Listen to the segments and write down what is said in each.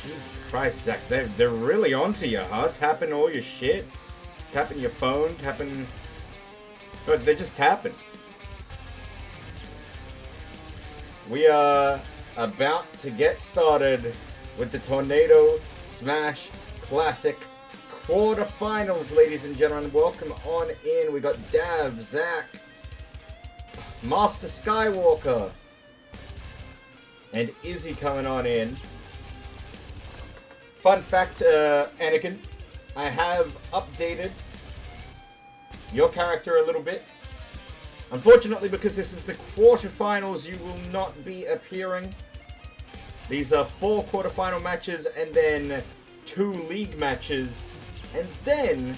Jesus Christ, Zach, they're really onto you, huh? Tapping all your shit? Tapping your phone, tapping... But they're just tapping. We are about to get started with the Tornado Smash Classic quarterfinals, ladies and gentlemen. Welcome on in. We got Dav, Zach, Master Skywalker, and Izzy coming on in. Fun fact, Anakin, I have updated your character a little bit. Unfortunately, because this is the quarterfinals, you will not be appearing. These are 4 quarterfinal matches and then 2 league matches, and then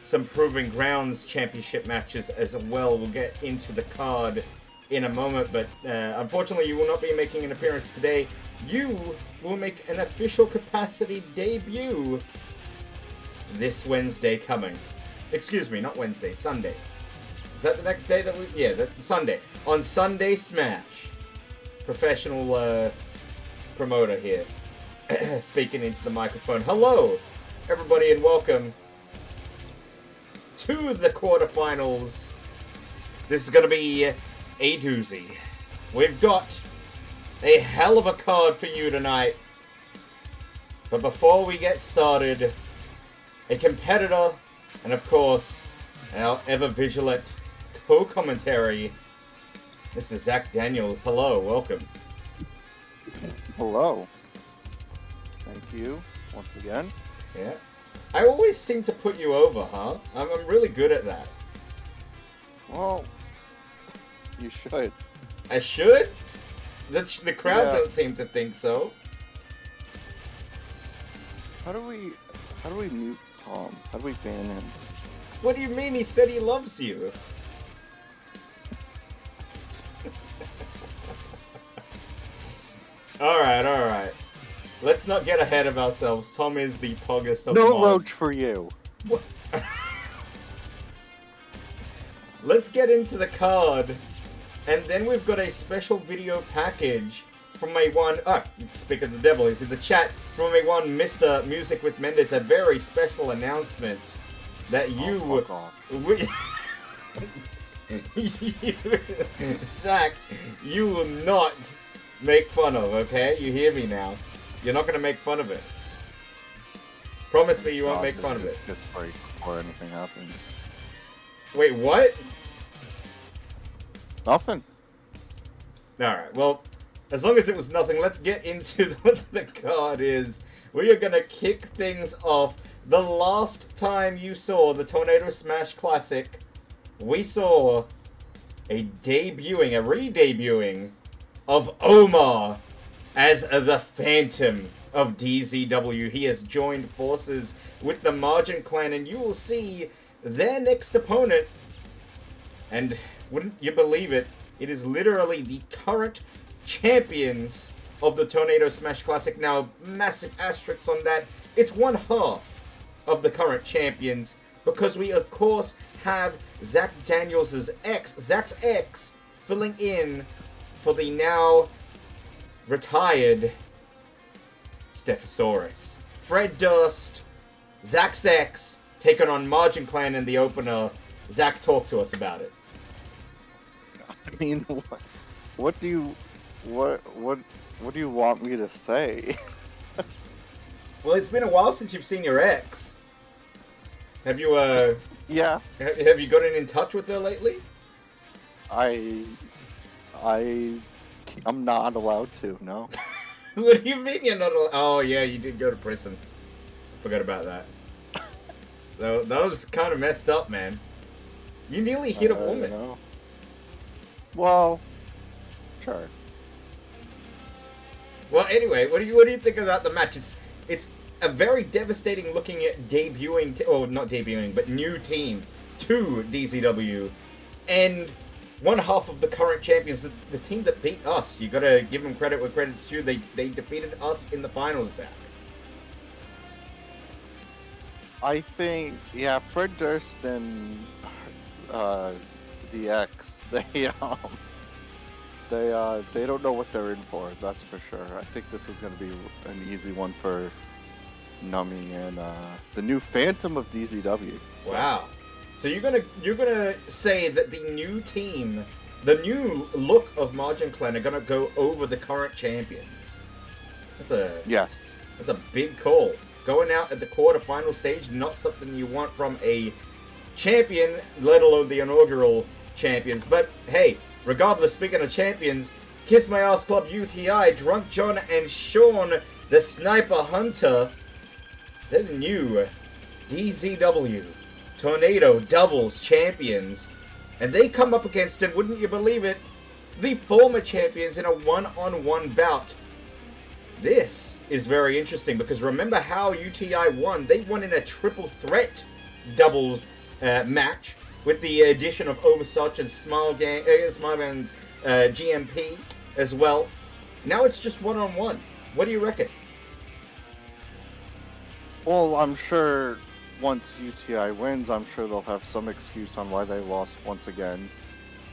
some Proving Grounds championship matches as well. We'll get into the card in a moment, but unfortunately you will not be making an appearance today. You will make an official capacity debut this Wednesday coming. Excuse me, not Wednesday, Sunday. Is that the next day that we... Yeah, Sunday. On Sunday Smash. Professional promoter here. Speaking into the microphone. Hello, everybody, and welcome to the quarterfinals. This is going to be a doozy. We've got a hell of a card for you tonight. But before we get started, a competitor, and of course, our ever-vigilant co-commentary, Mr. Zach Daniels. Hello, welcome. Hello. Thank you, once again. Yeah. I always seem to put you over, huh? I'm really good at that. Well, you should. I should? The crowd don't seem to think so. How do we mute Tom? How do we ban him? What do you mean? He said he loves you. Alright. Let's not get ahead of ourselves. Tom is the poggest of No mods. roach for you. What? Let's get into the card. And then we've got a special video package from a one... Oh, speak of the devil, he's in the chat. From a one Mr. Music with Mendes, a very special announcement that you... Oh, fuck off. Zach, you will not make fun of, okay? You hear me now. You're not going to make fun of it. Promise me you won't make fun of it. Just break before anything happens. Wait, what? Nothing. Alright, well, as long as it was nothing, let's get into what the card is. We are going to kick things off. The last time you saw the Tornado Smash Classic, we saw a re-debuting of Omar as the Phantom of DZW. He has joined forces with the Margin Clan, and you will see their next opponent. And wouldn't you believe it, it is literally the current champions of the Tornado Smash Classic. Now, massive asterisks on that. It's one half of the current champions, because we, of course, have Zach Daniels' ex, Zach's ex, filling in for the now retired Stephosaurus. Fred Durst, Zach's ex, taking on Margin Clan in the opener. Zach, talk to us about it. I mean, what do you want me to say? Well, it's been a while since you've seen your ex. Have you, Yeah. have you gotten in touch with her lately? I'm not allowed to, no. What do you mean you're not allowed? Oh, yeah, you did go to prison. I forgot about that. That was kind of messed up, man. You nearly hit a woman. No. Well, sure. Well, anyway, what do you think about the match? It's a very devastating looking at not debuting, but new team to DZW, and one half of the current champions, the team that beat us. You gotta give them credit where credit's due. They defeated us in the finals, Zach. I think, yeah, Fred Durst and the X, They don't know what they're in for. That's for sure. I think this is gonna be an easy one for Nami and the new Phantom of DZW. So. Wow. So you're gonna say that the new team, the new look of Margin Clan are gonna go over the current champions. Yes. That's a big call. Going out at the quarterfinal stage, not something you want from a champion, let alone the inaugural champions. But hey, regardless, speaking of champions, Kiss My Ass Club UTI, Drunk John and Sean, the Sniper Hunter, they're the new DZW Tornado Doubles champions. And they come up against him, wouldn't you believe it, the former champions in a one-on-one bout. This is very interesting because remember how UTI won? They won in a triple threat doubles match with the addition of Overstotch and Smileman's GMP as well. Now it's just one-on-one. What do you reckon? Well, I'm sure once UTI wins, I'm sure they'll have some excuse on why they lost once again.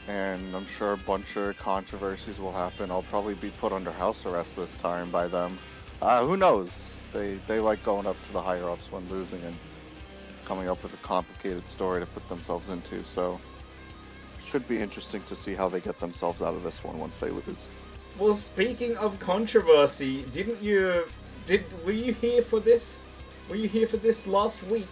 And I'm sure a bunch of controversies will happen. I'll probably be put under house arrest this time by them. Who knows? They like going up to the higher-ups when losing and coming up with a complicated story to put themselves into. So, should be interesting to see how they get themselves out of this one once they lose. Well, speaking of controversy, were you here for this? Were you here for this last week?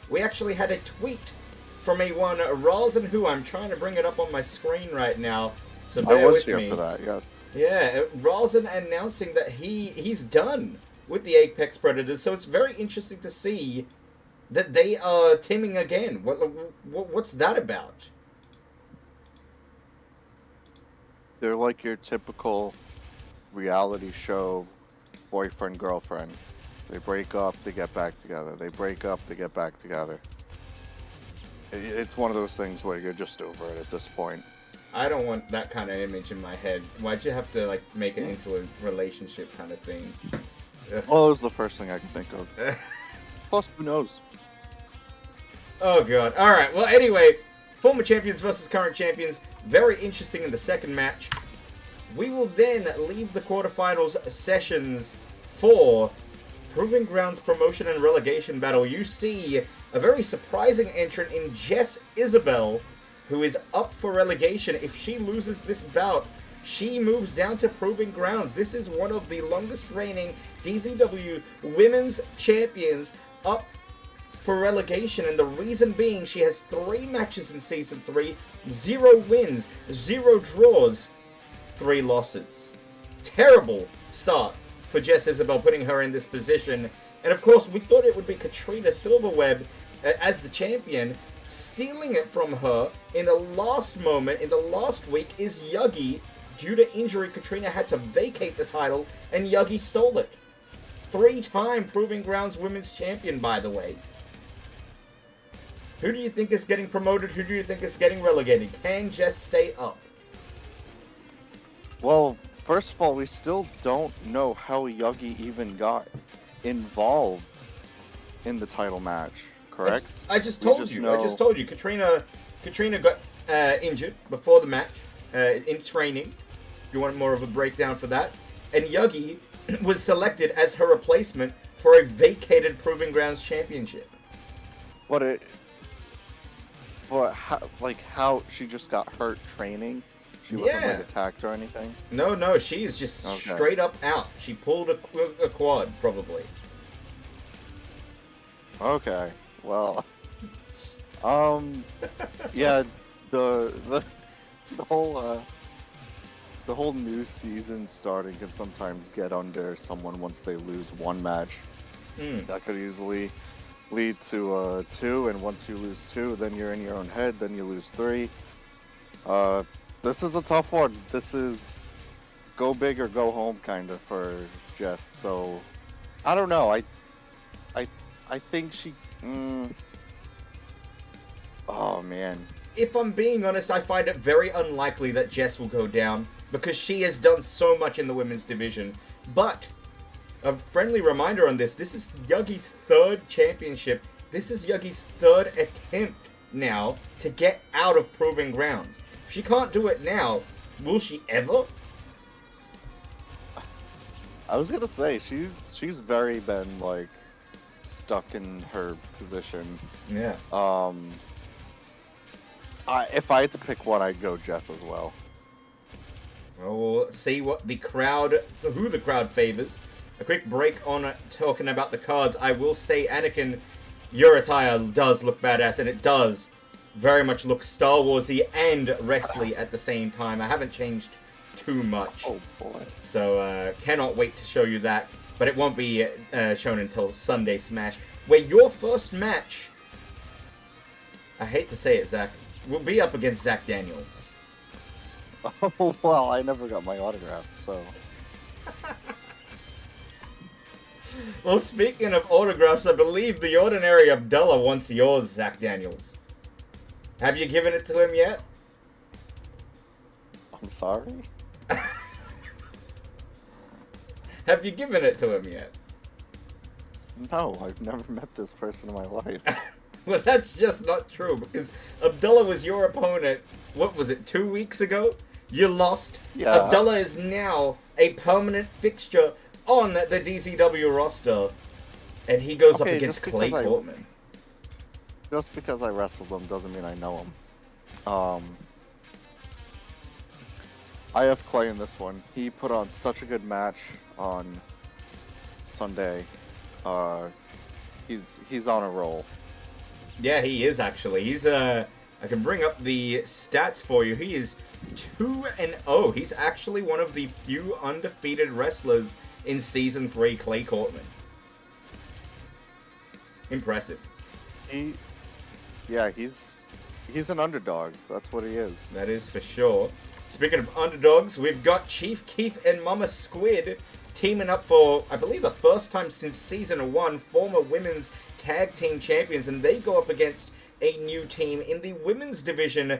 We actually had a tweet from a one Rosin, who I'm trying to bring it up on my screen right now. So bear I was with here me. for that, yeah. Yeah, Rosin announcing that he's done with the Apex Predators. So it's very interesting to see that they are teaming again. What's that about? They're like your typical reality show boyfriend-girlfriend. They break up, they get back together. They break up, they get back together. It's one of those things where you're just over it at this point. I don't want that kind of image in my head. Why'd you have to make it into a relationship kind of thing? Well, it was the first thing I could think of. Plus, who knows? Oh god. Alright, well anyway, former champions versus current champions. Very interesting in the second match. We will then leave the quarterfinals sessions for Proving Grounds promotion and relegation battle. You see a very surprising entrant in Jess Isabel, who is up for relegation. If she loses this bout, she moves down to Proving Grounds. This is one of the longest reigning DZW women's champions up for relegation, and the reason being she has 3 matches in Season 3, 0 wins, 0 draws, 3 losses. Terrible start for Jess Isabel, putting her in this position. And of course, we thought it would be Katrina Silverweb as the champion. Stealing it from her in the last moment, in the last week, is Yuggy. Due to injury, Katrina had to vacate the title, and Yuggy stole it. 3-time Proving Grounds Women's Champion, by the way. Who do you think is getting promoted? Who do you think is getting relegated? Can Jess stay up? Well, first of all, we still don't know how Yuggy even got involved in the title match, correct? I just told you. Katrina got injured before the match in training. Do you want more of a breakdown for that? And Yuggy was selected as her replacement for a vacated Proving Grounds championship. How she just got hurt training? She wasn't attacked or anything? No, she's just straight up out. She pulled a quad, probably. Okay, well, yeah, the whole new season starting can sometimes get under someone once they lose one match. That could easily lead to 2, and once you lose 2, then you're in your own head, then you lose 3. This is a tough one. This is go big or go home kind of for Jess. So I don't know. I think she. Oh man. If I'm being honest, I find it very unlikely that Jess will go down because she has done so much in the women's division. But a friendly reminder on this: this is Yuggy's 3rd championship. This is Yuggy's 3rd attempt now to get out of Proving Grounds. If she can't do it now, Will she ever? I was gonna say she's very been like stuck in her position. Yeah. If I had to pick one, I'd go Jess as well. Well, we'll see who the crowd favors. A quick break on talking about the cards. I will say, Anakin, your attire does look badass, and it does very much look Star Warsy and wrestly at the same time. I haven't changed too much. Oh boy. So, cannot wait to show you that. But it won't be shown until Sunday Smash, where your first match, I hate to say it, Zach, will be up against Zach Daniels. Oh, well, I never got my autograph, so... Well, speaking of autographs, I believe the Ordinary Abdullah wants yours, Zach Daniels. Have you given it to him yet? I'm sorry? Have you given it to him yet? No, I've never met this person in my life. Well, that's just not true, because Abdullah was your opponent, what was it, 2 weeks ago? You lost. Yeah. Abdullah is now a permanent fixture on the DCW roster, and he goes up against Clay Courtman. Just because I wrestled him doesn't mean I know him. I have Clay in this one. He put on such a good match on Sunday. He's on a roll. Yeah, he is actually. He's I can bring up the stats for you. He is 2-0. He's actually one of the few undefeated wrestlers in Season 3, Clay Courtman. Impressive. He's an underdog. That's what he is. That is for sure. Speaking of underdogs, we've got Chief Keef and Mama Squid teaming up for, I believe, the first time since Season 1, former women's tag team champions, and they go up against a new team in the women's division,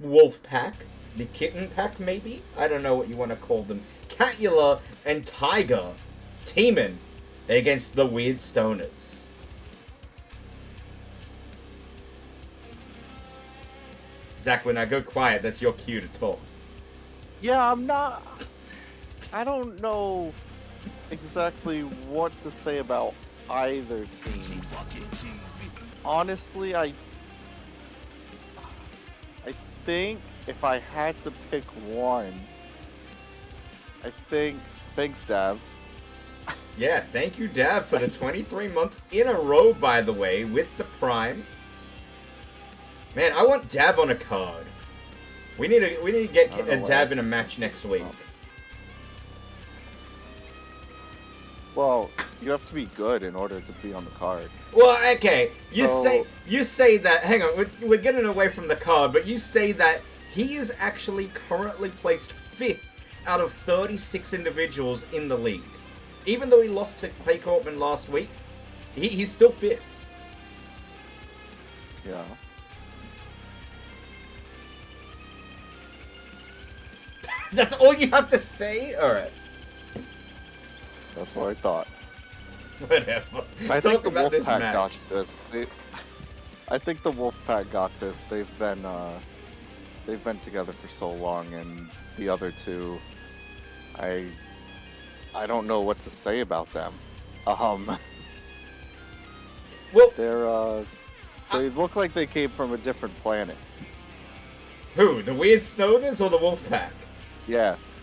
Wolfpack. The Kitten Pack, maybe? I don't know what you want to call them. Catula and Tiger teaming against the Weird Stoners. Zach, when I go quiet, that's your cue to talk. Yeah, I don't know exactly what to say about either team. Honestly, I think if I had to pick one, thanks, Dav. Yeah, thank you, Dav, for the 23 months in a row, by the way, with the Prime. Man, I want Dav on a card. We need to get Dav in a match next week. Well, you have to be good in order to be on the card. Well, okay, you say that. Hang on, we're getting away from the card, but you say that he is actually currently placed 5th out of 36 individuals in the league. Even though he lost to Clay Courtman last week, he's still 5th. Yeah. That's all you have to say? Alright. That's what I thought. Whatever. I think the about this Wolfpack match. got this. I think the Wolfpack got this. They've been together for so long, and the other two, I don't know what to say about them. Well, they look like they came from a different planet. Who? The Weird Stoners or the Wolfpack? Yes.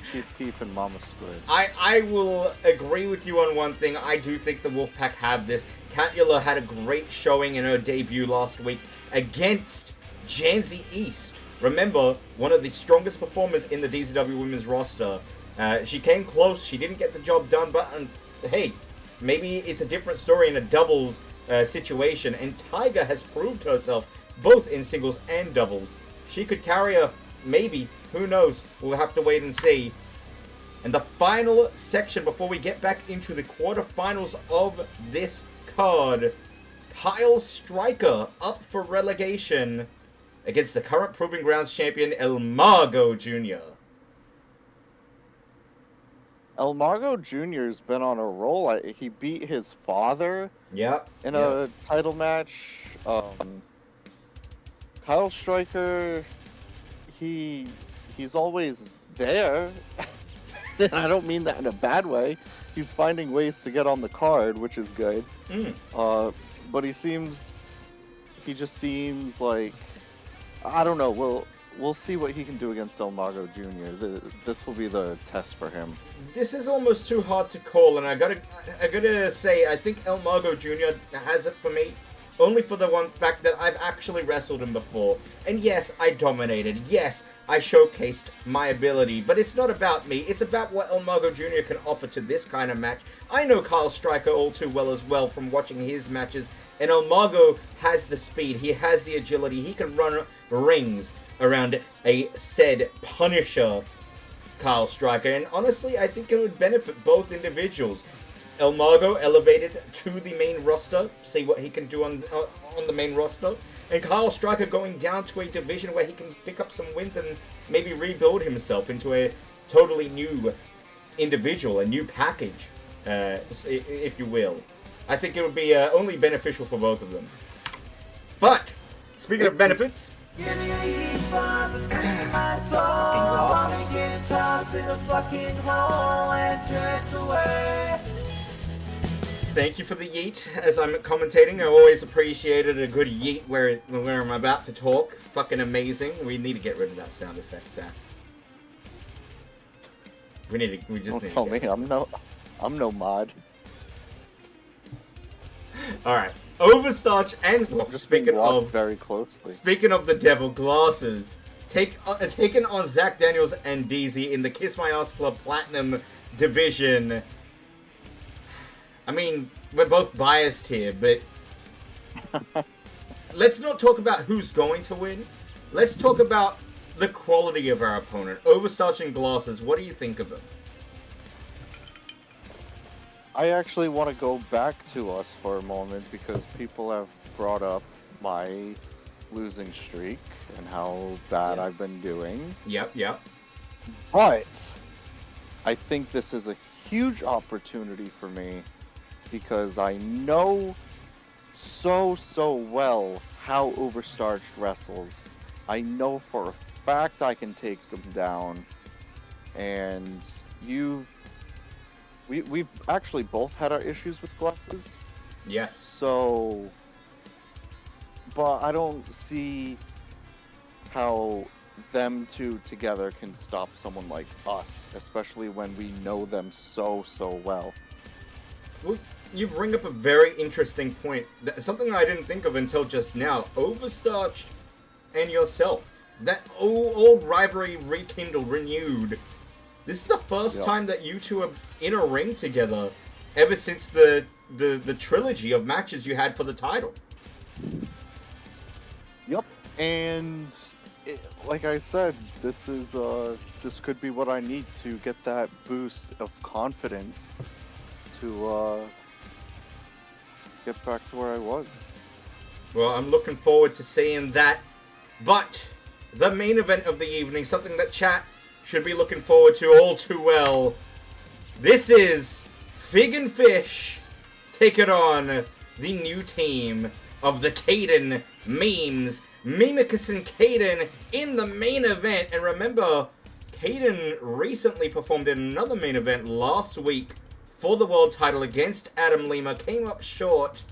Chief Keef and Mama Squid. I will agree with you on one thing. I do think the Wolfpack have this. Catula had a great showing in her debut last week against Janzi East. Remember, one of the strongest performers in the DCW women's roster. She came close. She didn't get the job done, but hey, maybe it's a different story in a doubles situation. And Tiger has proved herself both in singles and doubles. She could carry her, maybe. Who knows? We'll have to wait and see. And the final section before we get back into the quarterfinals of this card, Kyle Stryker up for relegation against the current Proving Grounds champion, El Mago Jr. El Mago Jr.'s been on a roll. He beat his father in a title match. Kyle Stryker, he's always there. I don't mean that in a bad way. He's finding ways to get on the card, which is good. But he just seems like, I don't know. We'll see what he can do against El Mago Jr. This will be the test for him. This is almost too hard to call, and I gotta say, I think El Mago Jr. has it for me. Only for the one fact that I've actually wrestled him before. And yes, I dominated. Yes, I showcased my ability. But it's not about me. It's about what El Mago Jr. can offer to this kind of match. I know Kyle Stryker all too well as well from watching his matches. And El Mago has the speed. He has the agility. He can run rings around a said Punisher Kyle Stryker. And honestly, I think it would benefit both individuals. El Mago elevated to the main roster, see what he can do on the main roster, and Kyle Stryker going down to a division where he can pick up some wins and maybe rebuild himself into a totally new individual, a new package, if you will. I think it would be only beneficial for both of them. But, speaking of benefits... Thank you for the yeet as I'm commentating. I always appreciated a good yeet where I'm about to talk. Fucking amazing. We need to get rid of that sound effect, Zach. We just Don't need to tell me. I'm no mod. Alright. Overstarch and Just speaking of very closely. Speaking of the devil glasses, taken on Zach Daniels and DZ in the Kiss My Ass Club Platinum division. I mean, we're both biased here, but let's not talk about who's going to win. Let's talk about the quality of our opponent. Overstarch and Glasses, what do you think of them? I actually want to go back to us for a moment because people have brought up my losing streak and how bad I've been doing. Yep. But I think this is a huge opportunity for me because I know so well how Overstarched wrestles. I know for a fact I can take them down. And we've actually both had our issues with Glasses. Yes. So, but I don't see how them two together can stop someone like us, especially when we know them so well. Well, you bring up a very interesting point. Something I didn't think of until just now. Overstarched and yourself. That old rivalry rekindled, renewed. This is the first time that you two are in a ring together ever since the trilogy of matches you had for the title. Yep. And like I said, this could be what I need to get that boost of confidence to get back to where I was. Well, I'm looking forward to seeing that. But the main event of the evening, something that chat should be looking forward to all too well. This is Fig and Fish taking on the new team of the Caden Memes. Mimicus and Caden in the main event. And remember, Caden recently performed in another main event last week for the world title against Adam Lima. Came up short,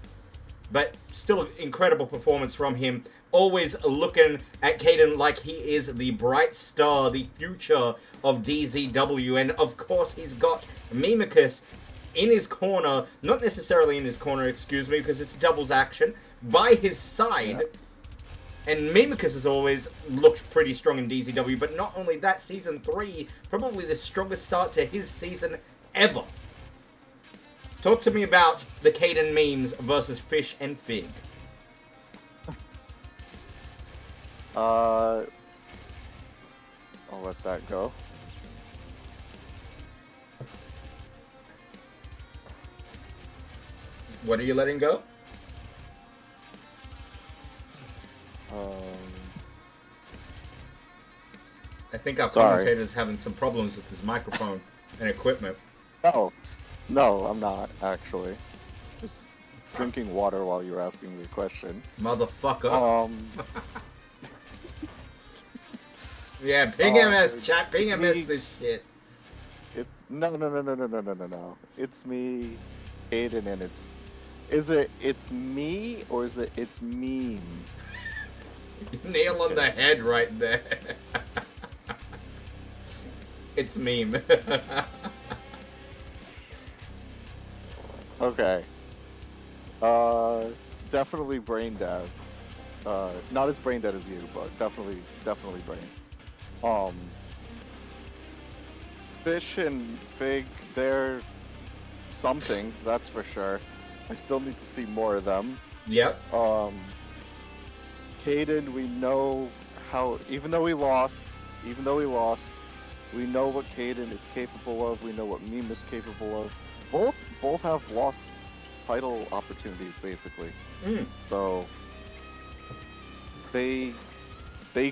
but still an incredible performance from him. Always looking at Caden like he is the bright star, the future of DZW. And of course, he's got Mimicus in his corner. Not necessarily in his corner, excuse me, because it's doubles action. By his side. Yeah. And Mimicus has always looked pretty strong in DZW. But not only that, Season 3, probably the strongest start to his season ever. Talk to me about the Caden Memes versus Fish and Fig. I'll let that go. What are you letting go? I think our commentator's having some problems with his microphone and equipment. No, I'm not, actually. Just drinking water while you're asking me a question. Motherfucker. Yeah, ping MS, chat, ping MS this shit. It's no. It's me, Aiden, and it's me or is it's meme? Nail on the head right there. It's meme. Okay. Definitely brain dead. Not as brain dead as you, but definitely brain. Fish and Fig, they're something, that's for sure. I still need to see more of them. Yep. Caden, we know how, even though we lost, we know what Caden is capable of, we know what Meme is capable of. Both have lost title opportunities, basically. So they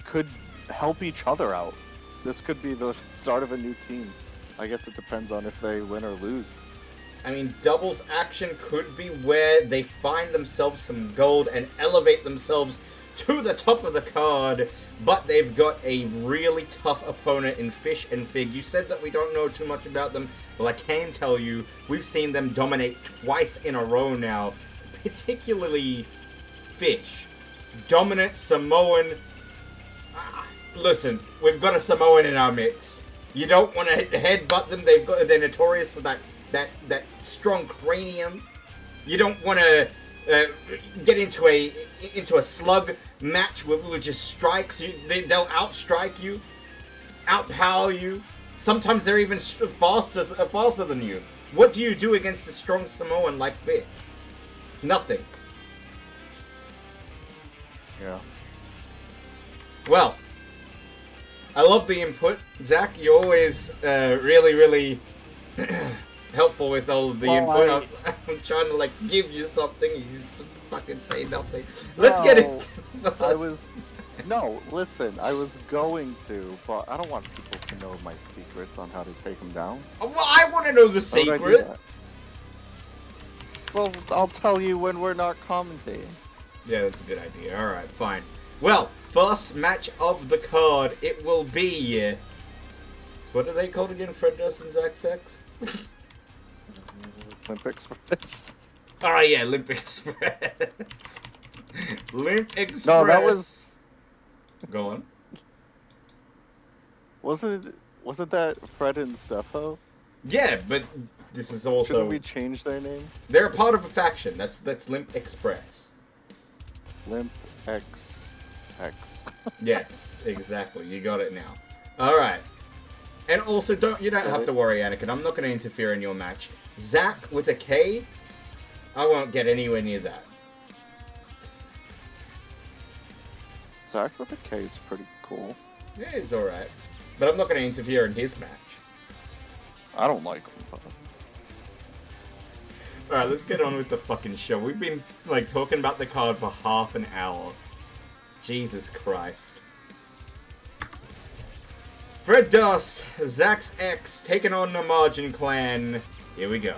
could help each other out. This could be the start of a new team. I guess it depends on if they win or lose. I mean, doubles action could be where they find themselves some gold and elevate themselves to the top of the card, but they've got a really tough opponent in Fish and Fig. You said that we don't know too much about them. Well, I can tell you, we've seen them dominate twice in a row now, particularly Fish. Dominant Samoan. Listen, we've got a Samoan in our midst. You don't want to headbutt them. They're notorious for that strong cranium. You don't want to get into a slug match with just strikes. They'll outstrike you, outpower you. Sometimes they're even faster than you. What do you do against a strong Samoan like Fish? Nothing. Yeah. Well, I love the input, Zach. You're always really helpful with all of the input. I'm trying to give you something, and you just fucking say nothing. Let's get it. No, listen. I was going to, but I don't want people to know my secrets on how to take him down. Well, I want to know the secret. Well, I'll tell you when we're not commentating. Yeah, that's a good idea. All right, fine. Well, first match of the card, it will be... What are they called again? Fred Durst and Zach Sex? Limp Express. Alright, yeah, Limp Express. Limp Express. No, that was... Go on. Wasn't that Fred and Steffo? Yeah, but this is also... Shouldn't we change their name? They're a part of a faction. That's Limp Express. Limp X. Yes, exactly. You got it now. Alright. And also, you don't have to worry, Anakin. I'm not going to interfere in your match. Zach with a K, I won't get anywhere near that. Zach with a K is pretty cool. Yeah, it's alright. But I'm not going to interfere in his match. I don't like him, but... Alright, let's get on with the fucking show. We've been, talking about the card for half an hour. Jesus Christ. Fred Durst, Zach's ex, taking on the Margin Clan. Here we go.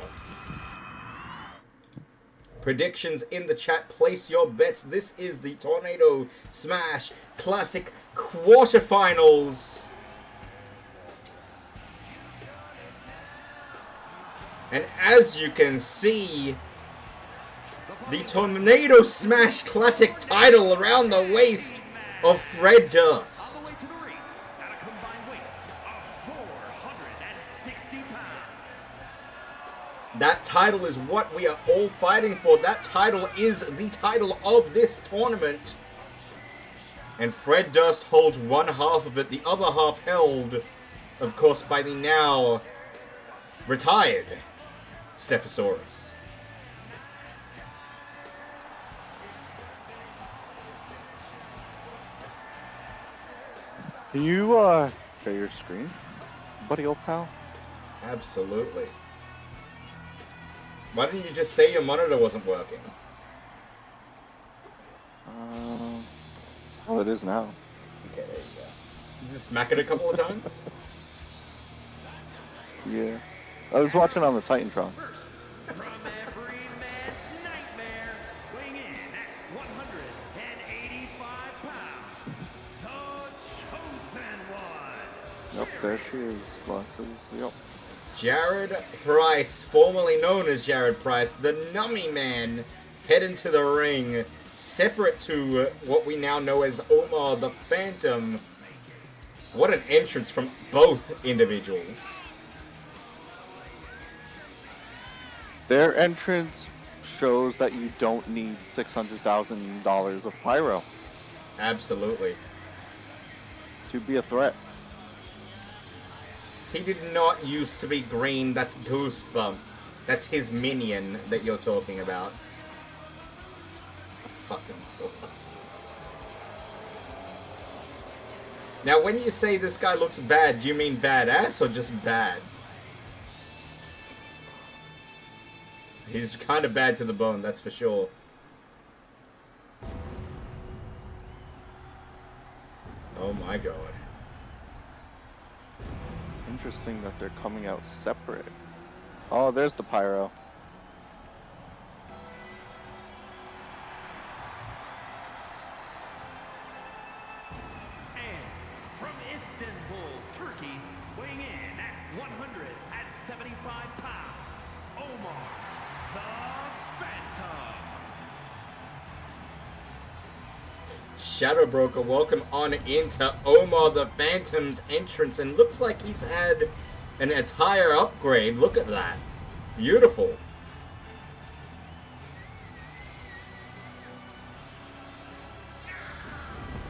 Predictions in the chat. Place your bets. This is the Tornado Smash Classic Quarterfinals. And as you can see, the Tornado Smash Classic title around the waist of Fred Durst. That title is what we are all fighting for. That title is the title of this tournament. And Fred Durst holds one half of it, the other half held, of course, by the now retired Stephosaurus. Can you, share your screen, buddy old pal? Absolutely. Why didn't you just say your monitor wasn't working? Well, it is now. Okay, there you go. You just smack it a couple of times? Yeah. I was watching on the Titantron. From every man's nightmare, weighing in at 185 pounds, the Chosen One. there she is. Glasses. Yep. Jared Price, formerly known as Jared Price, the Nummy Man, head into the ring, separate to what we now know as Omar the Phantom. What an entrance from both individuals. Their entrance shows that you don't need $600,000 of pyro Absolutely. to be a threat. He did not used to be green, that's Goosebump. That's his minion that you're talking about. Fucking bastards. Now, when you say this guy looks bad, do you mean badass or just bad? He's kind of bad to the bone, that's for sure. Oh my god. Interesting that they're coming out separate. Oh, there's the pyro. And from Istanbul, Turkey, weighing in at 175 pounds, Omar the Phantom. Shadow Broker, welcome on into Omar the Phantom's entrance, and looks like he's had an attire upgrade. Look at that. Beautiful.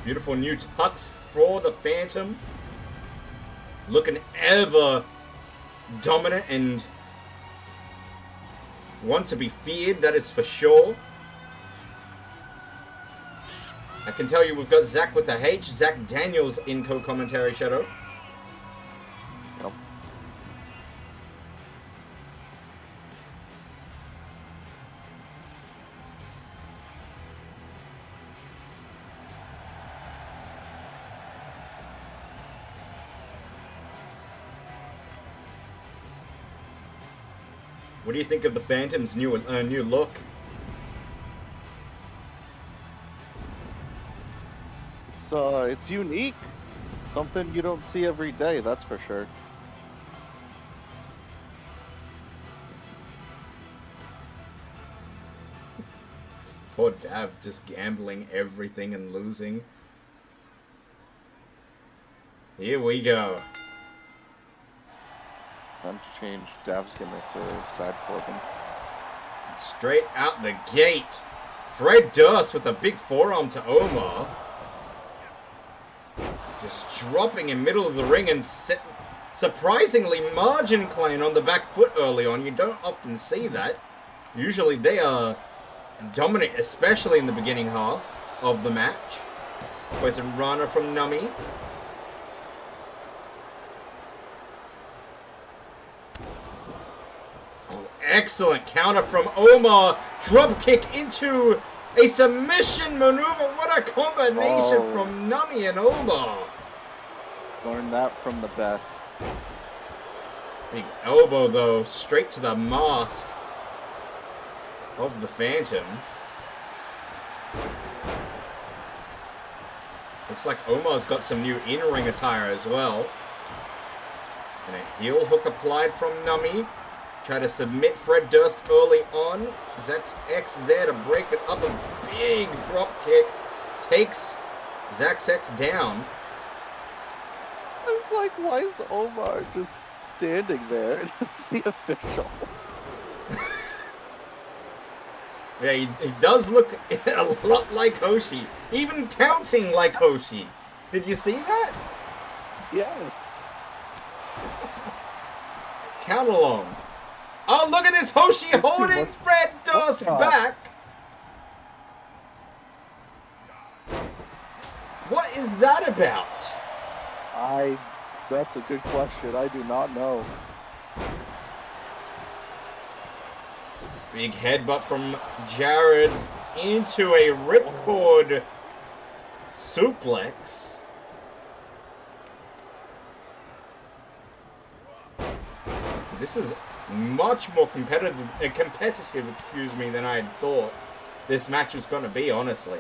Beautiful new tux for the Phantom. Looking ever dominant and one to be feared, that is for sure. I can tell you we've got Zach with a H, Zach Daniels in co-commentary, Shadow. Yep. What do you think of the Phantom's new look? It's unique. Something you don't see every day, that's for sure. Poor Dav, just gambling everything and losing. Here we go. Time to change Dav's gimmick to Sad Corbin. Straight out the gate. Fred Durst with a big forearm to Omar. Just dropping in middle of the ring and surprisingly margin clean on the back foot early on. You don't often see that. Usually they are dominant, especially in the beginning half of the match. Poison Rana from Nummy. Oh, excellent counter from Omar. Drop kick into a submission maneuver. What a combination from Nummy and Omar. Learn that from the best. Big elbow, though, straight to the mask of the Phantom. Looks like Omar's got some new in-ring attire as well. And a heel hook applied from Nummy. Try to submit Fred Durst early on. Zach's X there to break it up. A big drop kick. Takes Zach's X down. I was like, why is Omar just standing there? And it's the official. Yeah, he does look a lot like Hoshi. Even counting like Hoshi. Did you see that? Yeah. Count along. Oh, look at this Hoshi holding Fred Durst back. What is that about? That's a good question. I do not know. Big headbutt from Jared into a ripcord suplex. This is much more competitive, excuse me, than I had thought this match was going to be, honestly.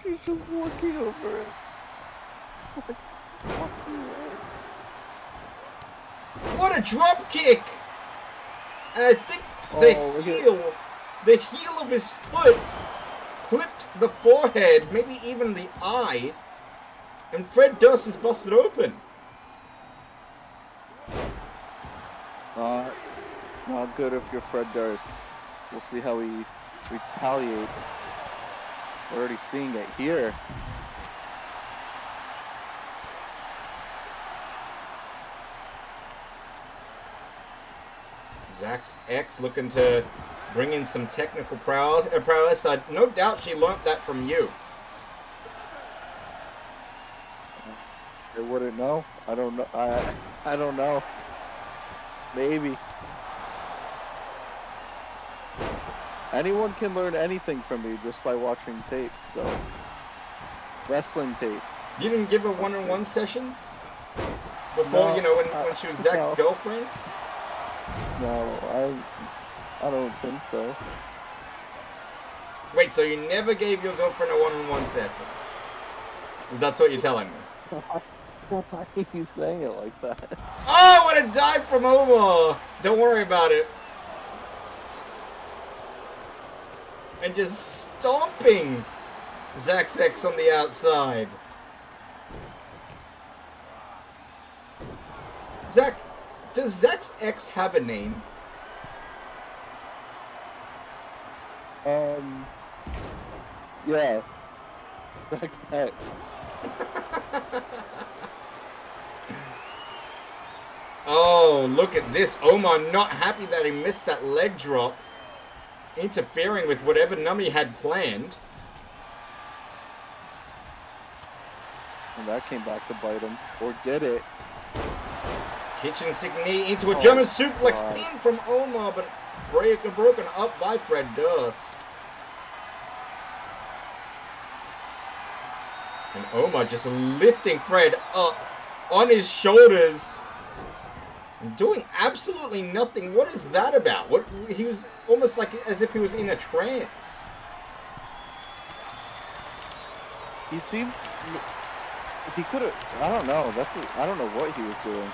She's just looking over it. Like, What a drop kick! And I think the heel of his foot clipped the forehead, maybe even the eye, and Fred Durst is busted open. Not good if you're Fred Durst. We'll see how he retaliates. We're already seeing it here. Zach's ex looking to bring in some technical prowess. No doubt she learnt that from you. I wouldn't know. I don't know. I don't know. Maybe. Anyone can learn anything from me just by watching tapes, so. Wrestling tapes. You didn't give her one-on-one sessions? Before, No, when she was Zach's girlfriend? No, I don't think so. Wait, so you never gave your girlfriend a one-on-one session? That's what you're telling me. Why are you saying it like that? Oh, what a dive from Omar! Don't worry about it. And just stomping Zach's ex on the outside. Zach, does Zach's ex have a name? Yeah. Zach's ex. Oh, look at this. Omar not happy that he missed that leg drop. Interfering with whatever Nummy had planned. And that came back to bite him. Or did it? Kitchen sink knee into a German suplex God. pin from Omar, but broken up by Fred Durst. And Omar just lifting Fred up on his shoulders. And doing absolutely nothing. What is that about? What he was almost like as if he was in a trance. He seemed... He could have... I don't know. I don't know what he was doing.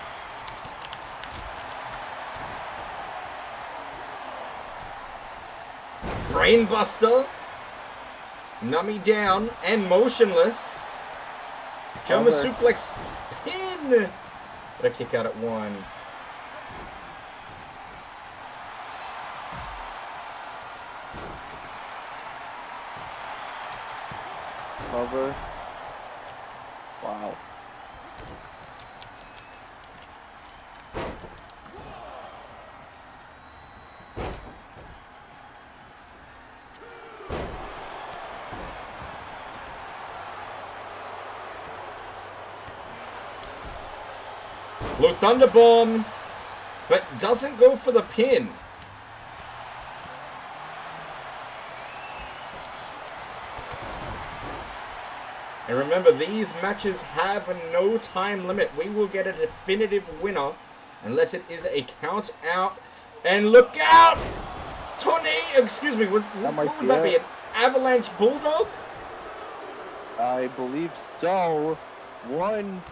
Brainbuster. Nummy down and motionless. German suplex pin. But a kick out at one. Cover. Wow. Blue Thunder Bomb, but doesn't go for the pin. And remember, these matches have no time limit. We will get a definitive winner unless it is a count out. And look out! Tornado, excuse me, what would that be? An Avalanche Bulldog? I believe so. 1,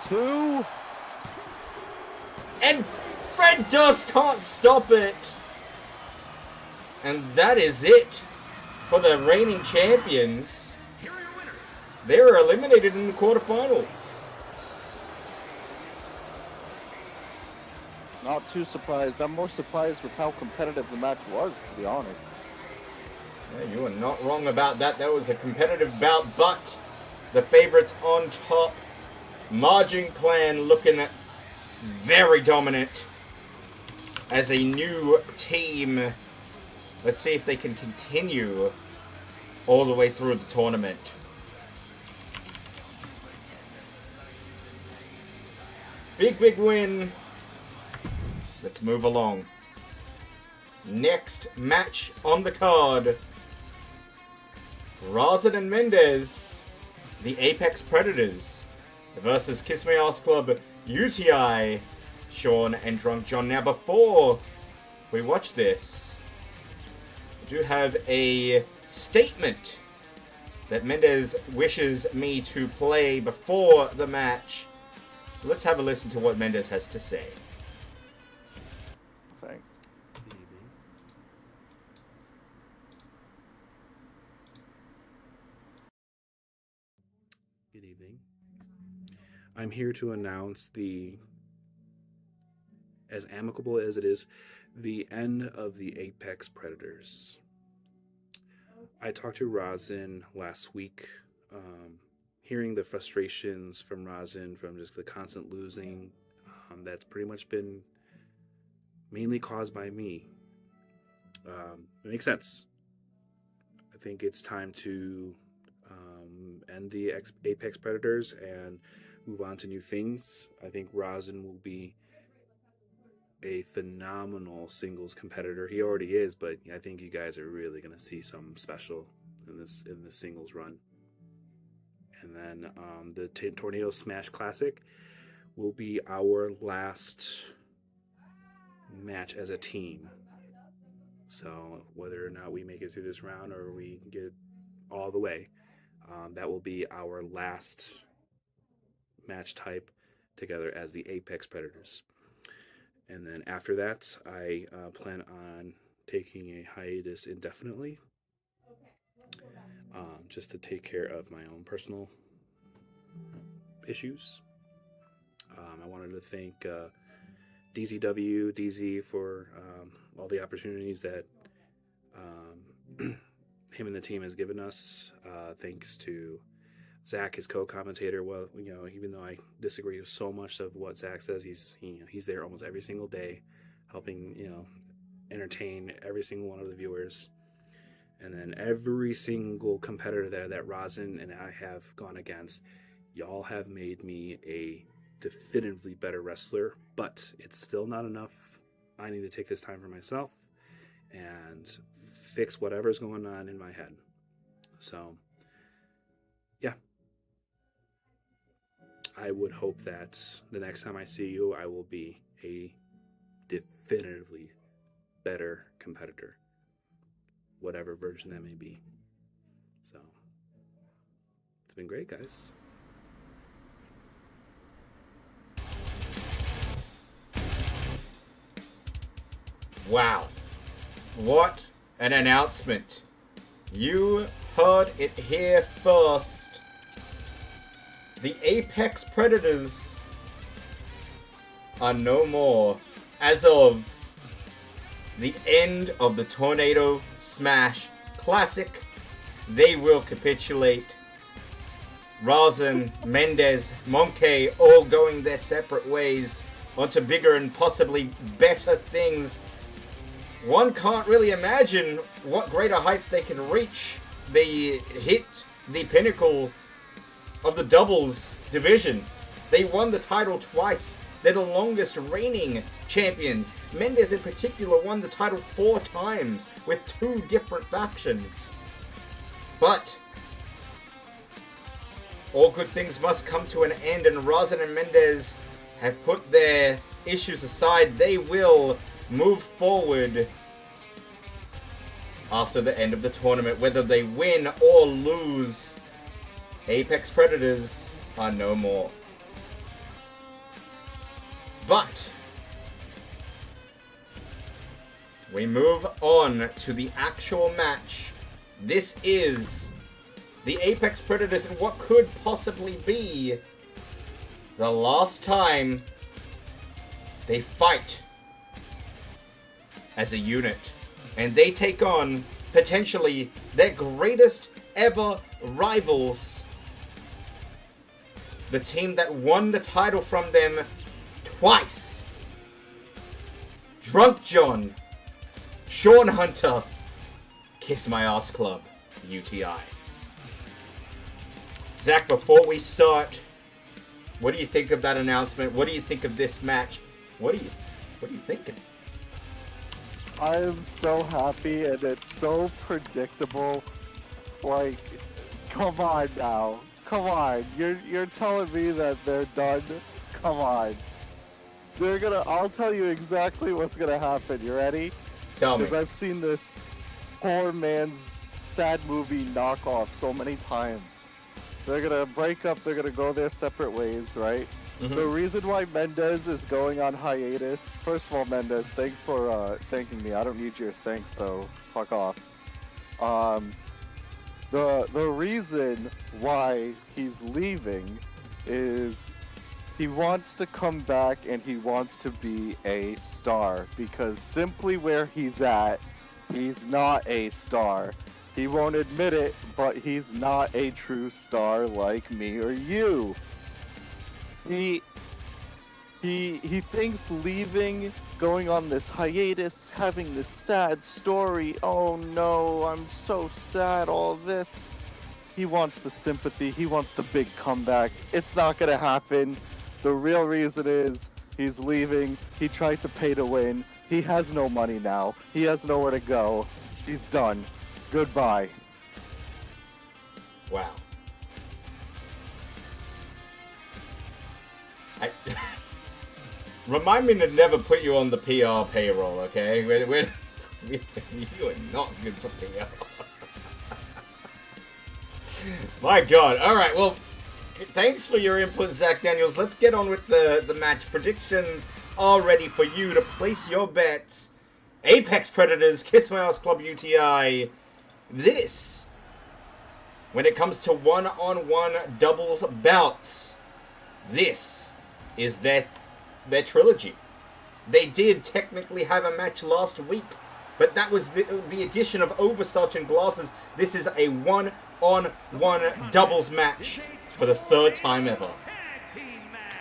2. And Fred Durst can't stop it. And that is it for the reigning champions. They were eliminated in the quarterfinals. Not too surprised. I'm more surprised with how competitive the match was, to be honest. Yeah, you are not wrong about that. That was a competitive bout, but the favorites on top. Margin Clan looking very dominant as a new team. Let's see if they can continue all the way through the tournament. Big win. Let's move along. Next match on the card. Razan and Mendez, the Apex Predators, versus Kiss Me Ass Club, UTI, Sean and Drunk John. Now, before we watch this, I do have a statement that Mendez wishes me to play before the match. So let's have a listen to what Mendez has to say. Thanks. Good evening. Good evening. I'm here to announce as amicable as it is, the end of the Apex Predators. I talked to Rosin last week, hearing the frustrations from Rosin from just the constant losing. That's pretty much been mainly caused by me. It makes sense. I think it's time to end the Apex Predators and move on to new things. I think Rosin will be a phenomenal singles competitor. He already is, but I think you guys are really going to see something special in this singles run. And then the Tornado Smash Classic will be our last match as a team. So whether or not we make it through this round or we get all the way, that will be our last match type together as the Apex Predators. And then after that, I plan on taking a hiatus indefinitely, just to take care of my own personal issues. I wanted to thank DZ for all the opportunities that him and the team has given us. Thanks to Zach, his co-commentator. Well, even though I disagree with so much of what Zach says, he's there almost every single day, helping entertain every single one of the viewers. And then every single competitor that Rosin and I have gone against, y'all have made me a definitively better wrestler, but it's still not enough. I need to take this time for myself and fix whatever's going on in my head. So, yeah. I would hope that the next time I see you, I will be a definitively better competitor, whatever version that may be. So, it's been great, guys. Wow. What an announcement. You heard it here first. The Apex Predators are no more as of the end of the Tornado Smash Classic. They will capitulate. Rosin, Mendez, Monkey all going their separate ways onto bigger and possibly better things. One can't really imagine what greater heights they can reach. They hit the pinnacle of the doubles division. They won the title twice. They're the longest reigning champions. Mendez in particular won the title 4 times with 2 different factions. But all good things must come to an end, and Rosin and Mendez have put their issues aside. They will move forward after the end of the tournament, whether they win or lose. Apex Predators are no more. But we move on to the actual match. This is the Apex Predators in what could possibly be the last time they fight as a unit. And they take on, potentially, their greatest ever rivals. The team that won the title from them twice. Drunk John, Sean Hunter, Kiss My Ass Club, UTI. Zach, before we start, what do you think of that announcement? What do you think of this match? What are you thinking? I am so happy, and it's so predictable. Like, come on now. Come on. You're telling me that they're done? Come on. I'll tell you exactly what's gonna happen. You ready? Tell me. Because I've seen this poor man's sad movie knockoff so many times. They're gonna break up, they're gonna go their separate ways, right? The reason why Mendez is going on hiatus, first of all, Mendez, thanks for thanking me. I don't need your thanks though. Fuck off. The reason why he's leaving is he wants to come back and he wants to be a star, because simply where he's at, he's not a star. He won't admit it, but he's not a true star like me or you. He thinks leaving, going on this hiatus, having this sad story, oh no, I'm so sad, all this. He wants the sympathy, he wants the big comeback. It's not gonna happen. The real reason is he's leaving, he tried to pay to win, he has no money now, he has nowhere to go, he's done. Goodbye. Wow. Remind me to never put you on the PR payroll, okay? You are not good for PR. My God. All right. Well, thanks for your input, Zach Daniels. Let's get on with the match. Predictions are ready for you to place your bets. Apex Predators, Kiss My Ass Club UTI. This, when it comes to one-on-one doubles bouts, this is their trilogy. They did technically have a match last week, but that was the addition of Overstotch and Glasses. This is a one-on-one doubles match for the third time ever. Tag team match.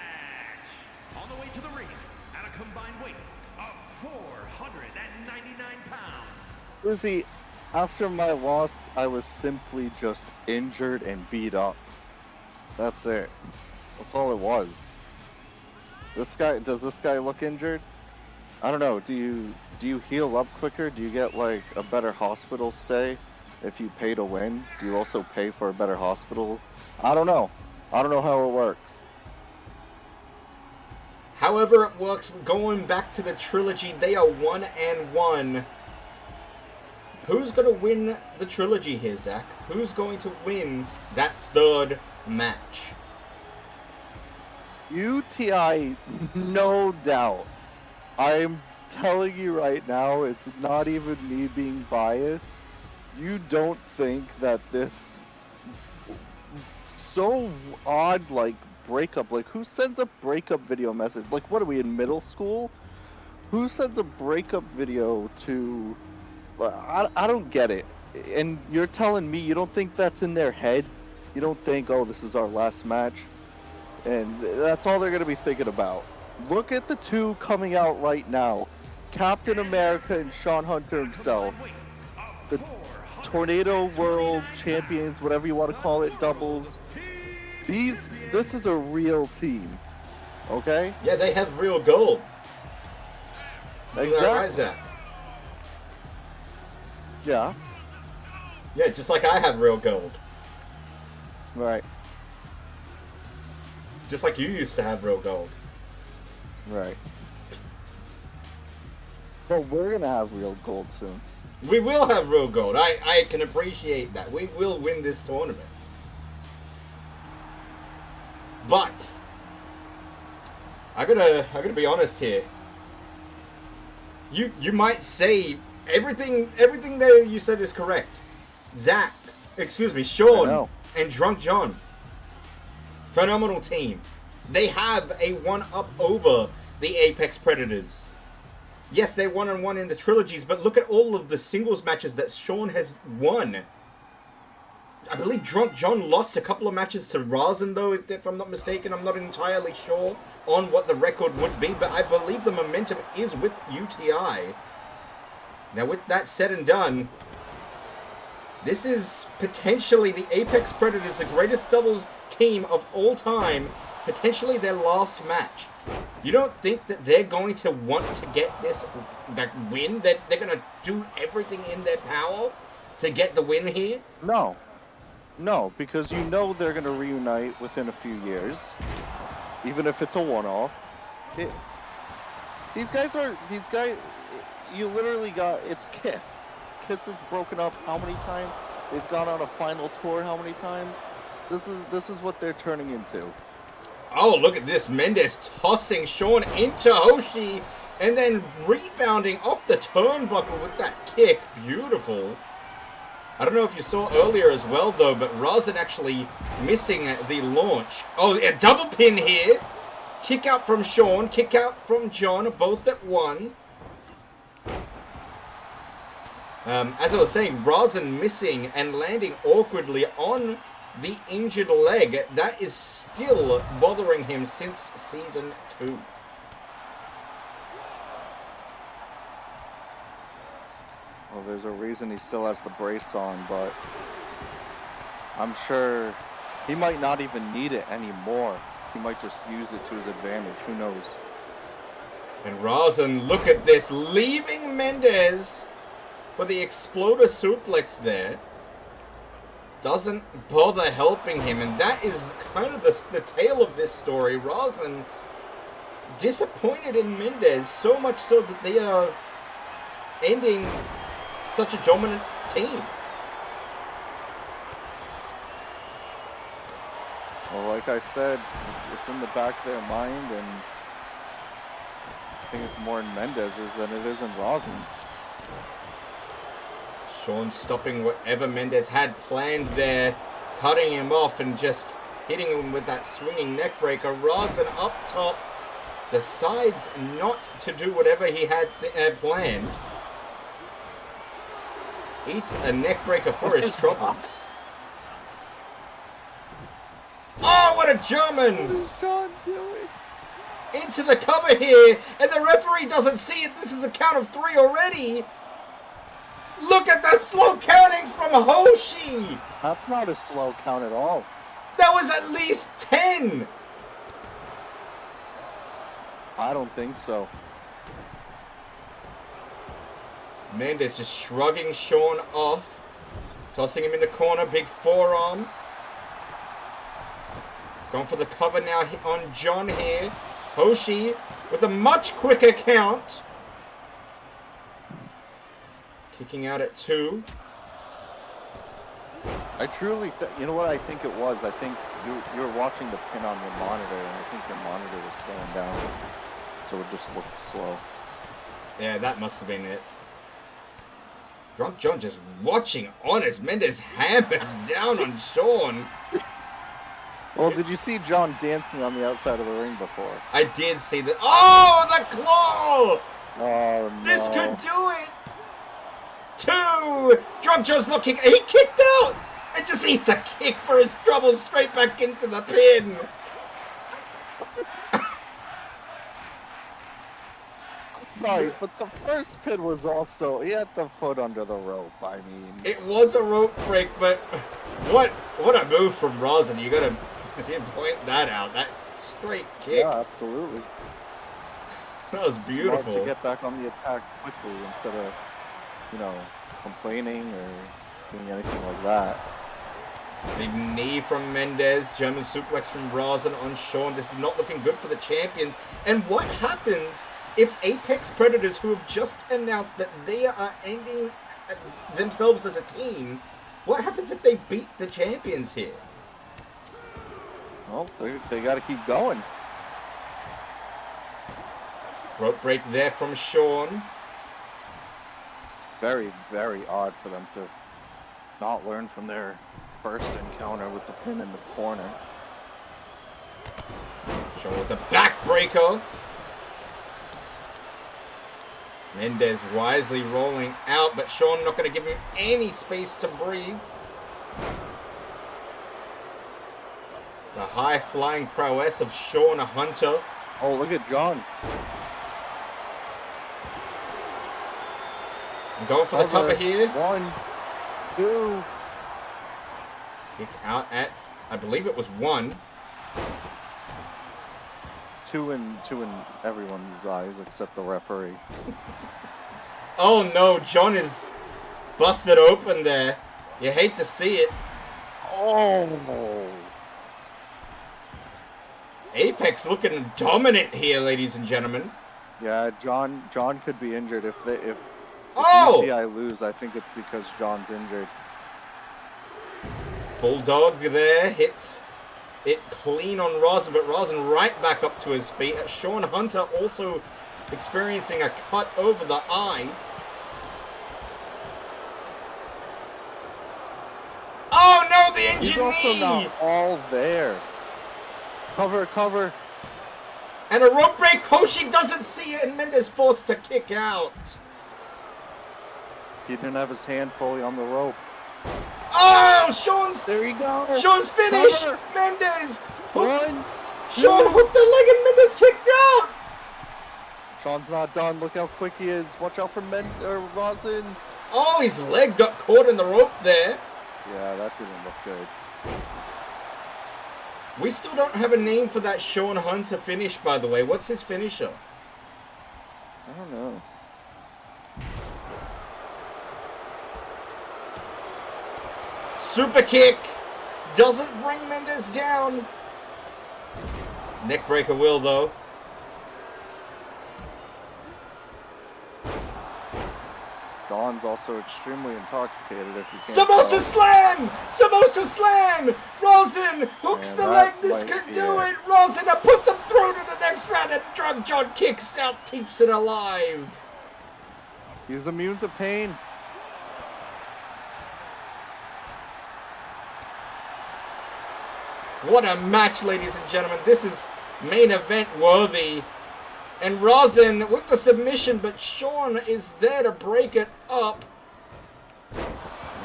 On the way to the ring at a combined weight of 499 pounds. Lizzie, after my loss, I was simply just injured and beat up. That's it. That's all it was. Does this guy look injured? I don't know. Do you heal up quicker? Do you get like a better hospital stay if you pay to win? Do you also pay for a better hospital? I don't know. I don't know how it works. However it works, going back to the trilogy, they are 1-1. Who's going to win the trilogy here, Zach? Who's going to win that third match? UTI, no doubt. I'm telling you right now, it's not even me being biased. You don't think that this so odd, like, breakup, like, who sends a breakup video message? Like, what are we, in middle school? Who sends a breakup video to... I don't get it. And you're telling me you don't think that's in their head? You don't think, oh, this is our last match? And that's all they're going to be thinking about. Look at the two coming out right now. Captain America and Sean Hunter himself. The Tornado World Champions, whatever you want to call it, doubles. This is a real team. Okay? Yeah, they have real gold. Exactly. Right, Zach? Yeah. Yeah, just like I have real gold. Right. Just like you used to have real gold. Right. But we're gonna have real gold soon. We will have real gold. I can appreciate that. We will win this tournament. But I gotta be honest here. You might say everything there you said is correct. Sean and Drunk John. Phenomenal team. They have a one-up over the Apex Predators. Yes, they're 1-1 in the trilogies, but look at all of the singles matches that Sean has won. I believe Drunk John lost a couple of matches to Razin, though, if I'm not mistaken. I'm not entirely sure on what the record would be, but I believe the momentum is with UTI. Now, with that said and done, this is potentially the Apex Predators, the greatest doubles team of all time, potentially their last match. You don't think that they're going to want to get that win? That they're going to do everything in their power to get the win here? No, because you know they're going to reunite within a few years, even if it's a one-off. These guys, you literally got, it's Kiss. Kiss has broken up how many times? They've gone on a final tour how many times? This is what they're turning into. Oh, look at this. Mendez tossing Sean into Hoshi and then rebounding off the turnbuckle with that kick. Beautiful. I don't know if you saw earlier as well, though, but Razin actually missing the launch. Oh, a double pin here. Kick out from Sean, kick out from John, both at one. As I was saying, Razin missing and landing awkwardly on the injured leg. That is still bothering him since Season 2. Well, there's a reason he still has the brace on, but I'm sure he might not even need it anymore. He might just use it to his advantage. Who knows? And Razin, look at this, leaving Mendez for the exploder suplex there. Doesn't bother helping him, and that is kind of the tale of this story. Razin disappointed in Mendez, so much so that they are ending such a dominant team. Well, like I said, it's in the back of their mind, and I think it's more in Mendez's than it is in Razin's. Sean stopping whatever Mendez had planned there, cutting him off and just hitting him with that swinging neck breaker. Razin up top decides not to do whatever he had planned. Eats a neck breaker for his troubles. Oh, what a German! What is John doing? Into the cover here, and the referee doesn't see it. This is a count of 3 already. Look at the slow counting from Hoshi. That's not a slow count at all. That was at least 10. I don't think so. Mendez just shrugging Sean off. Tossing him in the corner, big forearm. Going for the cover now on John here. Hoshi with a much quicker count. Kicking out at 2. I truly, you know what I think it was? I think you were watching the pin on your monitor, and I think your monitor was slowing down, so it just looked slow. Yeah, that must have been it. Drunk John just watching on as Mendez hammers down on Sean. Well, did you see John dancing on the outside of the ring before? I did see that. Oh, the claw! Oh, no. This could do it. 2. Drunk John's looking. He kicked out. And just eats a kick for his trouble straight back into the pin. Sorry, but the first pin was also, he had the foot under the rope. I mean, It was a rope break, but what a move from Razin. You gotta point that out. That straight kick. yeah, absolutely. That was Smart beautiful. to get back on the attack quickly instead of, complaining or doing anything like that. Big knee from Mendez. German suplex from Razin on Sean. This is not looking good for the champions. And what happens if Apex Predators, who have just announced that they are ending themselves as a team, what happens if they beat the champions here? Well, they got to keep going. Rope break there from Sean. Very, very odd for them to not learn from their first encounter with the pin in the corner. Sean with the backbreaker. Mendez wisely rolling out, but Sean not going to give him any space to breathe. The high-flying prowess of Sean Hunter. Oh, look at John. Going for the cover here. 1, 2. Kick out at, I believe it was 1. 2 in everyone's eyes except the referee. Oh no, John is busted open there. You hate to see it. Oh. Apex looking dominant here, ladies and gentlemen. Yeah, John could be injured if Oh! UTI lose. I think it's because John's injured. Bulldog there hits it clean on Rosin, but Rosin right back up to his feet. Sean Hunter also experiencing a cut over the eye. Oh no, the engine He's also knee! not all there. Cover, cover. And a rope break. Hoshi doesn't see it, and Mendez forced to kick out. He didn't have his hand fully on the rope. Oh, There you go. Sean's finish. Cover. Mendez hooks. One. Sean hooked the leg, and Mendez kicked out. Sean's not done. Look how quick he is. Watch out for Rosin. Oh, his leg got caught in the rope there. Yeah, that didn't look good. We still don't have a name for that Sean Hunter finish, by the way. What's his finisher? I don't know. Super kick. Doesn't bring Mendez down. Neckbreaker will, though. John's also extremely intoxicated if you can't Samosa tell. slam! Samosa slam! Rosin hooks Man, the that leg. This might could be do it. it. Rosin to put them through to the next round, and Drunk John kicks out, keeps it alive. He's immune to pain. What a match, ladies and gentlemen. This is main event worthy. And Rosin with the submission, but Sean is there to break it up.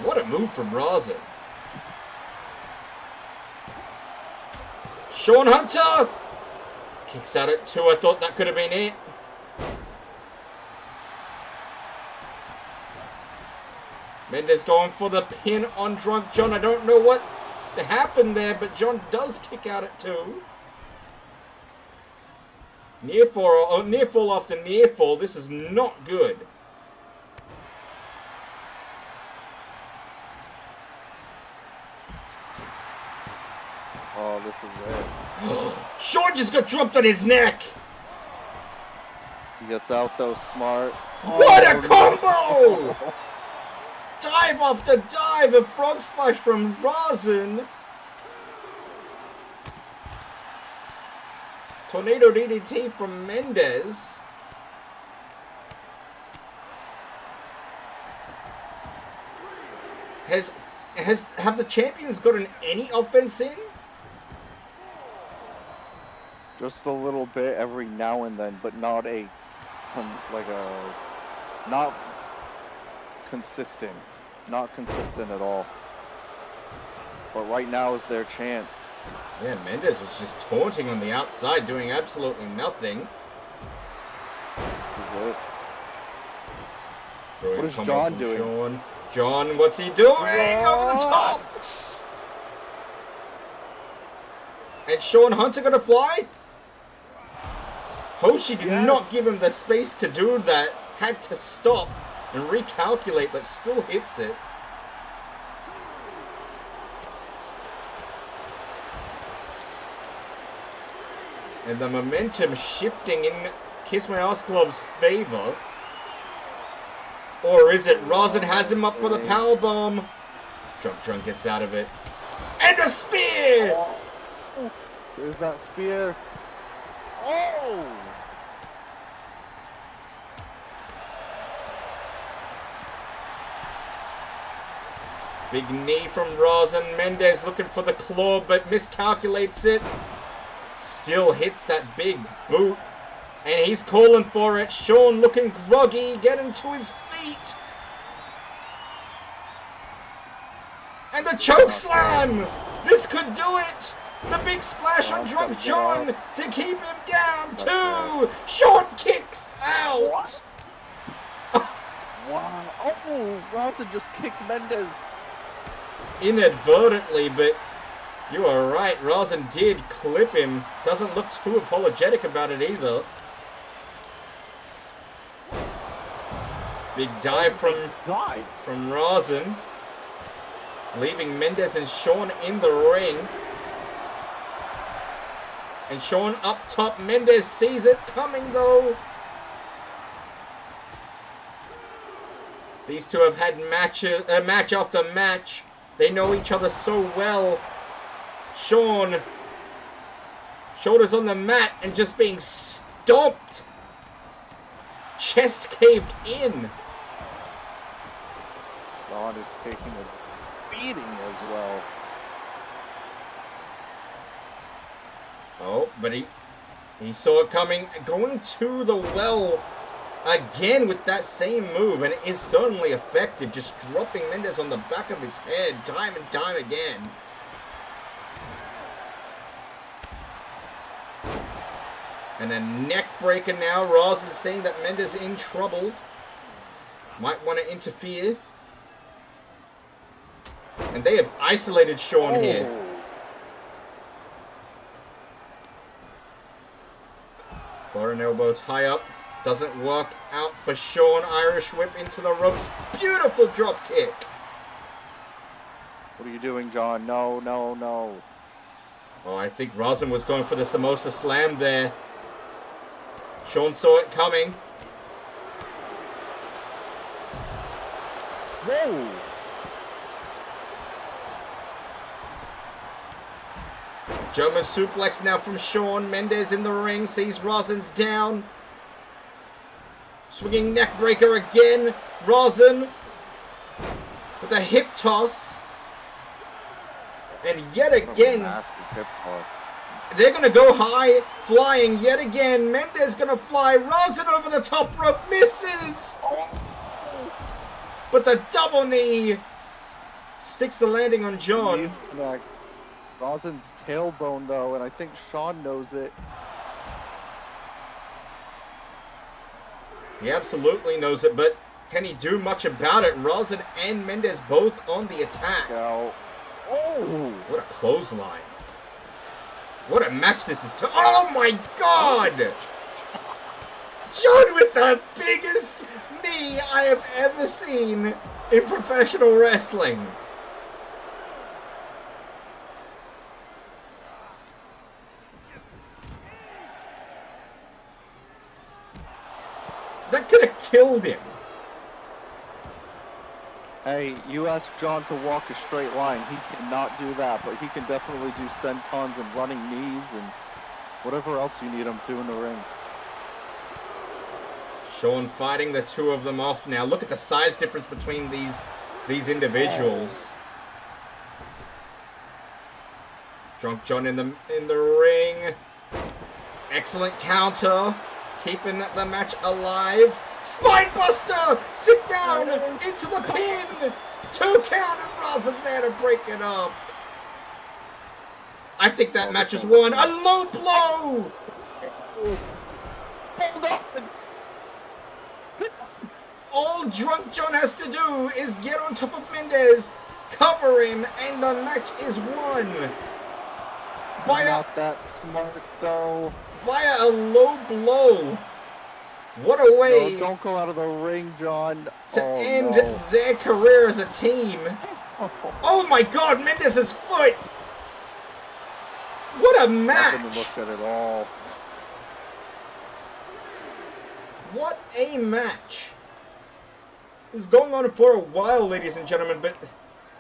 What a move from Rosin. Sean Hunter kicks out at 2. I thought that could have been it. Mendez going for the pin on Drunk John. I don't know what happened there, but John does kick out at 2. Near fall after near fall. This is not good. Oh, this is it. Sean just got dropped on his neck. He gets out though, smart. What a Oh, combo! no. Dive after dive, a frog splash from Rosin. Tornado DDT from Mendez. Have the champions gotten any offense in? Just a little bit every now and then, but not not consistent. Not consistent at all. But right now is their chance. Yeah, Mendez was just taunting on the outside, doing absolutely nothing. Who's this? Brilliant What is combo John from doing? Sean. John, what's he doing? Over the top! And Sean Hunter gonna fly? Hoshi did Yes. not give him the space to do that. Had to stop and recalculate, but still hits it. And the momentum shifting in Kiss My Ass Club's favor. Or is it Rosin has him up for the powerbomb? Drunk gets out of it. And a spear! There's that spear. Oh! Big knee from Rosin. Mendez looking for the claw, but miscalculates it. Still hits that big boot. And he's calling for it. Sean looking groggy, getting to his feet. And the choke slam! This could do it! The big splash on Drunk John to keep him down. 2! Sean kicks out! Wow. Oh, Rosin just kicked Mendez. Inadvertently, but you are right. Rosin did clip him. Doesn't look too apologetic about it either. Big dive from Rosin, leaving Mendez and Sean in the ring. And Sean up top. Mendez sees it coming though. These two have had match after match. They know each other so well. Sean, shoulders on the mat and just being stomped. Chest caved in. Sean is taking a beating as well. Oh, but he saw it coming. Going to the well again with that same move, and it is certainly effective. Just dropping Mendez on the back of his head time and time again. And a neck breaker now. Roz is saying that Mendez is in trouble. Might want to interfere. And they have isolated Sean here. Foreign elbow tie up. Doesn't work out for Sean. Irish whip into the ropes. Beautiful drop kick. What are you doing, John? No, no, no. Oh, I think Rosin was going for the Samosa Slam there. Sean saw it coming. Whoa! German suplex now from Sean. Mendez in the ring. Sees Rosin's down. Swinging neck breaker again. Rosin with a hip toss. And yet again, Massive hip toss. they're going to go high, flying yet again. Mendez going to fly. Rosin over the top rope. Misses. But the double knee sticks the landing on John. Knees connect. Rosin's tailbone, though, and I think Sean knows it. He absolutely knows it, but can he do much about it? Rosin and Mendez both on the attack. Now, oh! What a clothesline. What a match this is. Oh my God! John with the biggest knee I have ever seen in professional wrestling. That could have killed him. Hey, you ask John to walk a straight line. He cannot do that, but he can definitely do sentons and running knees and whatever else you need him to in the ring. Sean fighting the two of them off now. Look at the size difference between these individuals. Drunk John in the ring. Excellent counter. Keeping the match alive. Spinebuster! Sit down! Into the pin! 2 count and Rosin there to break it up. I think that match is won. A low blow! Hold on! All Drunk John has to do is get on top of Mendez, cover him, and the match is won. Not that smart, though. Via a low blow. What a way No, don't go out of the ring, John. to Oh, end no. their career as a team. Oh my God, Mendez's foot! What a Nothing match! to look at at all. What a match! This is going on for a while, ladies and gentlemen, but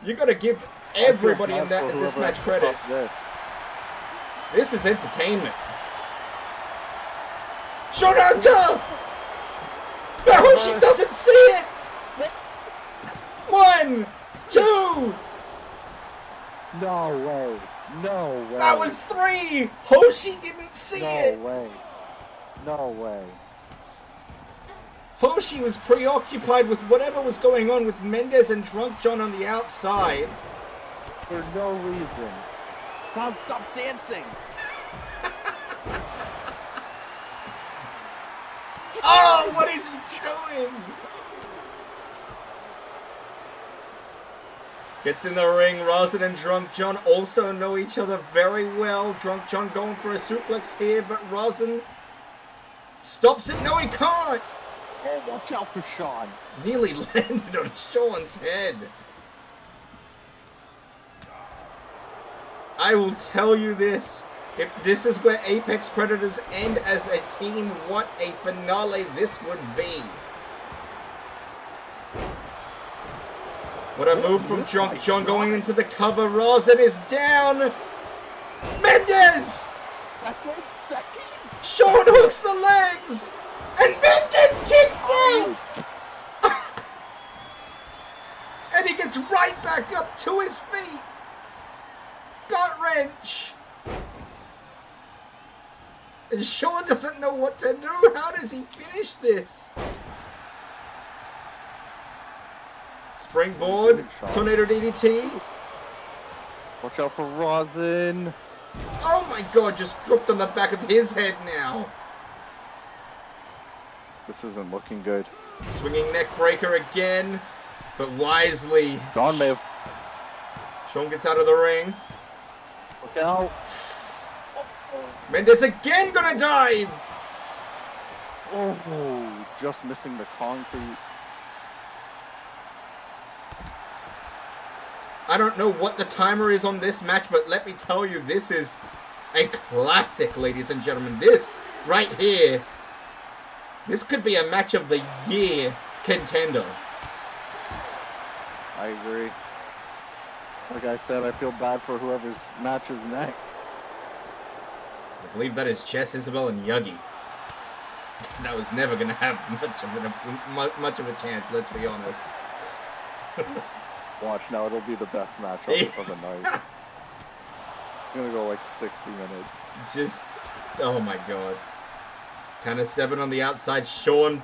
you gotta give everybody in this match credit. This is entertainment. Shonata! No, she doesn't see it! 1, 2, No way. No way. that was 3! Hoshi didn't see it! No way. No way. Hoshi was preoccupied with whatever was going on with Mendez and Drunk John on the outside. For no reason. John, stop dancing! Oh, what is he doing? Gets in the ring. Rosin and Drunk John also know each other very well. Drunk John going for a suplex here, but Rosin stops it. No, he can't. Oh, watch out for Sean. Nearly landed on Sean's head. I will tell you this. If this is where Apex Predators end as a team, what a finale this would be. What a move from John. John going into the cover. Rosin is down. Mendez! Second. Sean hooks the legs. And Mendez kicks out. And he gets right back up to his feet. Gut wrench. And Sean doesn't know what to do. How does he finish this? Springboard, tornado DDT. Watch out for Rosin. Oh my god, just dropped on the back of his head now. This isn't looking good. Swinging neck breaker again, but wisely. John may have... Sean gets out of the ring. Look out. Mendez again gonna dive. Oh, just missing the concrete. I don't know what the timer is on this match, but let me tell you, this is a classic, ladies and gentlemen. This right here, this could be a match of the year contender. I agree. Like I said, I feel bad for whoever's match is next. I believe that is Chess, Isabel, and Yuggy. That was never going to have much of a chance, let's be honest. Watch now, it'll be the best match of the night. It's gonna go like 60 minutes. Just, oh my god. Kind of 7 on the outside. Sean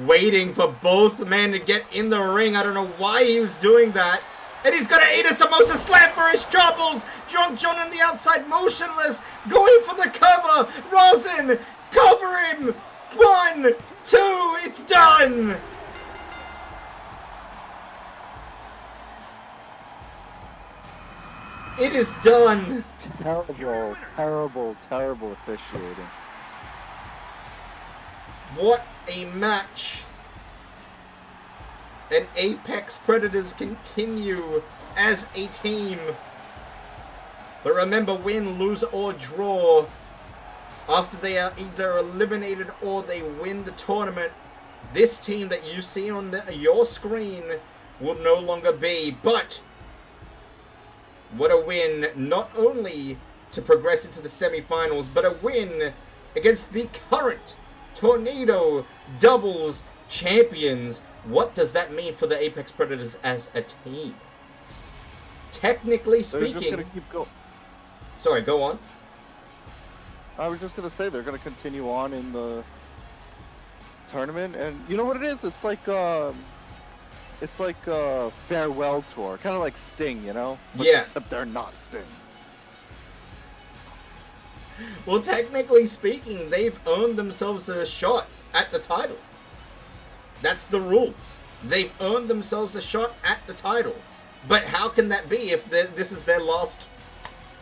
waiting for both men to get in the ring. I don't know why he was doing that. And he's gonna eat a samosa slam for his troubles. Drunk John on the outside, motionless, going for the cover. Rosin, cover him. 1, 2, it's done. It is done. Terrible, terrible, terrible officiating. What a match. And Apex Predators continue as a team. But remember, win, lose, or draw, after they are either eliminated or they win the tournament, this team that you see on your screen will no longer be. But what a win, not only to progress into the semifinals, but a win against the current Tornado Doubles champions. What does that mean for the Apex Predators as a team? Technically They're just speaking... gonna keep going. Sorry, go on. I was just gonna say they're gonna continue on in the tournament, and you know what it is? It's like a farewell tour, kind of like Sting, you know? But Yeah. Except they're not Sting. Well, technically speaking, they've earned themselves a shot at the title. That's the rules. They've earned themselves a shot at the title. But how can that be if this is their last...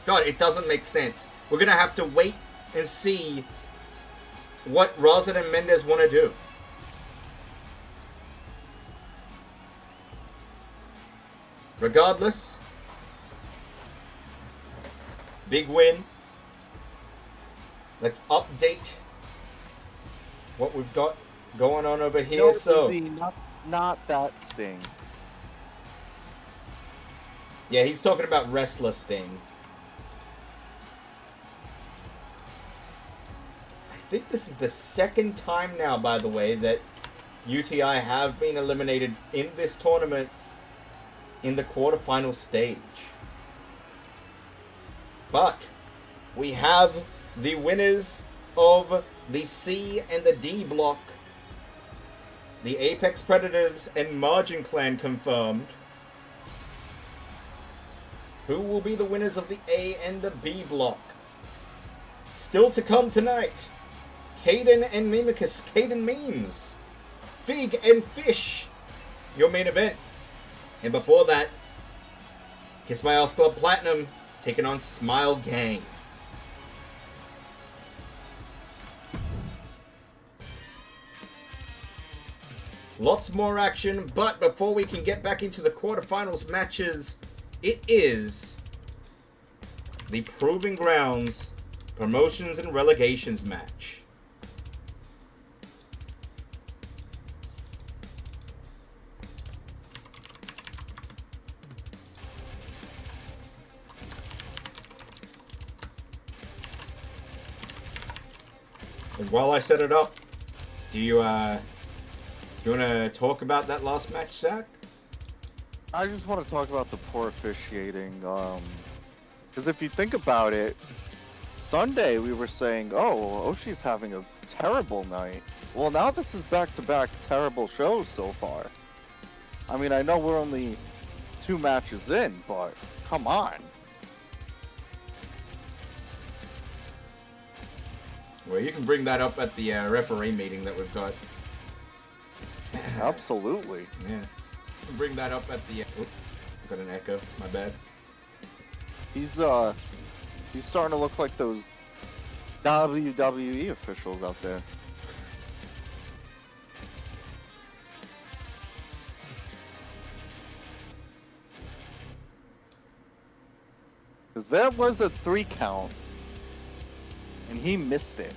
God, it doesn't make sense. We're going to have to wait and see what Rosin and Mendez want to do. Regardless, big win. Let's update what we've got going on over here. No, So, Lindsay, not that Sting. yeah, he's talking about Wrestler Sting. I think this is the second time now, by the way, that UTI have been eliminated in this tournament in the quarterfinal stage. But we have the winners of the C and the D block. The Apex Predators and Margin Clan confirmed. Who will be the winners of the A and the B block? Still to come tonight. Caden and Mimicus, Caden Memes. Fig and Fish, your main event. And before that, Kiss My Ass Club Platinum taking on Smile Gang. Lots more action, but before we can get back into the quarterfinals matches, it is the Proving Grounds Promotions and Relegations match. while I set it up, do you want to talk about that last match, Zach? I just want to talk about the poor officiating. Because if you think about it, Sunday we were saying, oh, Oshi's having a terrible night. Well, now this is back-to-back terrible shows so far. I mean, I know we're only 2 matches in, but come on. Well, you can bring that up at the referee meeting that we've got. Absolutely. Yeah. You can bring that up at the... Oops, got an echo. My bad. He's starting to look like those WWE officials out there. Because there was a 3 count, and he missed it.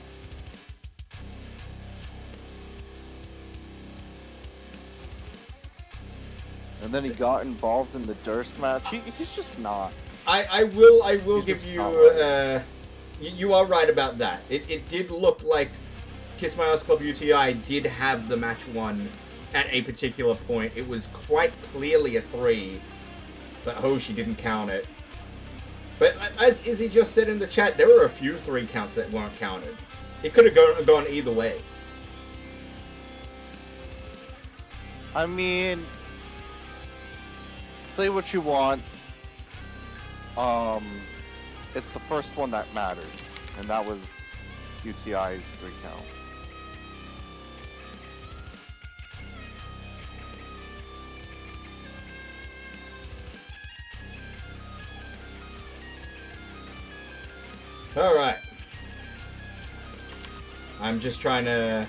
And then he got involved in the Durst match. He's just not. I will He's give just you, not right. you are right about that. It did look like Kiss My Ass Club UTI did have the match won at a particular point. It was quite clearly a 3, but Hoshi didn't count it. But as Izzy just said in the chat, there were a few 3 counts that weren't counted. It could have gone either way. I mean, say what you want. It's the first one that matters, and that was UTI's 3 count. Alright. I'm just trying to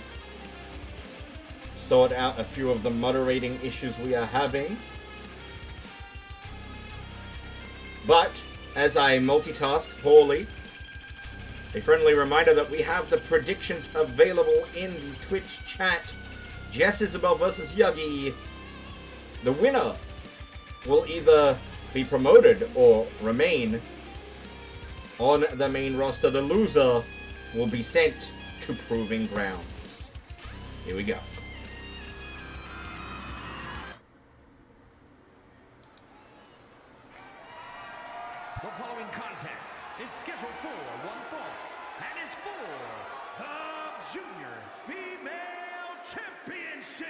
sort out a few of the moderating issues we are having. But, as I multitask poorly, a friendly reminder that we have the predictions available in the Twitch chat. Jess Isabel versus Yagi. The winner will either be promoted or remain on the main roster. The loser will be sent to Proving Grounds. Here we go. The following contest is scheduled for one fall and is for the Junior Female Championship.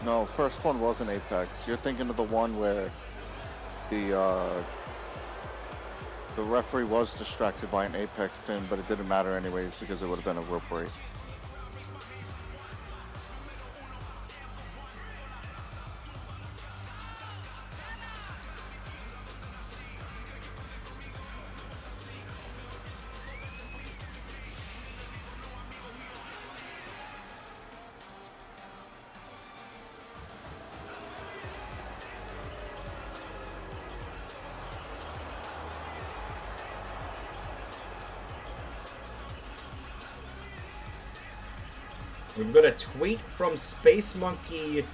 No, first one wasn't Apex. You're thinking of the one where the referee was distracted by an Apex pin, but it didn't matter anyways because it would have been a rope break. We've got a tweet from Space Monkey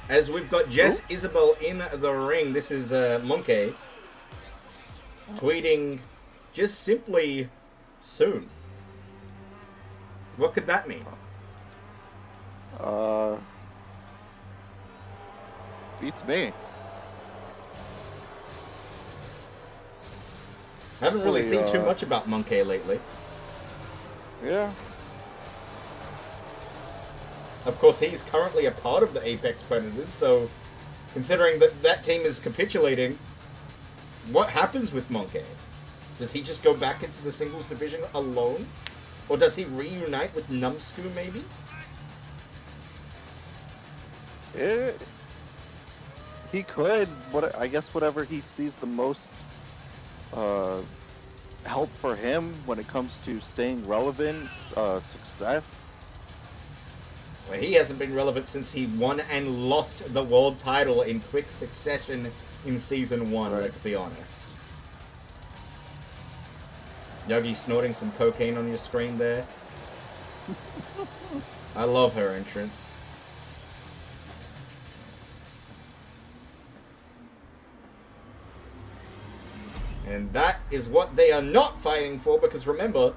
as we've got Jess Isabel in the ring. This is Monkey tweeting just simply soon. What could that mean? Beats me. I haven't really seen Hopefully, too much about Monkey lately. Yeah. Of course, he's currently a part of the Apex Predators, so considering that that team is capitulating, what happens with Monkey? Does he just go back into the singles division alone? Or does he reunite with Numsku, maybe? He could. I guess whatever he sees the most help for him when it comes to staying relevant, success. Well, he hasn't been relevant since he won and lost the world title in quick succession in Season 1, Right. let's be honest. Yogi snorting some cocaine on your screen there. I love her entrance. And that is what they are not fighting for, because remember,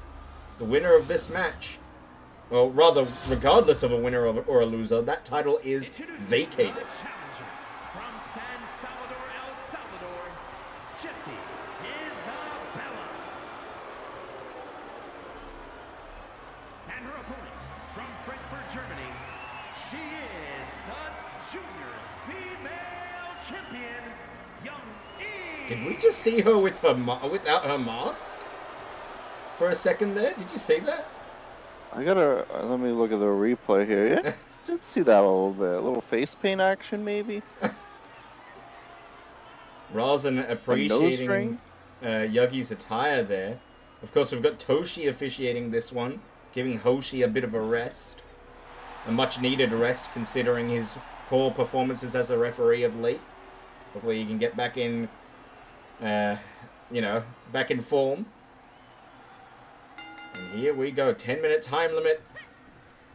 the winner of this match, well, rather, regardless of a winner or a loser, that title is vacated. Challenger from San Salvador, El Salvador, Jessie Isabella. And her opponent from Frankfurt, Germany, she is the junior female champion, Young E. Did we just see her with her without her mask for a second there? Did you see that? I gotta let me look at the replay here. Yeah, did see that a little bit. A little face paint action, maybe. Rosin appreciating Yugi's attire there. Of course, we've got Toshi officiating this one, giving Hoshi a bit of a rest. A much-needed rest, considering his poor performances as a referee of late. Hopefully he can get back in, back in form. And here we go, 10-minute time limit.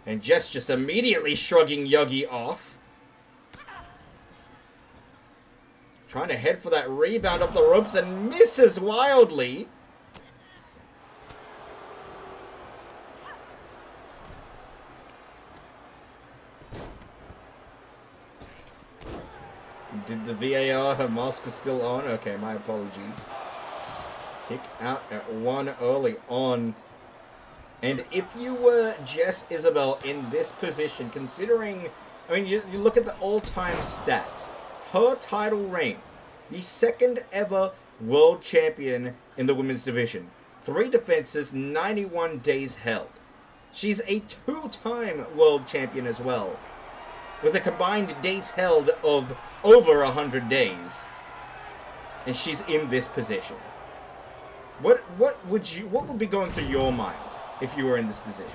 And Jess just immediately shrugging Yugi off. Trying to head for that rebound off the ropes and misses wildly. Did the VAR, her mask is still on? Okay, my apologies. Kick out at one early on. And if you were Jess Isabel in this position, considering, I mean, you look at the all-time stats. Her title reign, the second ever world champion in the women's division. 3 defenses, 91 days held. She's a 2-time world champion as well, with a combined days held of over 100 days. And she's in this position. What would be going through your mind if you were in this position?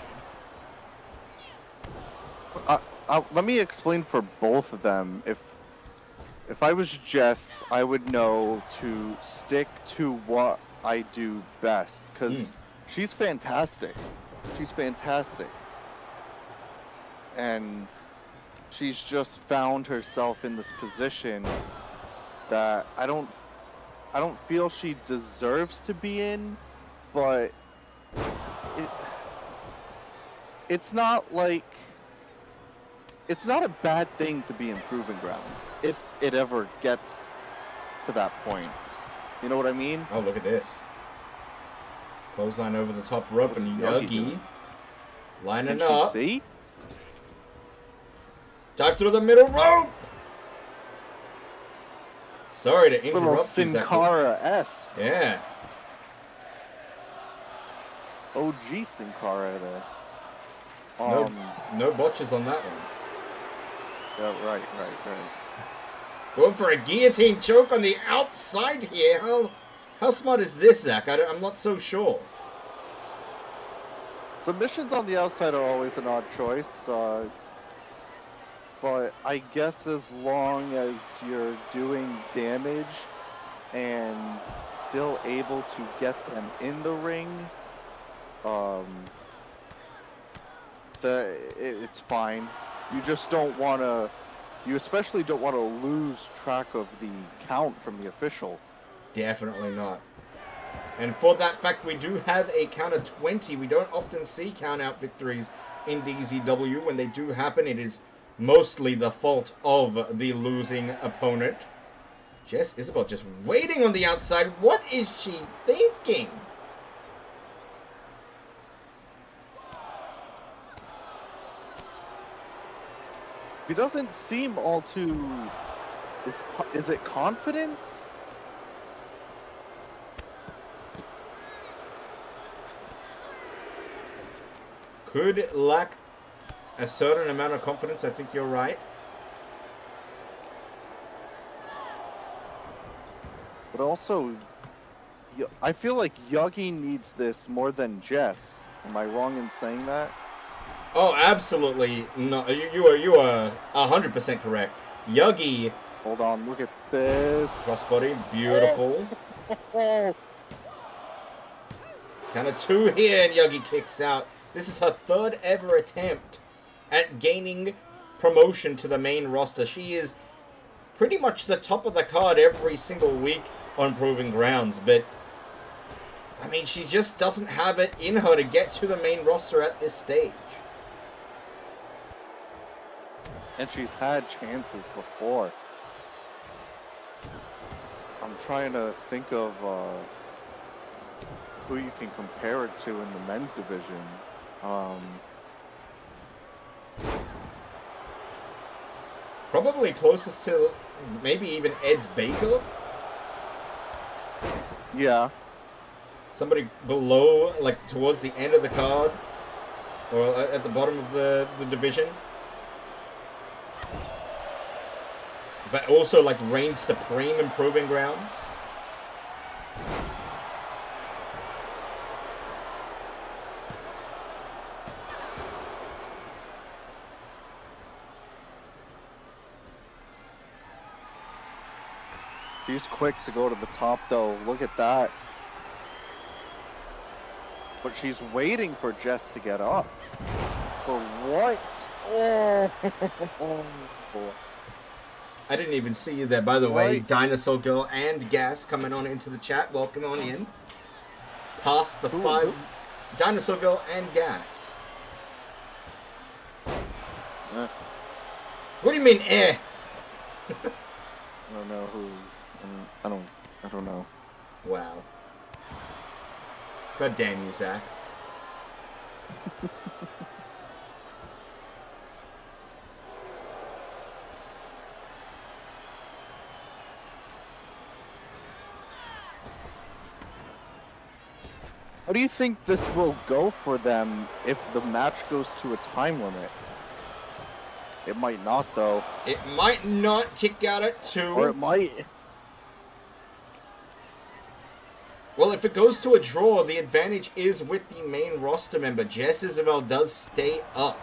Let me explain for both of them. If I was Jess, I would know to stick to what I do best, because she's fantastic. She's fantastic. And she's just found herself in this position that I don't feel she deserves to be in, but it's not a bad thing to be in Proving Grounds if it ever gets to that point. You know what I mean? Oh, look at this. Clothesline over the top rope and Yogi lining up. See? Dive through the middle rope! Sorry to interrupt Little you, Sin Zach. Cara-esque. Yeah. OG Sin Cara there. No botches on that one. Yeah, right. Going for a guillotine choke on the outside here. How smart is this, Zach? I'm not so sure. Submissions on the outside are always an odd choice, but I guess as long as you're doing damage and still able to get them in the ring, it's fine. You just don't want to. You especially don't want to lose track of the count from the official. Definitely not. And for that fact, we do have a count of 20. We don't often see count-out victories in DZW. When they do happen, it is mostly the fault of the losing opponent. Jess Isabel just waiting on the outside. What is she thinking? He doesn't seem all too. Is it confidence? Could lack a certain amount of confidence. I think you're right. But also, I feel like Yogi needs this more than Jess. Am I wrong in saying that? Oh, absolutely. No, you are 100% correct. Yogi. Hold on, look at this. Crossbody, beautiful. Count of 2 here, and Yogi kicks out. This is her 3rd ever attempt at gaining promotion to the main roster. She is pretty much the top of the card every single week on Proving Grounds, but I mean, she just doesn't have it in her to get to the main roster at this stage. And she's had chances before. I'm trying to think of who you can compare it to in the men's division. Probably closest to maybe even Ed's Baker. Yeah. Somebody below, like towards the end of the card, or at the bottom of the division. But also like reigned supreme in Proving Grounds. She's quick to go to the top, though. Look at that. But she's waiting for Jess to get up. For what? Oh. I didn't even see you there, by the way. Right. Dinosaur Girl and Gas coming on into the chat. Welcome on in. Past the 5. Dinosaur Girl and Gas. What do you mean, eh? I don't know who. I don't know. Wow. God damn you, Zach. How do you think this will go for them if the match goes to a time limit? It might not, though. It might not kick out at 2. Or it might. Well, if it goes to a draw, the advantage is with the main roster member. Jess Isabel does stay up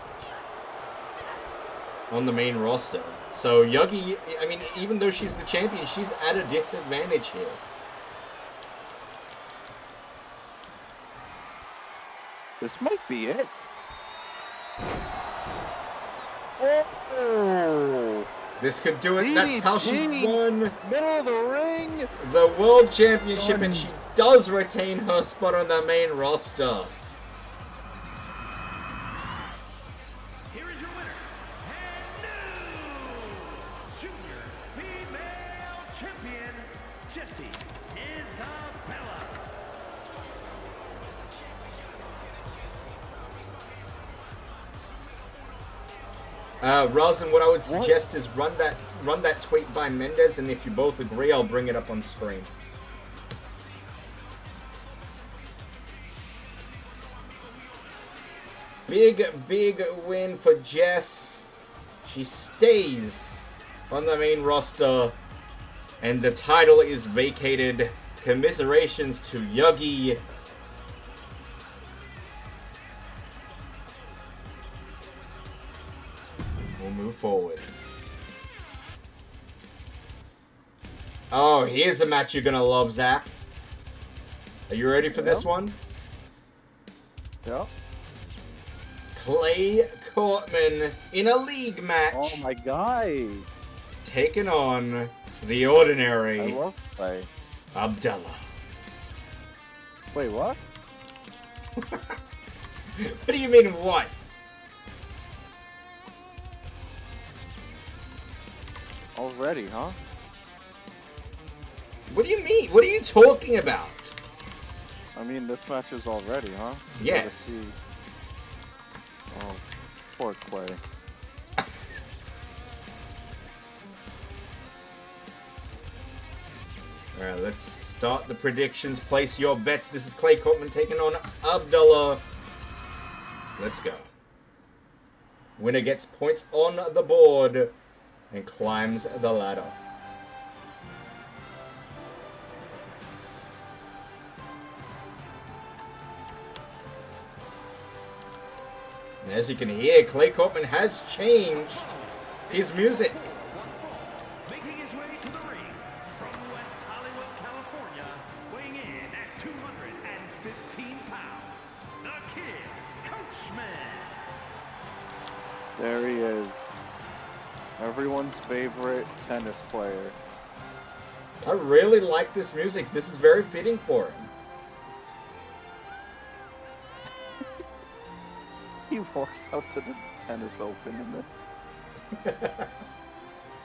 on the main roster. So Yogi, I mean, even though she's the champion, she's at a disadvantage here. This might be it. Oh! This could do it. That's how she DDT. won Middle of the ring! the World Championship, and she does retain her spot on the main roster. Here is your winner, and new Junior Female Champion, Jessie Isabella. Rosin, what I would suggest is run that tweet by Mendez, and if you both agree, I'll bring it up on screen. Big win for Jess. She stays on the main roster, and the title is vacated. Commiserations to Yogi. We'll move forward. Oh, here's a match you're gonna love, Zach. Are you ready for this one? Yeah. Clay Cortman in a league match. Oh my guy. Taking on the I ordinary love Clay. Abdullah. Wait, what? What do you mean, what? Already, huh? What do you mean? What are you talking about? I mean, this match is already, huh? Yes. Gotta see. Oh, poor Clay. Alright, let's start the predictions. Place your bets. This is Clay Cortman taking on Abdullah. Let's go. Winner gets points on the board and climbs the ladder. And as you can hear, Clay Cortman has changed his music. Making his way to the ring from West Hollywood, California, weighing in at 215 pounds. There he is. Everyone's favorite tennis player. I really like this music. This is very fitting for him. He walks out to the tennis open in this.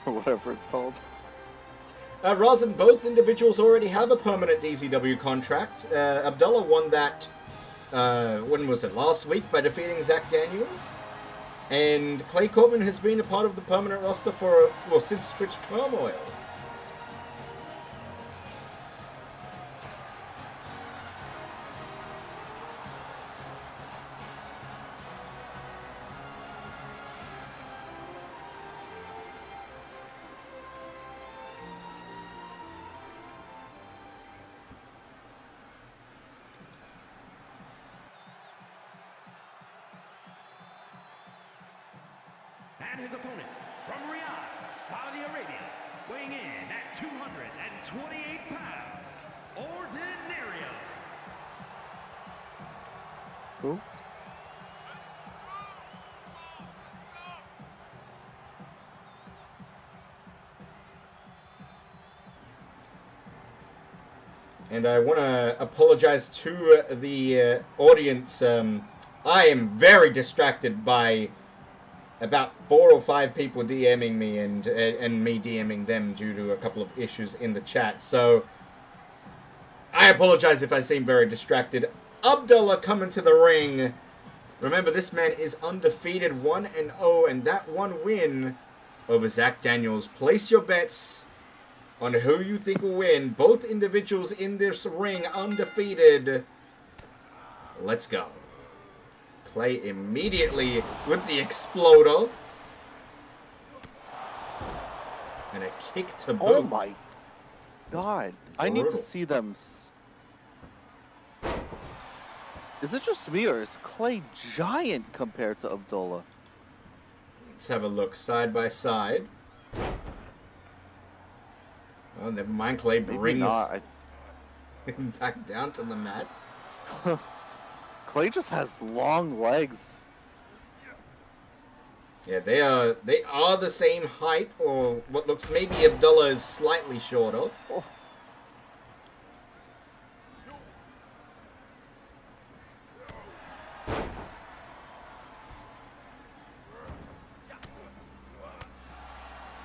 Or whatever it's called. Rosin, both individuals already have a permanent DZW contract. Abdullah won that, when was it, last week by defeating Zach Daniels. And Clay Corbin has been a part of the permanent roster for, well, since Twitch Turmoil. And his opponent from Riyadh, Saudi Arabia, weighing in at 228 pounds, Ordinario. Who? And I want to apologize to the audience. I am very distracted by about 4 or 5 people DMing me and me DMing them due to a couple of issues in the chat. So I apologize if I seem very distracted. Abdullah coming to the ring. Remember, this man is undefeated 1-0, and that one win over Zach Daniels. Place your bets on who you think will win. Both individuals in this ring undefeated. Let's go. Clay immediately with the exploder. And a kick to boot. Oh my god. I need to Brutal. see them. Is it just me or is Clay giant compared to Abdullah? Let's have a look side by side. Oh, never mind. Clay Maybe brings not. him back down to the mat. Clay just has long legs. Yeah, they are the same height, or what looks maybe Abdullah is slightly shorter. Oh.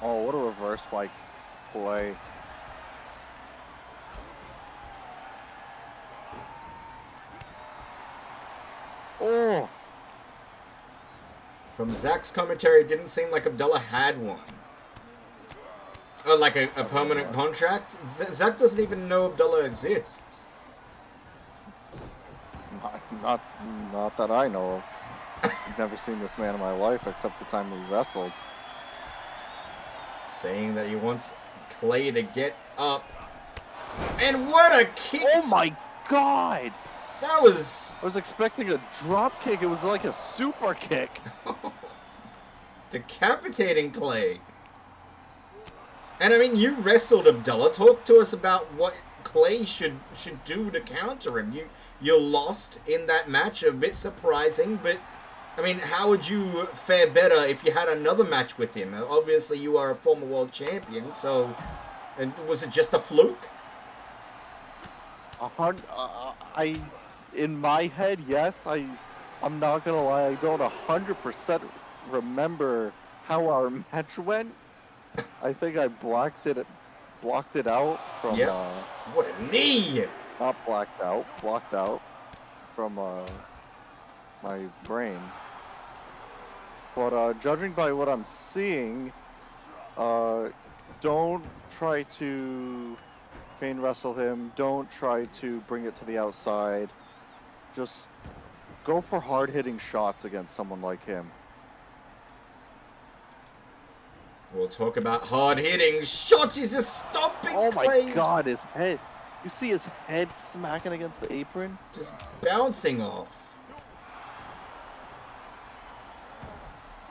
Oh, what a reverse by Clay. Oh, From Zach's commentary, it didn't seem like Abdullah had one. Or like a permanent contract. Zach doesn't even know Abdullah exists. not that I know of. I've never seen this man in my life except the time we wrestled. Saying that he wants Clay to get up. And what a kick! Oh my god! That was I was expecting a drop kick. It was like a super kick. decapitating Clay. And I mean, you wrestled Abdullah. Talk to us about what Clay should do to counter him. You lost in that match, a bit surprising, but I mean, how would you fare better if you had another match with him? Obviously, you are a former world champion, so was it just a fluke? In my head, yes. I'm not gonna lie. I don't 100% remember how our match went. I think I blocked it out from. Yep. What a knee! Not blocked out from my brain. But judging by what I'm seeing, don't try to chain wrestle him. Don't try to bring it to the outside. Just go for hard-hitting shots against someone like him. We'll talk about hard-hitting shots. He's just stomping Oh my Clay's, god, his head. You see his head smacking against the apron? just bouncing off.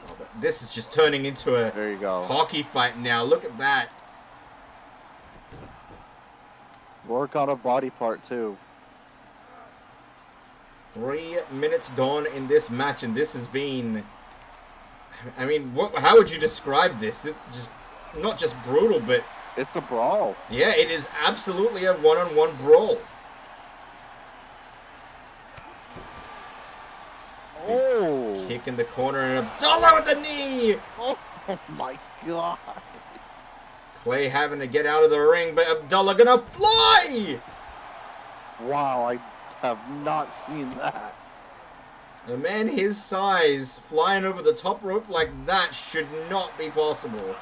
Oh, but this is just turning into a There you go. hockey fight now. Look at that. Work on a body part too. 3 minutes gone in this match, and this has been I mean, how would you describe this? Just not just brutal, but It's a brawl. yeah, it is absolutely a one-on-one brawl. Oh! Kick in the corner and Abdullah with the knee. Oh my god! Clay having to get out of the ring, but Abdullah gonna fly. Wow, I have not seen that. A man his size flying over the top rope like that should not be possible.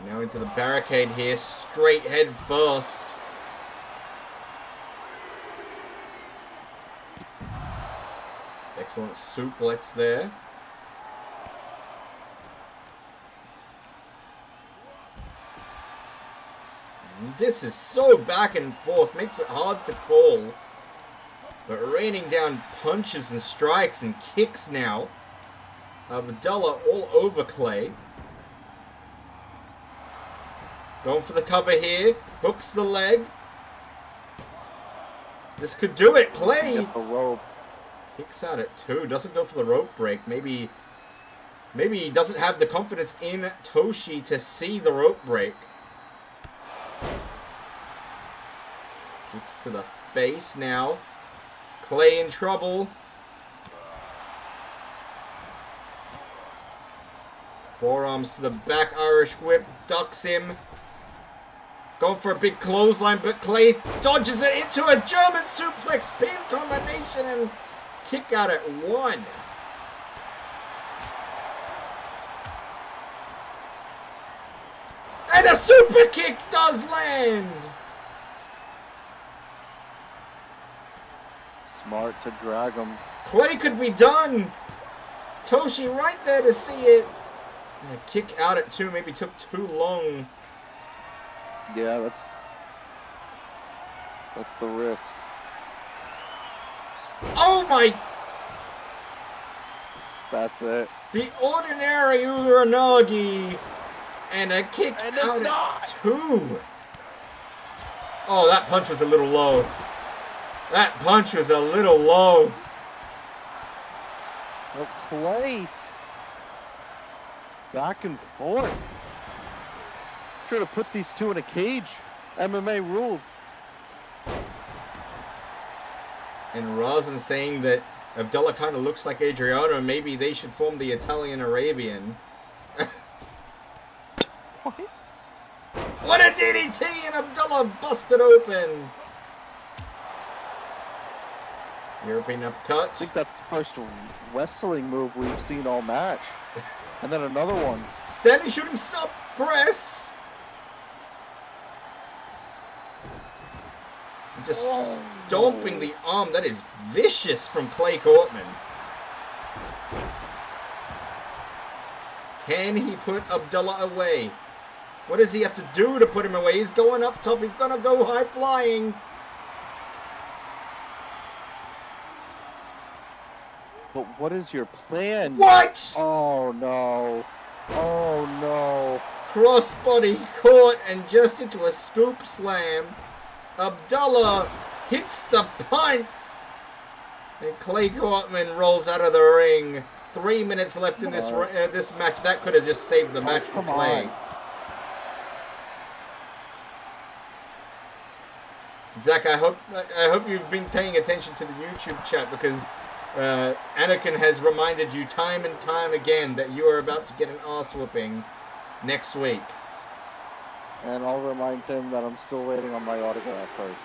Now into the barricade here, straight head first. Excellent suplex there. This is so back and forth, makes it hard to call. But raining down punches and strikes and kicks now. Abdullah all over Clay. Going for the cover here. Hooks the leg. This could do it. Clay Get the rope. kicks out at 2. Doesn't go for the rope break. Maybe he doesn't have the confidence in Toshi to see the rope break. Kicks to the face now. Clay in trouble. Forearms to the back, Irish whip, ducks him. Going for a big clothesline, but Clay dodges it into a German suplex pin combination and kick out at 1. And a super kick does land. Smart to drag him. Clay could be done. Toshi right there to see it. And a kick out at 2 maybe took too long. Yeah, that's the risk. Oh my! That's it. The ordinary Uranagi. And a kick And out it's at not. 2. Oh, that punch was a little low. That punch was a little low. Well, Clay. Back and forth. Should have put these two in a cage. MMA rules. And Rosin saying that Abdullah kind of looks like Adriano. Maybe they should form the Italian-Arabian. What? What a DDT! And Abdullah busted open. European I uppercut. think that's the first wrestling move we've seen all match. And then another one. Standing shooting star press. Just stomping the arm. That is vicious from Clay Cortman. Can he put Abdullah away? What does he have to do to put him away? He's going up top. He's going to go high flying. But what is your plan? What? Oh no. Oh no. Crossbody caught and just into a scoop slam. Abdullah hits the punt. And Clay Cortman rolls out of the ring. 3 minutes left in this match. That could have just saved the match for come Clay. on. Zach, I hope you've been paying attention to the YouTube chat because Anakin has reminded you time and time again that you are about to get an arse whooping next week. And I'll remind him that I'm still waiting on my autograph first.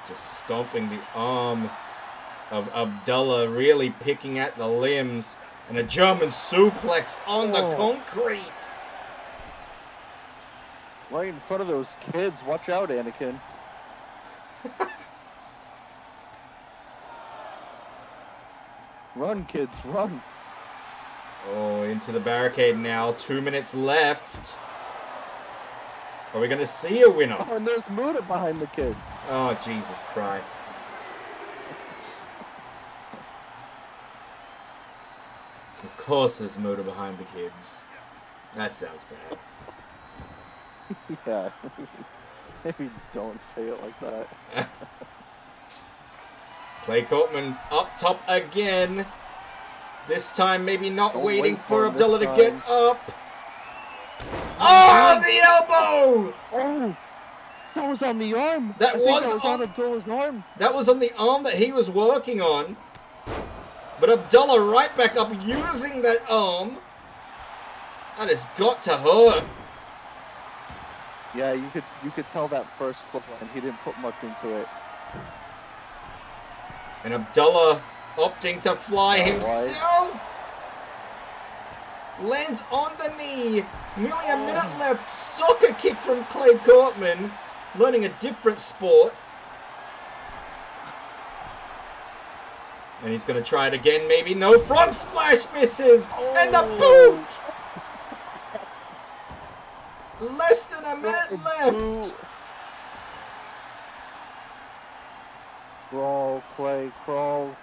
Just stomping the arm of Abdullah, really picking at the limbs. And a German suplex on the concrete. Right in front of those kids. Watch out, Anakin. Run, kids, run. Oh, into the barricade now. 2 minutes left. Are we going to see a winner? Oh, and there's Muda behind the kids. Oh, Jesus Christ. Of course there's motor behind the kids. That sounds bad. Yeah. Maybe don't say it like that. Clay Courtman up top again. This time maybe not Don't waiting wait for for him this Abdullah to get time. up. Oh, the elbow! Oh! That was on the arm! That I think was that was on- on Abdullah's arm. That was on the arm that he was working on. But Abdullah right back up using that arm. That has got to hurt. Yeah, you could tell that first clip and he didn't put much into it. And Abdullah opting to fly Alright. himself. Lands on the knee. Nearly a minute left. Soccer kick from Clay Courtman. Learning a different sport. And he's going to try it again. Maybe no. Front splash misses. And the boot. Less than a minute left. Crawl, Clay, crawl.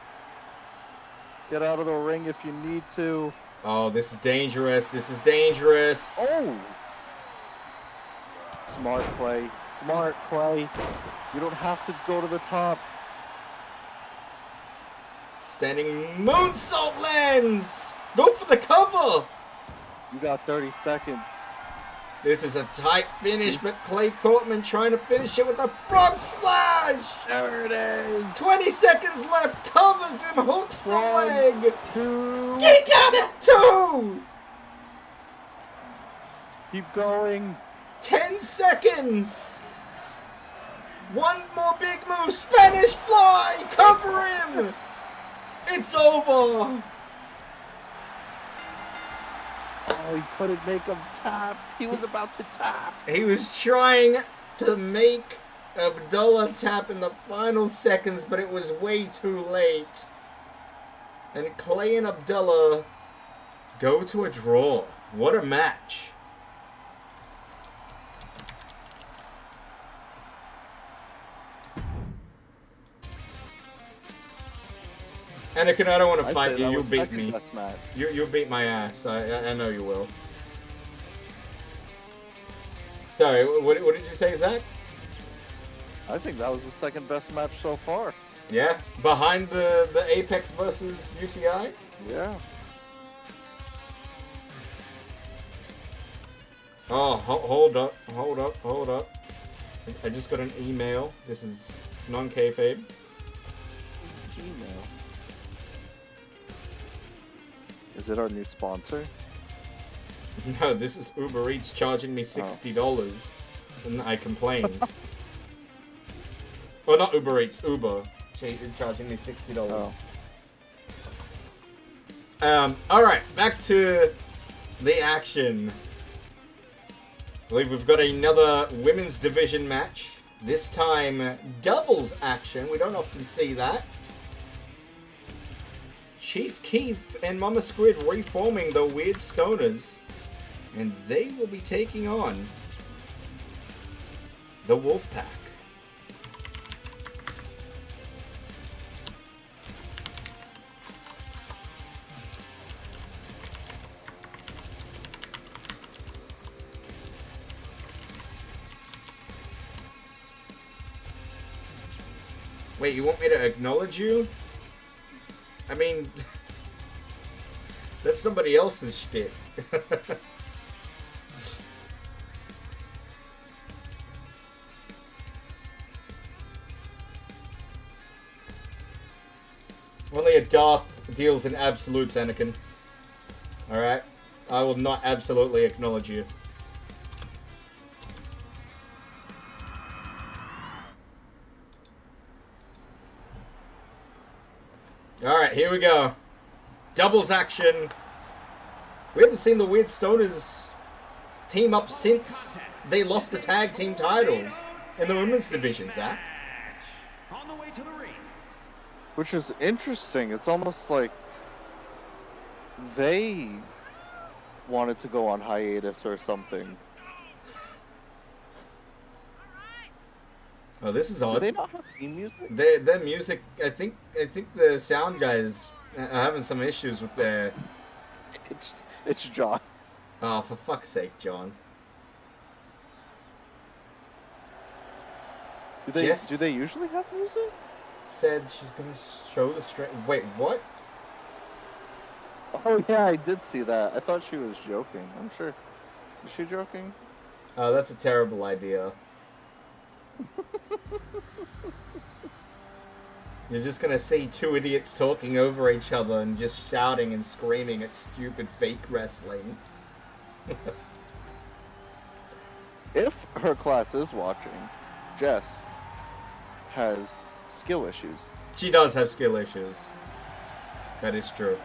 Get out of the ring if you need to. Oh, this is dangerous. This is dangerous. Oh! Smart Clay. Smart Clay. You don't have to go to the top. Standing moonsault lands. Go for the cover. You got 30 seconds. This is a tight finish, but Clay Courtman trying to finish it with a frog splash. There it is. 20 seconds left. Covers him. Hooks the leg. 2. He got it too. Keep going. 10 seconds. One more big move. Spanish fly. Cover him. It's over. Oh, he couldn't make him tap. He was about to tap. He was trying to make Abdullah tap in the final seconds, but it was way too late. And Clay and Abdullah go to a draw. What a match. Anakin, I don't want to I'd fight say you. that You'll was beat second me. best match. You'll beat my ass. I know you will. Sorry, what did you say, Zach? I think that was the second best match so far. Yeah? Behind the Apex versus UTI? Yeah. Oh, hold up. I just got an email. This is non-kayfabe. Email. Is it our new sponsor? No, this is Uber Eats charging me $60, and I complain. Well, not Uber Eats, Uber charging me $60. Oh. Alright, back to the action. I believe we've got another women's division match. This time, doubles action. We don't often see that. Chief Keef and Mama Squid reforming the Weird Stoners. And they will be taking on the Wolfpack. Wait, you want me to acknowledge you? I mean, that's somebody else's shtick. Only a Darth deals in absolutes, Anakin. Alright? I will not absolutely acknowledge you. Alright, here we go. Doubles action. We haven't seen the Weird Stoners team up since they lost the tag team titles in the women's division, Zach. On the way to the ring. Which is interesting. It's almost like they wanted to go on hiatus or something. Oh, this is Do odd. they not have theme music? Their music, I think the sound guys are having some issues with their It's John. Oh, for fuck's sake, John. Jess Do they usually have music? said she's gonna show the straight. Wait, what? Oh yeah, I did see that. I thought she was joking. I'm sure. Is she joking? Oh, that's a terrible idea. You're just gonna see two idiots talking over each other and just shouting and screaming at stupid fake wrestling. If her class is watching, Jess has skill issues. She does have skill issues. That is true.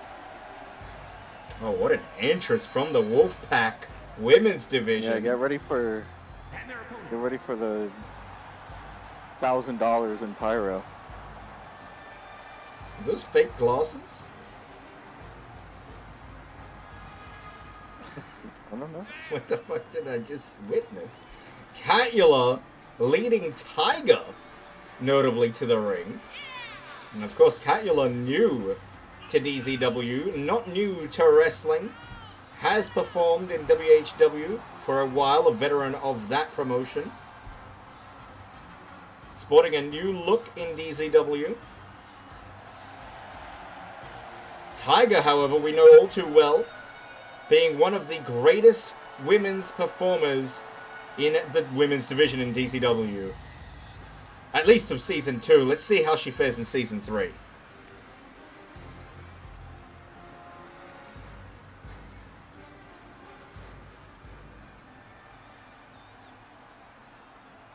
Oh, what an entrance from the Wolfpack women's division. Yeah, get ready for the $1,000 in pyro. Are those fake glasses? I don't know. What the fuck did I just witness? Catula leading Tiger, notably, to the ring. And of course, Catula new to DZW, not new to wrestling. Has performed in WHW for a while, a veteran of that promotion. Sporting a new look in DZW. Tiger, however, we know all too well, being one of the greatest women's performers in the women's division in DCW. At least of Season 2. Let's see how she fares in Season 3.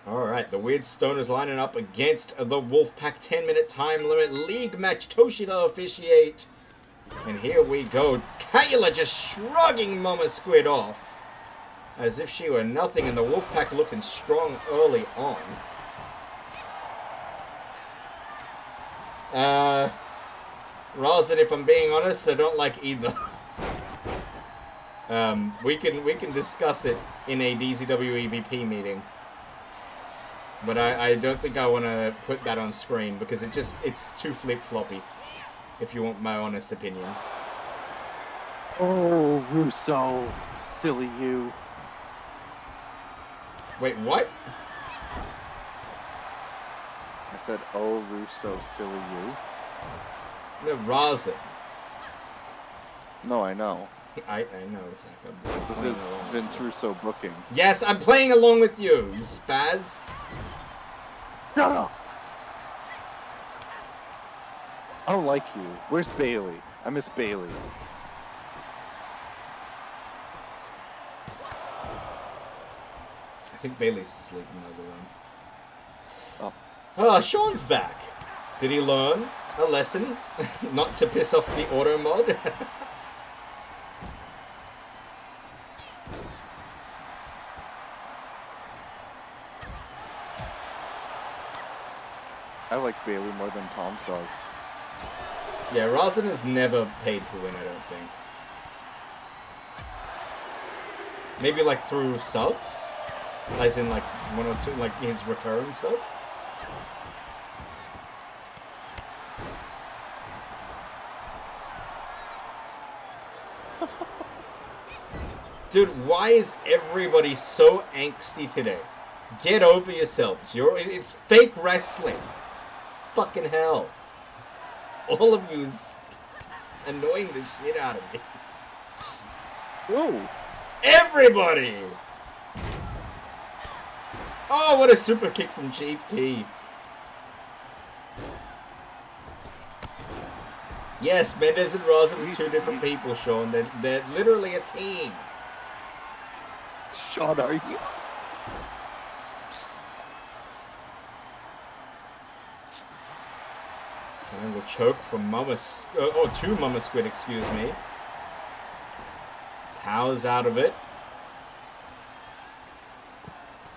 Alright, the Weird Stoners lining up against the Wolfpack 10-minute time limit league match. Toshida officiate. And here we go. Kayla just shrugging Mama Squid off. As if she were nothing, and the Wolfpack looking strong early on. Rosin, if I'm being honest, I don't like either. We can discuss it in a DZW EVP meeting. But I don't think I want to put that on screen because it's too flip-floppy, if you want my honest opinion. Oh, Russo. Silly you. Wait, what? I said, oh, Russo, silly you. No, Rosin. No, I know. I know, Zach. This is Vince Russo booking. Yes, I'm playing along with you, you spaz. Shut up! I don't like you. Where's Bailey? I miss Bailey. I think Bailey's asleep in the other one. Oh. Oh, Sean's back. Did he learn a lesson? Not to piss off the auto mod? I like Bailey more than Tom's dog. Yeah, Rosin is never paid to win, I don't think. Maybe like through subs? As in like one or two, like his recurring sub? Dude, why is everybody so angsty today? Get over yourselves. It's fake wrestling. Fucking hell. All of you's annoying the shit out of me. Whoa! Everybody! Oh, what a super kick from Chief Keef. Yes, Mendez and Rosin are two different people, Sean. They're literally a team. Sean, are you? Triangle choke from to Mama Squid, excuse me. Powers out of it.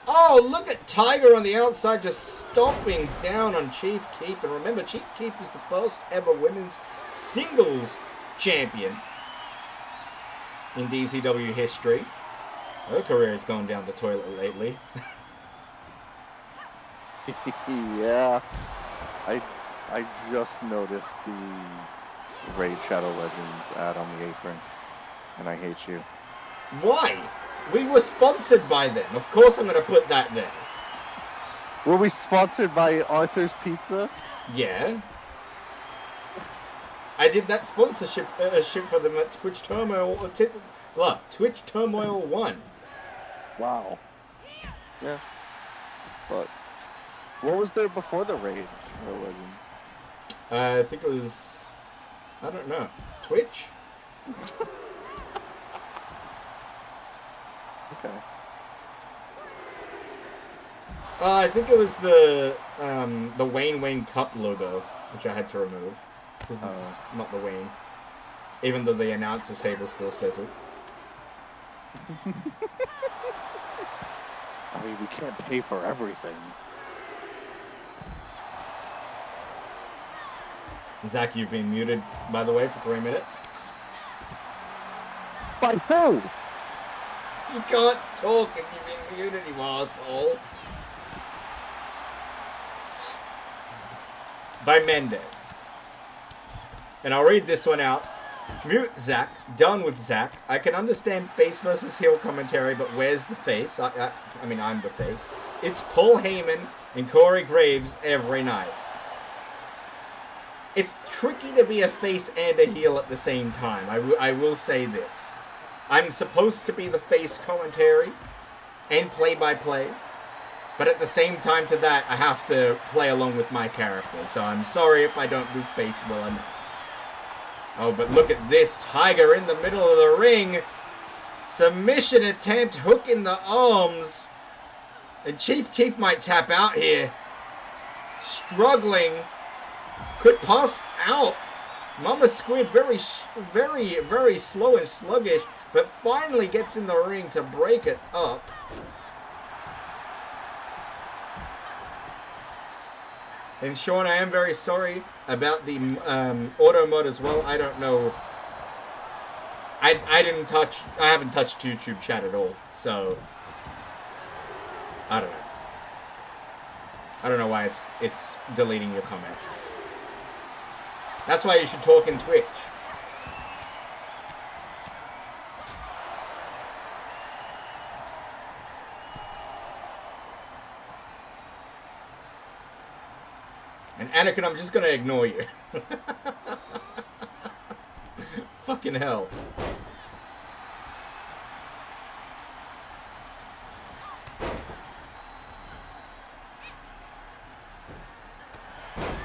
Oh, look at Tiger on the outside just stomping down on Chief Keef. And remember, Chief Keef is the first ever women's singles champion in DCW history. Her career has gone down the toilet lately. Yeah. I just noticed the Raid Shadow Legends ad on the apron. and I hate you. Why? We were sponsored by them. Of course I'm going to put that there. Were we sponsored by Arthur's Pizza? Yeah. I did that sponsorship for them at Twitch Turmoil. Twitch Turmoil 1. Wow. Yeah. But what was there before the Rage or Legends? I think it was... I don't know. Twitch? Okay. I think it was the Wayne Cup logo, which I had to remove. Because this is not the Wayne. Even though the announcer's table still says it. I mean, we can't pay for everything. Zach, you've been muted, by the way, for 3 minutes. By who? You can't talk if you've been muted, you asshole. By Mendez. And I'll read this one out. Mute Zach. Done with Zach. I can understand face versus heel commentary, but where's the face? I mean, I'm the face. It's Paul Heyman and Corey Graves every night. It's tricky to be a face and a heel at the same time. I will say this. I'm supposed to be the face commentary and play-by-play. But at the same time to that, I have to play along with my character. So I'm sorry if I don't do face well enough. Oh, but look at this. Tiger in the middle of the ring. Submission attempt. Hook in the arms. And Chief might tap out here. Struggling. Could pass out. Mama Squid very slow and sluggish. But finally gets in the ring to break it up. And Sean, I am very sorry about the auto mod as well. I don't know. I haven't touched YouTube chat at all. So I don't know. I don't know why it's deleting your comments. That's why you should talk in Twitch. And Anakin, I'm just gonna ignore you. Fucking hell.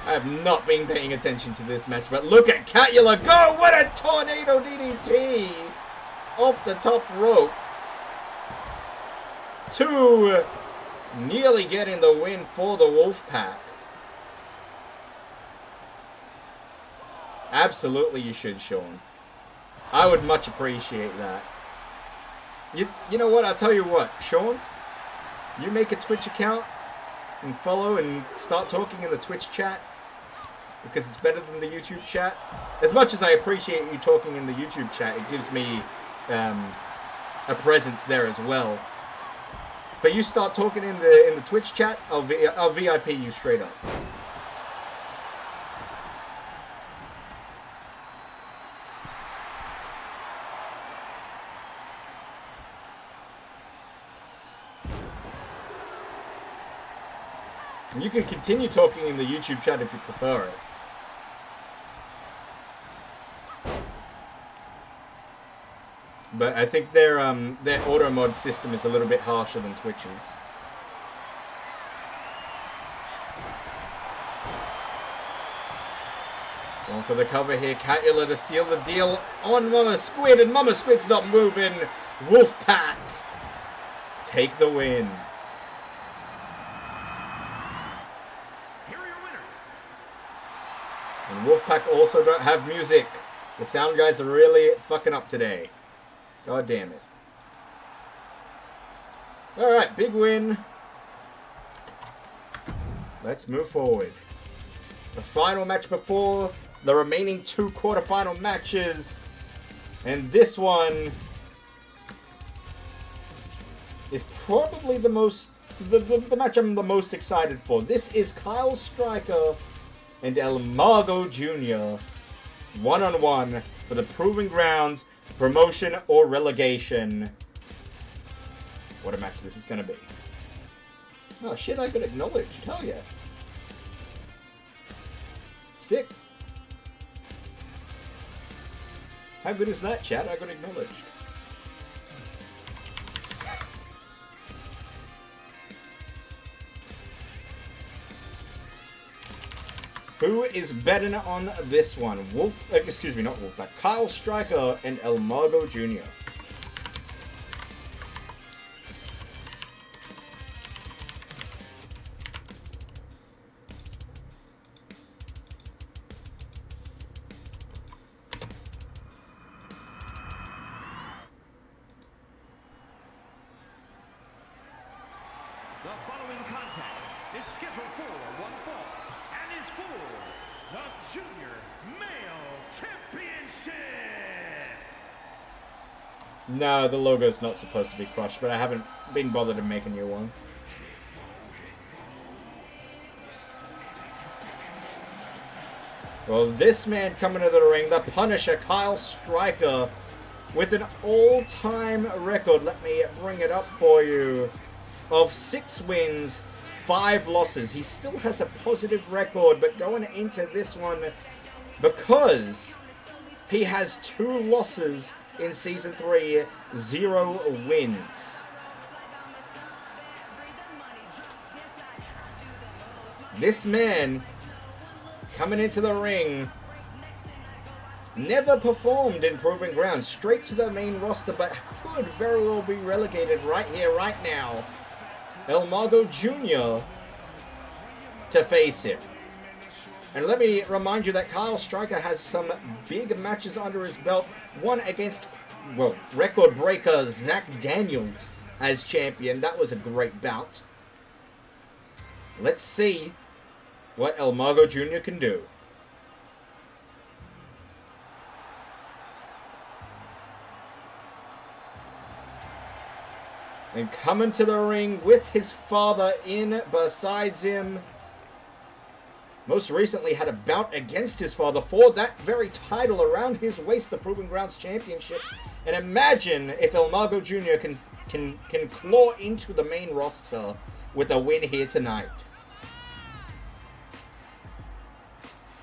I have not been paying attention to this match, but look at Catula go! What a tornado DDT! Off the top rope. To nearly getting the win for the Wolfpack. Absolutely you should, Sean. I would much appreciate that. You know what? I'll tell you what, Sean. You make a Twitch account and follow and start talking in the Twitch chat because it's better than the YouTube chat. As much as I appreciate you talking in the YouTube chat, it gives me a presence there as well. But you start talking in the Twitch chat, I'll VIP you straight up. You can continue talking in the YouTube chat if you prefer it. But I think their auto mod system is a little bit harsher than Twitch's. Going for the cover here, Catula to seal the deal on Mama Squid, and Mama Squid's not moving. Wolfpack take the win. And Wolfpack also don't have music. The sound guys are really fucking up today. God damn it. Alright, big win. Let's move forward. The final match before the remaining 2 quarterfinal matches. And this one is probably the match I'm the most excited for. This is Kyle Stryker and El Mago Jr. one-on-one for the Proving Grounds promotion or relegation. What a match this is going to be. Oh shit, I got acknowledged. Hell yeah. Sick. How good is that, chat? I got acknowledged. Who is betting on this one? Excuse me, not Wolfpack. Kyle Stryker and El Mago Jr. The following contest is scheduled for one fall and is for the Junior Male Championship. No, the logo's not supposed to be crushed, but I haven't been bothered to make a new one. Well, this man coming to the ring, the Punisher, Kyle Stryker, with an all-time record, let me bring it up for you, of 6 wins, 5 losses. He still has a positive record, but going into this one, because he has 2 losses in Season 3, 0 wins. This man, coming into the ring, never performed in Proving Grounds, straight to the main roster, but could very well be relegated right here, right now. El Mago Jr. to face him. And let me remind you that Kyle Stryker has some big matches under his belt. One against, well, record breaker Zach Daniels as champion. That was a great bout. Let's see what El Mago Jr. can do. And coming to the ring with his father in besides him. Most recently had a bout against his father for that very title around his waist, the Proving Grounds Championships. And imagine if El Mago Jr. can claw into the main roster with a win here tonight.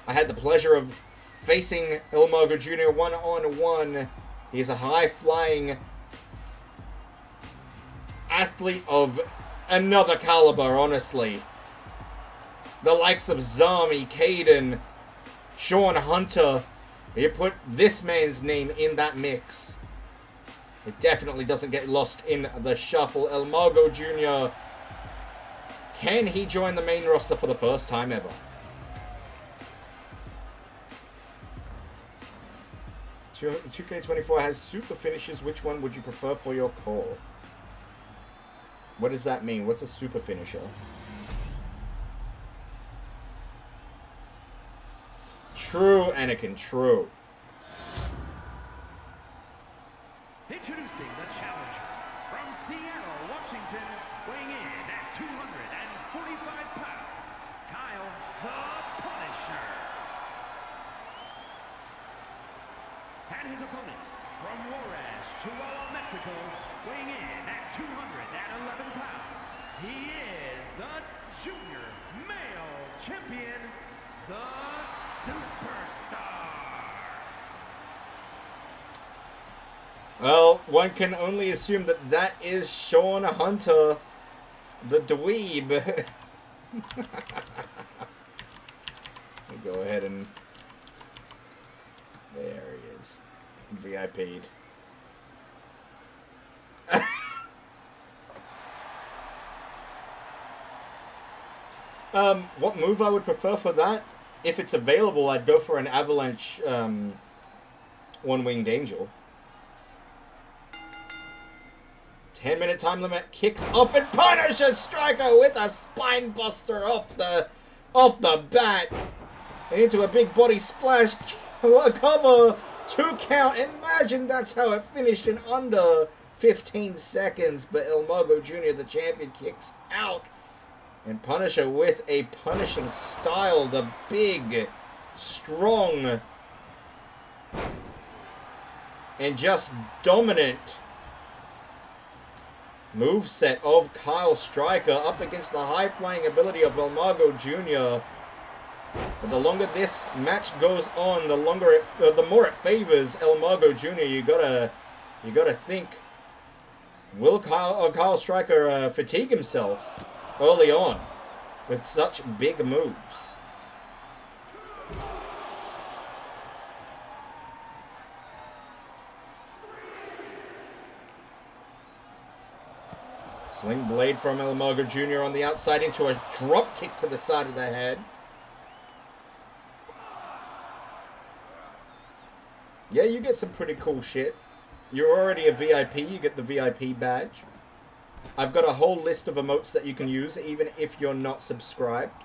I had the pleasure of facing El Mago Jr. one-on-one. He's a high-flying athlete of another caliber, honestly. The likes of Zami, Caden, Sean Hunter. You put this man's name in that mix, it definitely doesn't get lost in the shuffle. El Mago Jr. Can he join the main roster for the first time ever? So 2K24 has super finishes. Which one would you prefer for your call? What does that mean? What's a super finisher? True, Anakin, true. Introducing the challenger from Seattle, Washington, weighing in at 245 pounds, Kyle the Punisher. And his opponent from Juarez, Chihuahua, Mexico, weighing in at 211 pounds. He is the Junior Male Champion, the Superstar. Well, one can only assume that that is Sean Hunter, the dweeb. We'll go ahead and... There he is. VIP'd. What move I would prefer for that? If it's available, I'd go for an Avalanche One-Winged Angel. 10-minute time limit, kicks off and punishes Stryker with a spine buster off the bat. And into a big body splash, cover, 2 count. Imagine that's how it finished in under 15 seconds. But El Mago Jr., the champion, kicks out. And Punisher with a punishing style, the big, strong and just dominant moveset of Kyle Stryker up against the high-flying ability of El Mago Jr. But the longer this match goes on, the more it favors El Mago Jr. You gotta think, will Kyle Stryker fatigue himself early on with such big moves? Sling blade from El Mago Jr. on the outside into a drop kick to the side of the head. Yeah, you get some pretty cool shit. You're already a VIP, you get the VIP badge. I've got a whole list of emotes that you can use even if you're not subscribed.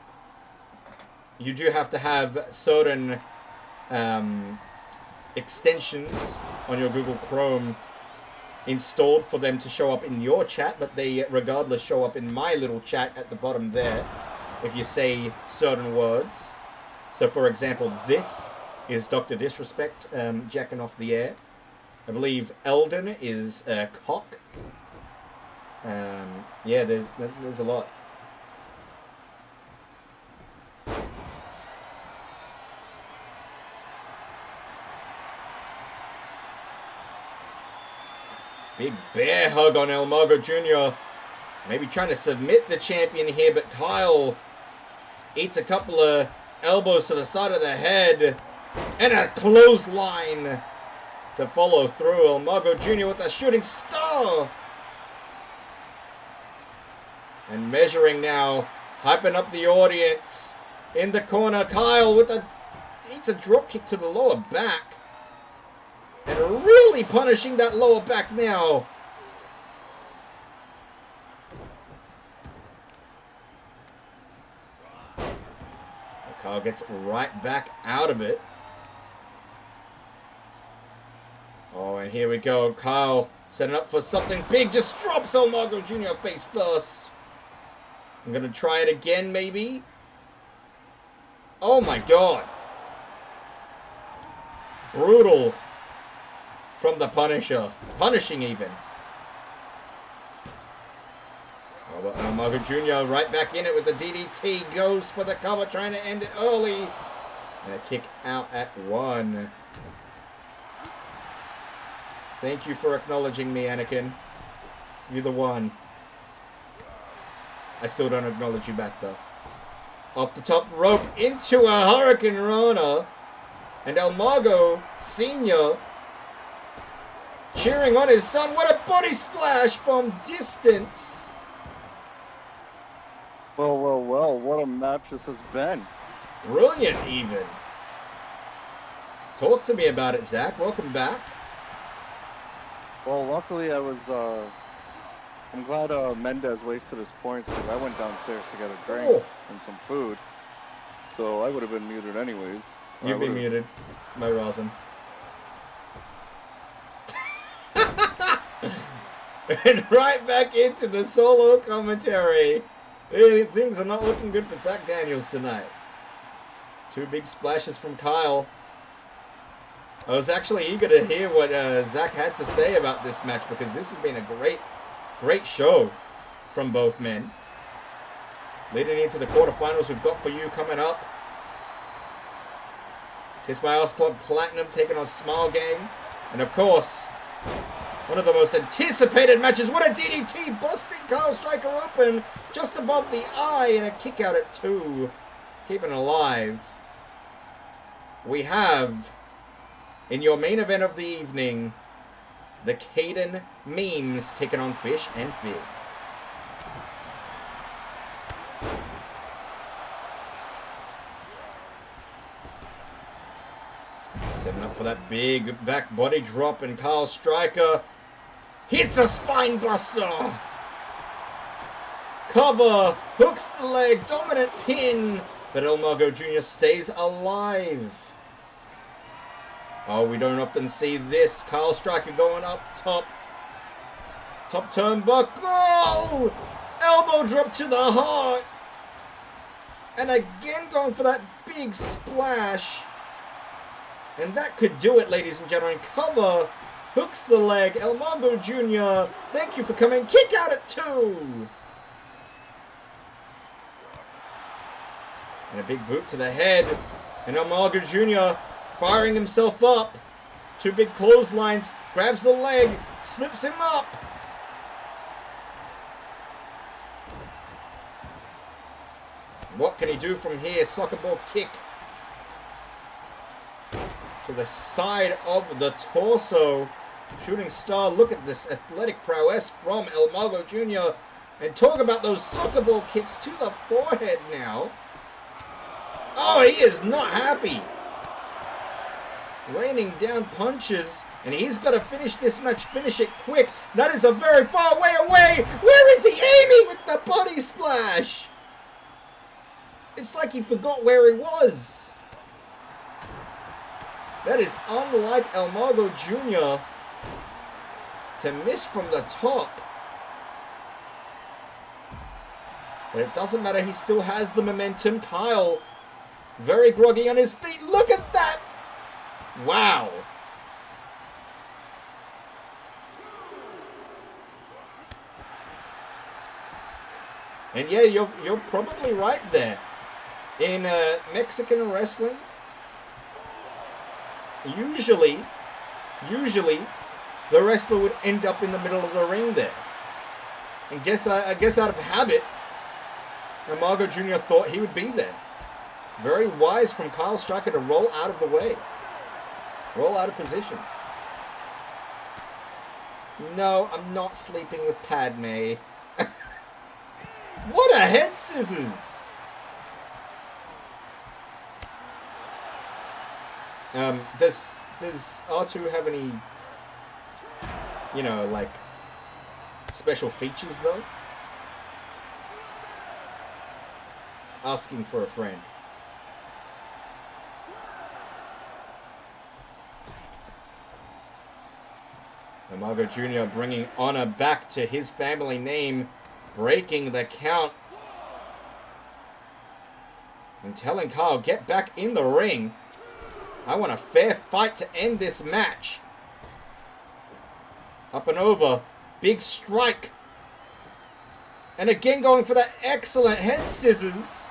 You do have to have certain extensions on your Google Chrome installed for them to show up in your chat, but they regardless show up in my little chat at the bottom there if you say certain words. So for example, this is Dr. Disrespect jacking off the air. I believe Eldon is cock. Yeah, there's a lot. Big bear hug on El Mago Jr. Maybe trying to submit the champion here, but Kyle eats a couple of elbows to the side of the head. And a clothesline to follow through. El Mago Jr. with a shooting star. And measuring now. Hyping up the audience. In the corner, Kyle with eats a drop kick to the lower back. And really punishing that lower back now. Kyle gets right back out of it. Oh, and here we go. Kyle setting up for something big. Just drops El Mago Jr. face first. I'm going to try it again, maybe. Oh, my God. Brutal from the Punisher. Punishing, even. Oh, but El Mago Jr. right back in it with the DDT. Goes for the cover, trying to end it early. And a kick out at 1. Thank you for acknowledging me, Anakin. You're the one. I still don't acknowledge you back, though. Off the top rope into a Hurricane Rana. And El Mago Sr. cheering on his son. What a body splash from distance. Well, what a match this has been. Brilliant, even. Talk to me about it, Zach. Welcome back. Well, luckily I'm glad Mendez wasted his points because I went downstairs to get a drink and some food. So I would have been muted anyways. You'd be muted by Rosin. And right back into the solo commentary. Things are not looking good for Zach Daniels tonight. 2 big splashes from Kyle. I was actually eager to hear what Zach had to say about this match because this has been a great show from both men. Leading into the quarterfinals we've got for you coming up. Kiss My Ass Club Platinum taking on Smile Gang. And of course, one of the most anticipated matches. What a DDT! Busting Kyle Stryker open just above the eye and a kick out at 2. Keeping alive. We have, in your main event of the evening, the Caden Memes taking on Fish and Fig. Setting up for that big back body drop, and Kyle Stryker hits a spine buster. Cover, hooks the leg, dominant pin, but El Mago Jr. stays alive. Oh, we don't often see this. Kyle Stryker going up top. Top turnbuckle. Oh! Elbow drop to the heart. And again going for that big splash. And that could do it, ladies and gentlemen. Cover. Hooks the leg. El Mongo Jr., thank you for coming. Kick out at 2. And a big boot to the head. And El Mongo Jr. firing himself up. 2 big clotheslines. Grabs the leg. Slips him up. What can he do from here? Soccer ball kick. To the side of the torso. Shooting star, look at this athletic prowess from El Mago Jr. And talk about those soccer ball kicks to the forehead now. Oh, he is not happy. Raining down punches. And he's got to finish this match, finish it quick. That is a very far way away. Where is he aiming with the body splash? It's like he forgot where he was. That is unlike El Mago Jr. to miss from the top. But it doesn't matter. He still has the momentum. Kyle, very groggy on his feet. Look at that. Wow. And yeah, you're probably right there. In Mexican wrestling, usually, the wrestler would end up in the middle of the ring there. And I guess out of habit, Amago Jr. thought he would be there. Very wise from Kyle Striker to roll out of the way. Roll out of position. No, I'm not sleeping with Padme. What a head scissors! Does R2 have any, like, special features, though? Asking for a friend. Amago Jr. bringing honor back to his family name, breaking the count. And telling Kyle, get back in the ring. I want a fair fight to end this match. Up and over. Big strike. And again going for that excellent head scissors.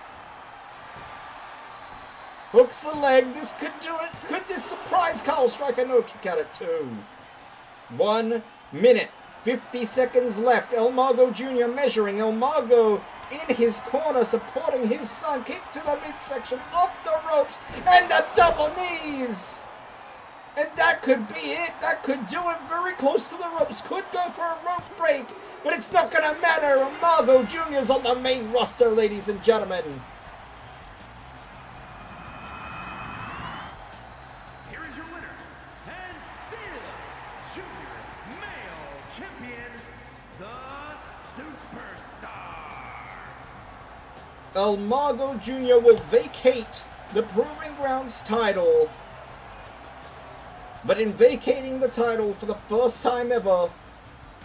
Hooks the leg. This could do it. Could this surprise Kyle Striker? No, kick out at 2. 1 minute. 50 seconds left. El Mago Jr. measuring. El Mago in his corner, supporting his son. Kick to the midsection, off the ropes, and the double knees. And that could be it. That could do it. Very close to the ropes. Could go for a rope break, but it's not going to matter. El Mago Jr.'s on the main roster, ladies and gentlemen. Here is your winner, and still Junior Male Champion, the Superstar. El Mago Jr. will vacate the Proving Grounds title. But in vacating the title for the first time ever,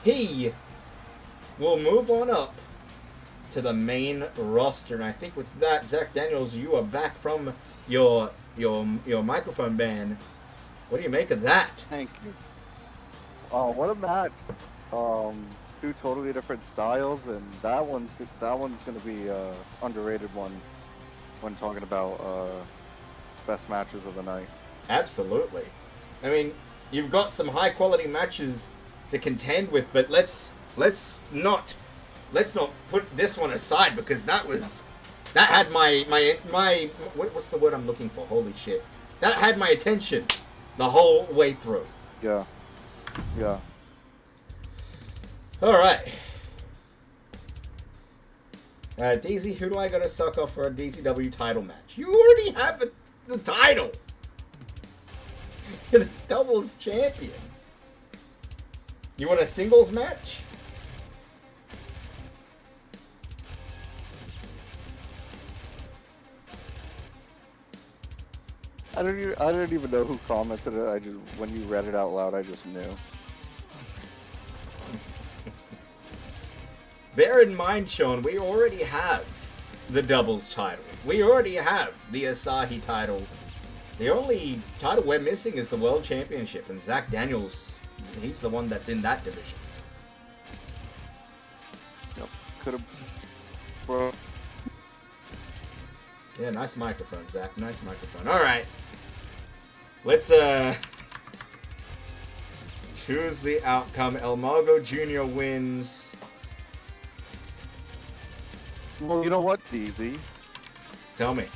he will move on up to the main roster. And I think with that, Zach Daniels, you are back from your microphone ban. What do you make of that? Thank you. Oh, what a match! 2 totally different styles, and that one's gonna be underrated one when talking about best matches of the night. Absolutely. I mean, you've got some high quality matches to contend with, but let's not put this one aside, because that had my what's the word I'm looking for? Holy shit. That had my attention the whole way through. Yeah. Yeah. All right. DZ, who do I got to suck off for a DCW title match? You already have the title. You're the doubles champion. You want a singles match? I don't even know who commented it. When you read it out loud, I just knew. Bear in mind, Sean, we already have the doubles title. We already have the Asahi title. The only title we're missing is the World Championship, and Zach Daniels, he's the one that's in that division. Yep. Could have. Bro. Yeah, nice microphone, Zach. Nice microphone. All right. Let's choose the outcome. El Mago Jr. wins. Well, you know what, DZ? Tell me.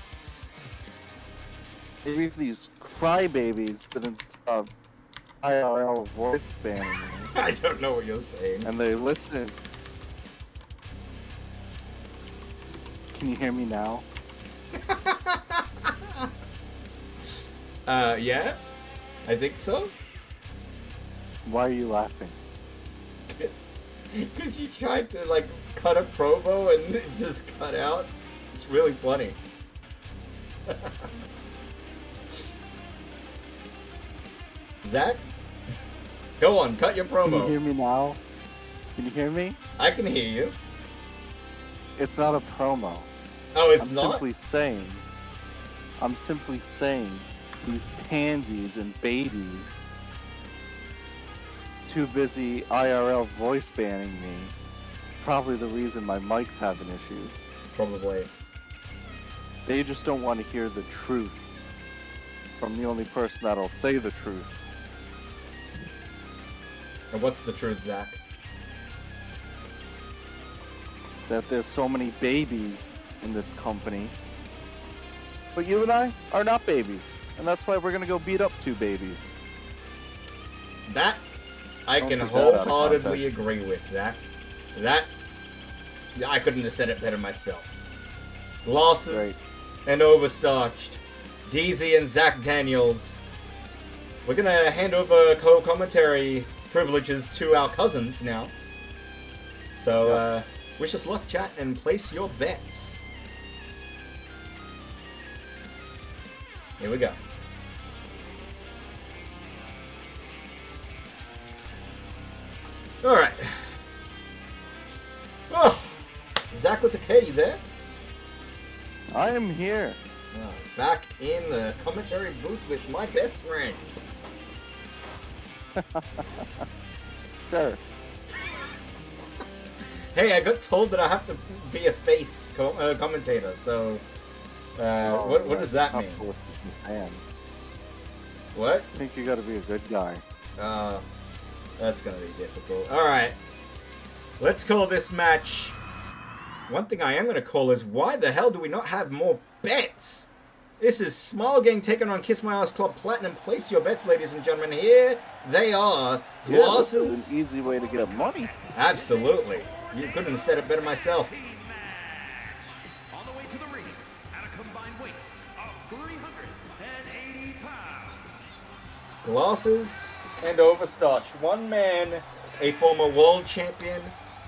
Maybe if these crybabies didn't stop IRL voice banning me, I don't know what you're saying. and they listen. Can you hear me now? Yeah? I think so. Why are you laughing? Because you tried to, like, cut a promo and it just cut out. It's really funny. Zach? Go on, cut your Can you promo. hear me now? Can you hear me? I can hear you. It's not a promo. Oh, it's I'm not? simply saying these pansies and babies too busy IRL voice banning me. Probably the reason my mic's having issues. Probably. They just don't want to hear the truth from the only person that'll say the truth. And what's the truth, Zach? That there's so many babies in this company. But you and I are not babies. And that's why we're gonna go beat up two babies. That I Don't can take that out of wholeheartedly context. agree with, Zach. That I couldn't have said it better myself. Glasses and overstarched. DZ and Zach Daniels. We're gonna hand over co-commentary privileges to our cousins now. So wish us luck, chat, and place your bets. Here we go. All right. Oh, Zach with the K, you there? I am here. Back in the commentary booth with my best friend. Sure. Hey, I got told that I have to be a face commentator, so what does that mean? Man, What? I think you gotta be a good guy. That's gonna be difficult. Alright. Let's call this match. One thing I am gonna call is, why the hell do we not have more bets? This is Smile Gang taking on Kiss My Ass Club Platinum. Place your bets, ladies and gentlemen. Here they are. Yeah, this Glasses. is an easy way to get money. Absolutely. You couldn't have said it better myself. On the way to the ring, at a combined weight of 380 pounds. Glasses and overstarched. One man, a former world champion.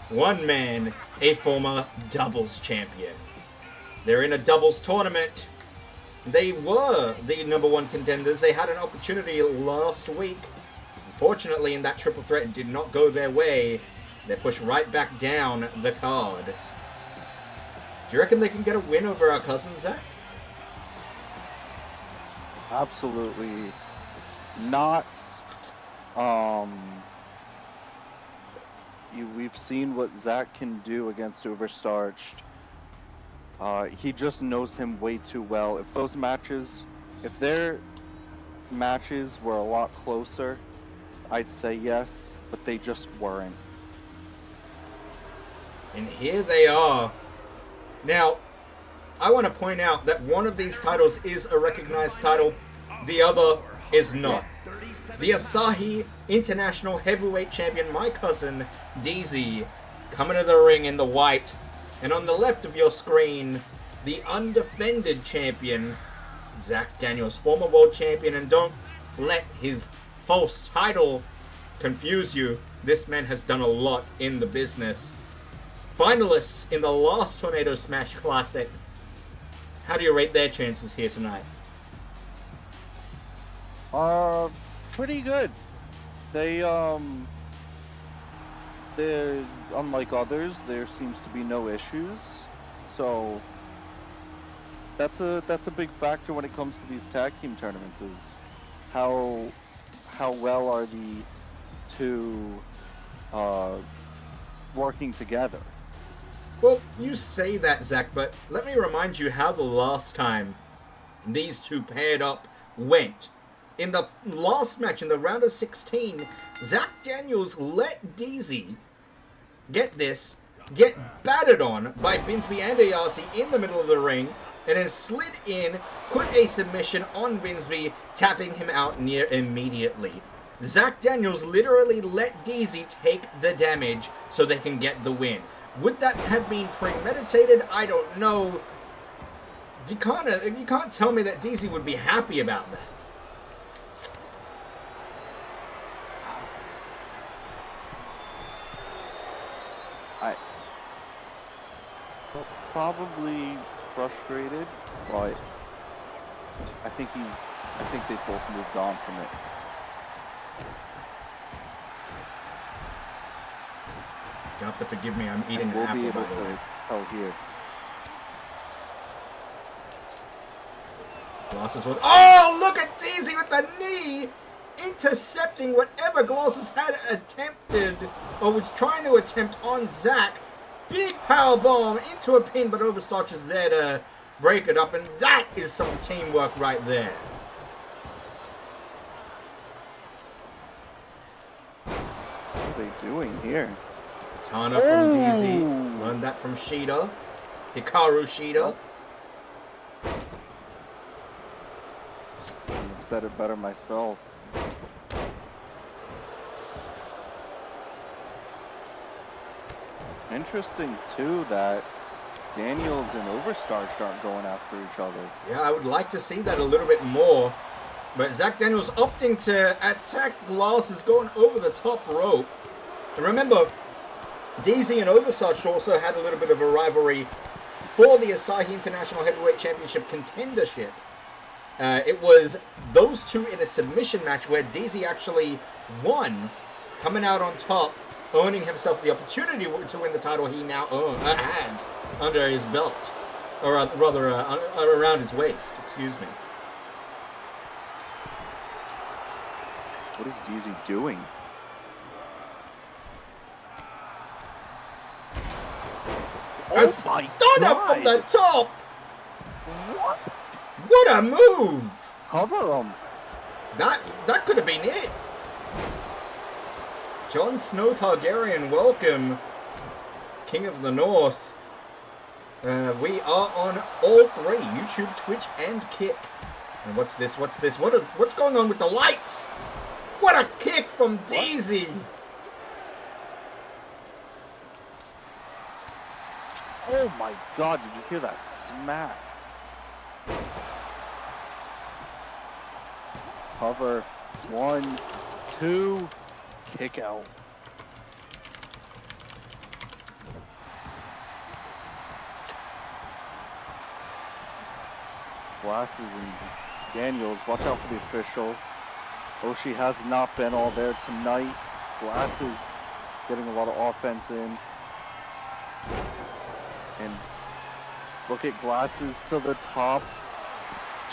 One man, a former doubles champion. They're in a doubles tournament. They were the number one contenders. They had an opportunity last week. Unfortunately, in that triple threat, it did not go their way. They're pushed right back down the card. Do you reckon they can get a win over our cousins, Zach? Absolutely not. We've seen what Zach can do against Overstarched. He just knows him way too well. If their matches were a lot closer, I'd say yes, but they just weren't. And here they are. Now, I want to point out that one of these titles is a recognized title, the other is not. The Asahi International Heavyweight Champion, my cousin, DZ, coming to the ring in the white. And on the left of your screen, the undefended champion, Zach Daniels, former world champion. And don't let his false title confuse you. This man has done a lot in the business. Finalists in the last Tornado Smash Classic. How do you rate their chances here tonight? Pretty good. They're unlike others, there seems to be no issues. So That's a big factor when it comes to these tag team tournaments. Is how well are the two working together? Well, you say that, Zach, but let me remind you how the last time these two paired up went. In the last match, in the round of 16, Zach Daniels let DZ, get battered on by Binsby and Ayase in the middle of the ring, and then slid in, put a submission on Binsby, tapping him out near immediately. Zach Daniels literally let DZ take the damage so they can get the win. Would that have been premeditated? I don't know. You can't tell me that DZ would be happy about that. Probably frustrated, but I think they both moved on from it. You have to forgive me, I'm eating an We'll apple, be able by the way. to tell here. Glasses was... Oh, look at DZ with the knee! Intercepting whatever Glasses had attempted, or was trying to attempt on Zach. Big power bomb into a pin, but Overstarch is there to break it up, and that is some teamwork right there. What are they doing here? Katana from DZ. Learned that from Shida. Hikaru Shida. I've said it better myself. Interesting, too, that Daniels and Overstarch aren't going after each other. Yeah, I would like to see that a little bit more. But Zach Daniels opting to attack Glasses, going over the top rope. And remember, DZ and Overstarch also had a little bit of a rivalry for the Asahi International Heavyweight Championship contendership. It was those two in a submission match where DZ actually won, coming out on top, earning himself the opportunity to win the title he now has under his belt. Or rather, around his waist, excuse me. What is DZ doing? A stunner from the top! What? What a move! Cover him. That could have been it. Jon Snow Targaryen, welcome. King of the North. We are on all three, YouTube, Twitch, and Kick. And what's this? What's going on with the lights? What a kick from DZ! Oh my god, did you hear that smack? Cover. 1, 2, kick out. Glasses and Daniels, watch out for the official. Oshii has not been all there tonight. Glasses getting a lot of offense in. And look at Glasses to the top.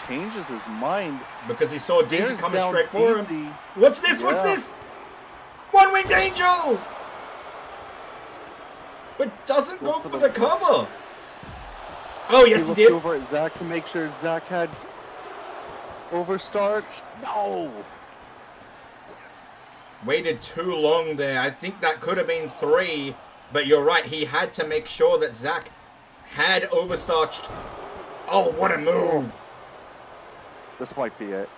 Changes his mind. Because he saw DZ Stares coming down straight for DZ. him. What's this? What's Yeah. this? One-winged angel! But doesn't go for the cover. Oh, yes, he looked did. over at Zach to make sure Zach had Overstarch. No! Waited too long there. I think that could have been 3. But you're right. He had to make sure that Zach had Overstarched. Oh, what a move. This might be it.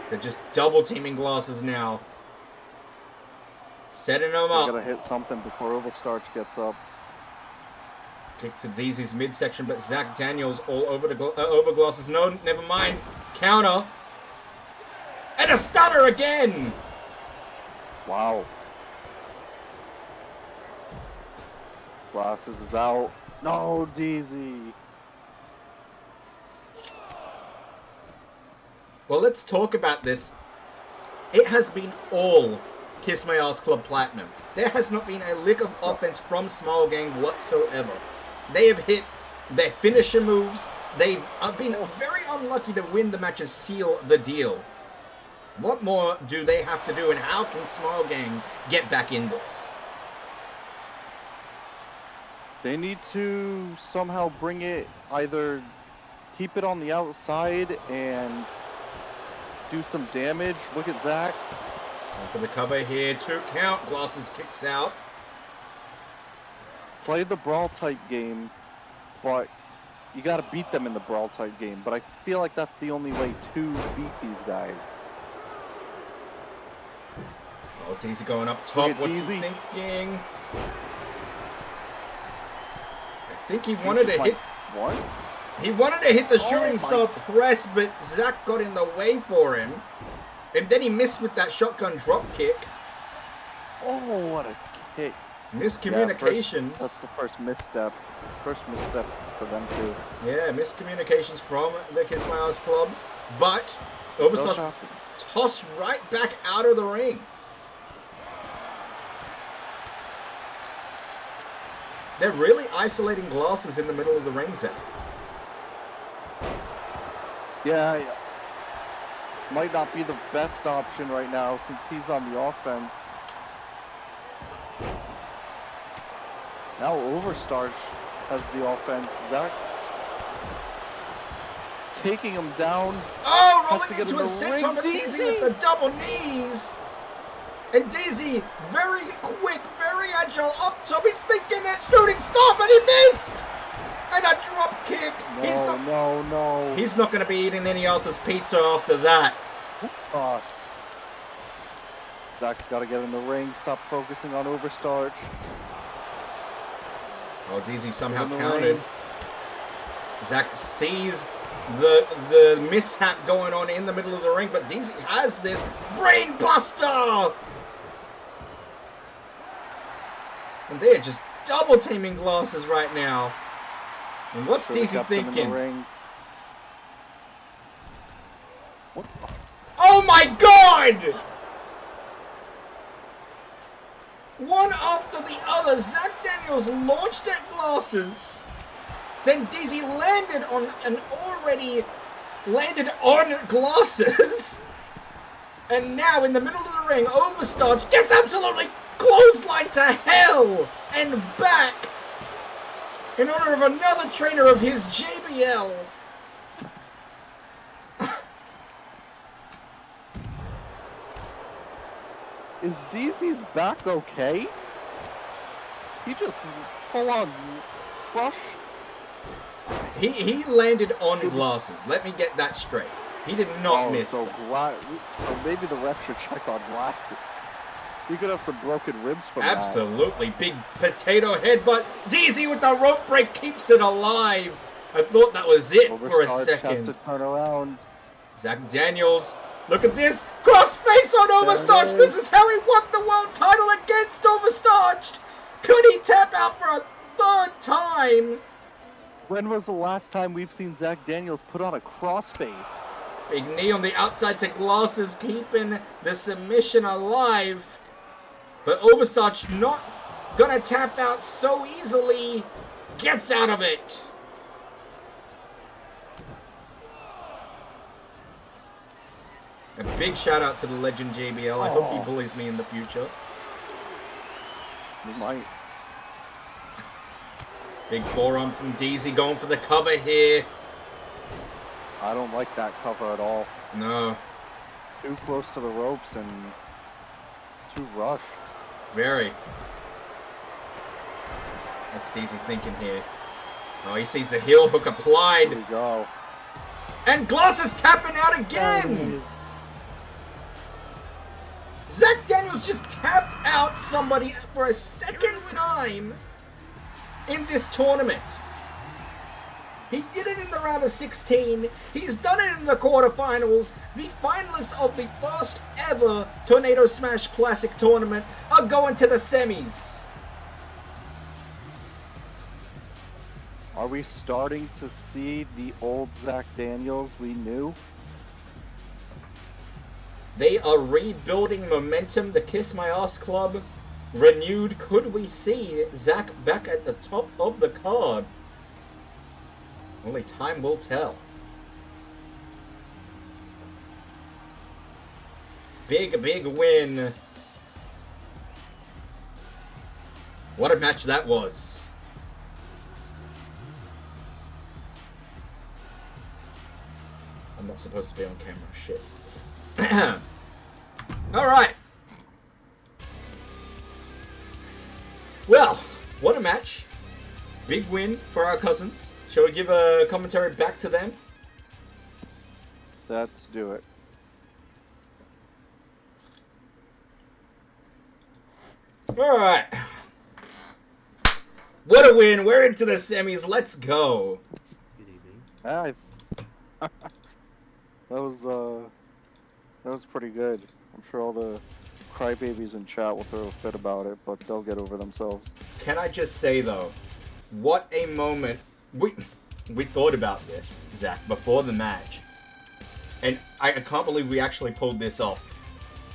They're just double teaming Glasses now. Setting him I up. gotta hit something before Overstarch gets up. Kick to DZ's midsection, but Zach Daniels all over over Glasses. No, never mind. Counter. And a stunner again. Wow. Glasses is out. No, DZ. Well, let's talk about this. It has been all Kiss My Ass Club Platinum. There has not been a lick of offense from Smile Gang whatsoever. They have hit their finisher moves. They've been very unlucky to win the matches, seal the deal. What more do they have to do, and how can Smile Gang get back in this? They need to somehow bring it, either keep it on the outside and do some damage. Look at Zach. And for the cover here, 2 count. Glasses kicks out. Play the brawl type game, but you got to beat them in the brawl type game. But I feel like that's the only way to beat these guys. Oh, Deezy going up top. Look at What's he Deezy. thinking? I think he wanted to hit. What? He wanted to hit the Oh shooting my- star press, but Zach got in the way for him. And then he missed with that shotgun drop kick. Oh, what a kick. Miscommunications. Yeah, that's the first misstep. First misstep for them too. Yeah, miscommunications from the Kiss My Ass Club. But No Overstars shopping. toss right back out of the ring. They're really isolating Glasses in the middle of the ring, Zach. Yeah. Might not be the best option right now since he's on the offense. Now Overstarch has the offense. Zach taking him down. Oh, Has to rolling get into in a the sit ring. on Deezy with the double knees. And Deezy, very quick, very agile, up top. He's thinking that shooting star, but he missed. And a drop kick. No. He's not going to be eating any Arthur's pizza after that. Zach's got to get in the ring. Stop focusing on Overstarch. Oh, Deezy somehow In the counted. ring. Zach sees the mishap going on in the middle of the ring, but Deezy has this brain buster. And they're just double teaming Glasses right now. And what's Should've Deezy kept him in the thinking? ring. What? Oh my god! One after the other, Zach Daniels launched at Glasses. Then Deezy landed on Glasses. And now in the middle of the ring, Overstarch gets absolutely clotheslined to hell and back in honor of another trainer of his, JBL. Is Deezy's back okay? He just full on crush. He landed on Glasses. Let me get that straight. He did not miss so that. so maybe the ref should check on Glasses. He could have some broken ribs from that. Absolutely. Big potato headbutt. Deezy with the rope break keeps it alive. I thought that was it for a Overstarch second. had to turn around. Zach Daniels. Look at this. Cross face on Overstarch. There it This is. is how he won the world title against Overstarch. Could he tap out for a third time? When was the last time we've seen Zach Daniels put on a crossface? Big knee on the outside to Glasses, keeping the submission alive. But Overstarch not gonna tap out so easily. Gets out of it. A big shout out to the legend JBL. I hope he Aw. bullies me in the future. He might. Big forearm from Deezy going for the cover here. I don't like that cover at all. No, Too close to the ropes and too rushed. very. What's Deezy thinking here? Oh, he sees the heel hook Here applied. we go. And Glasses tapping out again. Zach Daniels just tapped out somebody for a second time in this tournament. He did it in the round of 16. He's done it in the quarterfinals. The finalists of the first ever Tornado Smash Classic tournament are going to the semis. Are we starting to see the old Zach Daniels we knew? They are rebuilding momentum. The Kiss My Ass Club renewed. Could we see Zach back at the top of the card? Only time will tell. Big, big win. What a match that was. I'm not supposed to be on camera. Shit. Alright. Well, what a match. Big win for our cousins. Shall we give a commentary back to them? Let's do it. Alright. What a win. We're into the semis. Let's go. Good evening. that was pretty good. I'm sure all the crybabies in chat will throw a fit about it, but they'll get over themselves. Can I just say, though, what a moment. We thought about this, Zach, before the match. And I can't believe we actually pulled this off.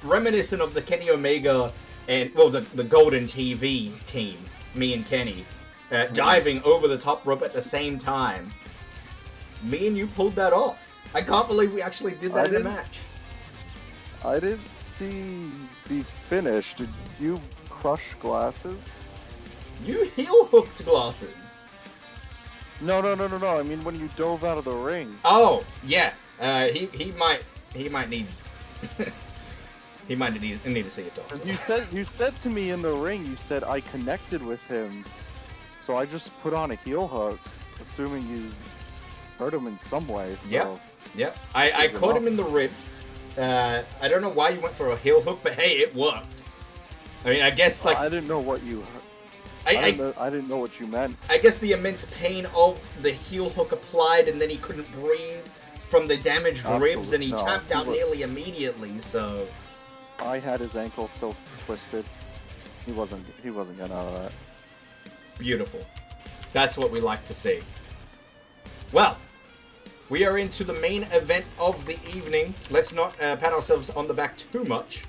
Reminiscent of the Kenny Omega and, well, the Golden TV team, me and Kenny, diving over the top rope at the same time. Me and you pulled that off. I can't believe we actually did that in the match. I didn't see the finish. Did you crush glasses? You heel hooked glasses. No. I mean, when you dove out of the ring. Oh, yeah. He might need he might need to see a doctor. You said to me in the ring, you said I connected with him, so I just put on a heel hook, assuming you hurt him in some way. So. Yep. I caught him in the ribs. I don't know why you went for a heel hook, but hey, it worked. I mean, I guess like I didn't know what you. I didn't know what you meant. I guess the immense pain of the heel hook applied, and then he couldn't breathe from the damaged ribs, and he tapped out nearly immediately. So I had his ankle so twisted. He wasn't getting out of that. Beautiful. That's what we like to see. Well, we are into the main event of the evening. Let's not pat ourselves on the back too much.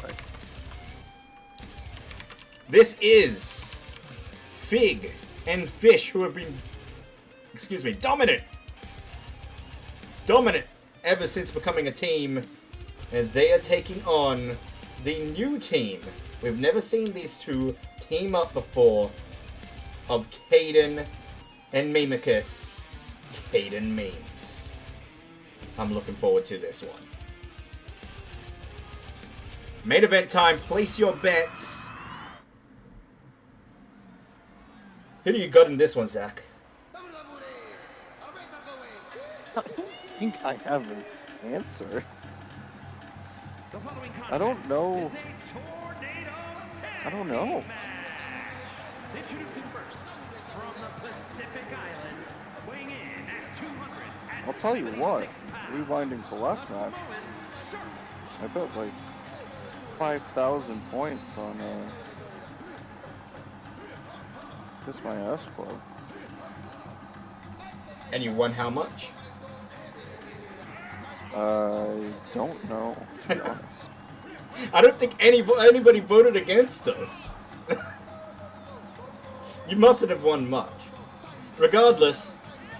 Right. This is Fig and Fish, who have been, dominant ever since becoming a team, and they are taking on the new team. We've never seen these two team up before, of Caden and Mimicus. Caden memes. I'm looking forward to this one. Main event time. Place your bets. Who do you got in this one, Zach? I think I have an answer. I don't know. Introducing first, from the Pacific Islands, weighing in at 200. I'll tell you what. Rewinding to last match, I bet like 5,000 points on Kiss My Ass Club. And you won how much? I don't know, to be honest. I don't think anybody voted against us. You mustn't have won much. Regardless,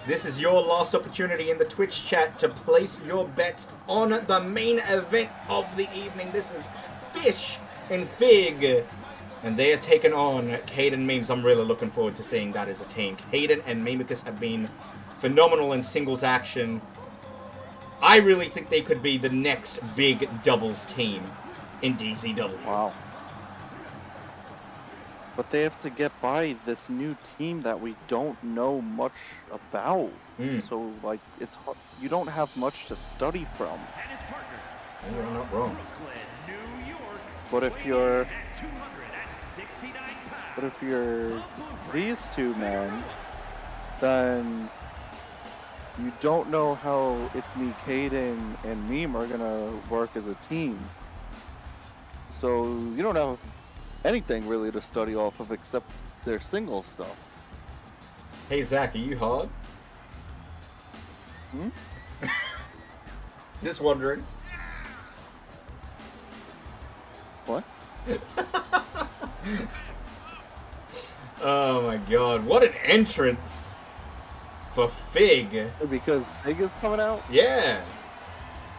this is your last opportunity in the Twitch chat to place your bets on the main event of the evening. This is Fish and Fig, and they are taking on Caden Memes. I'm really looking forward to seeing that as a team. Caden and Mimicus have been phenomenal in singles action. I really think they could be the next big doubles team in DZW. Wow. But they have to get by this new team that we don't know much about. So, like, it's hard. You don't have much to study from. You're not wrong. But if you're these two men, then you don't know how It's Me, Caden, and Meme are gonna work as a team. So you don't have anything really to study off of except their single stuff. Hey Zach, are you hard? Just wondering. What? Oh my god, what an entrance! for Fig. Because Big is coming out? Yeah.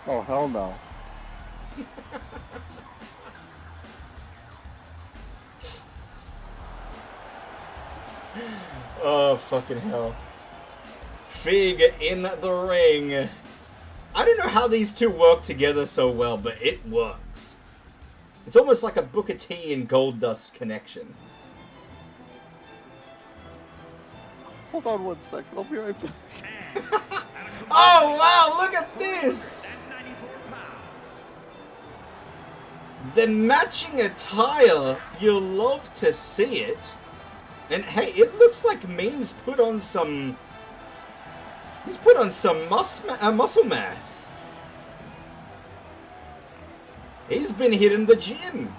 Oh, hell no. Oh, fucking hell. Fig in the ring. I don't know how these two work together so well, but it works. It's almost like a Booker T and Goldust connection. Hold on one second, I'll be right back. Oh, wow, look at this! The matching attire, you'll love to see it. And hey, it looks like Meme's put on some... He's put on some muscle mass. He's been hitting the gym.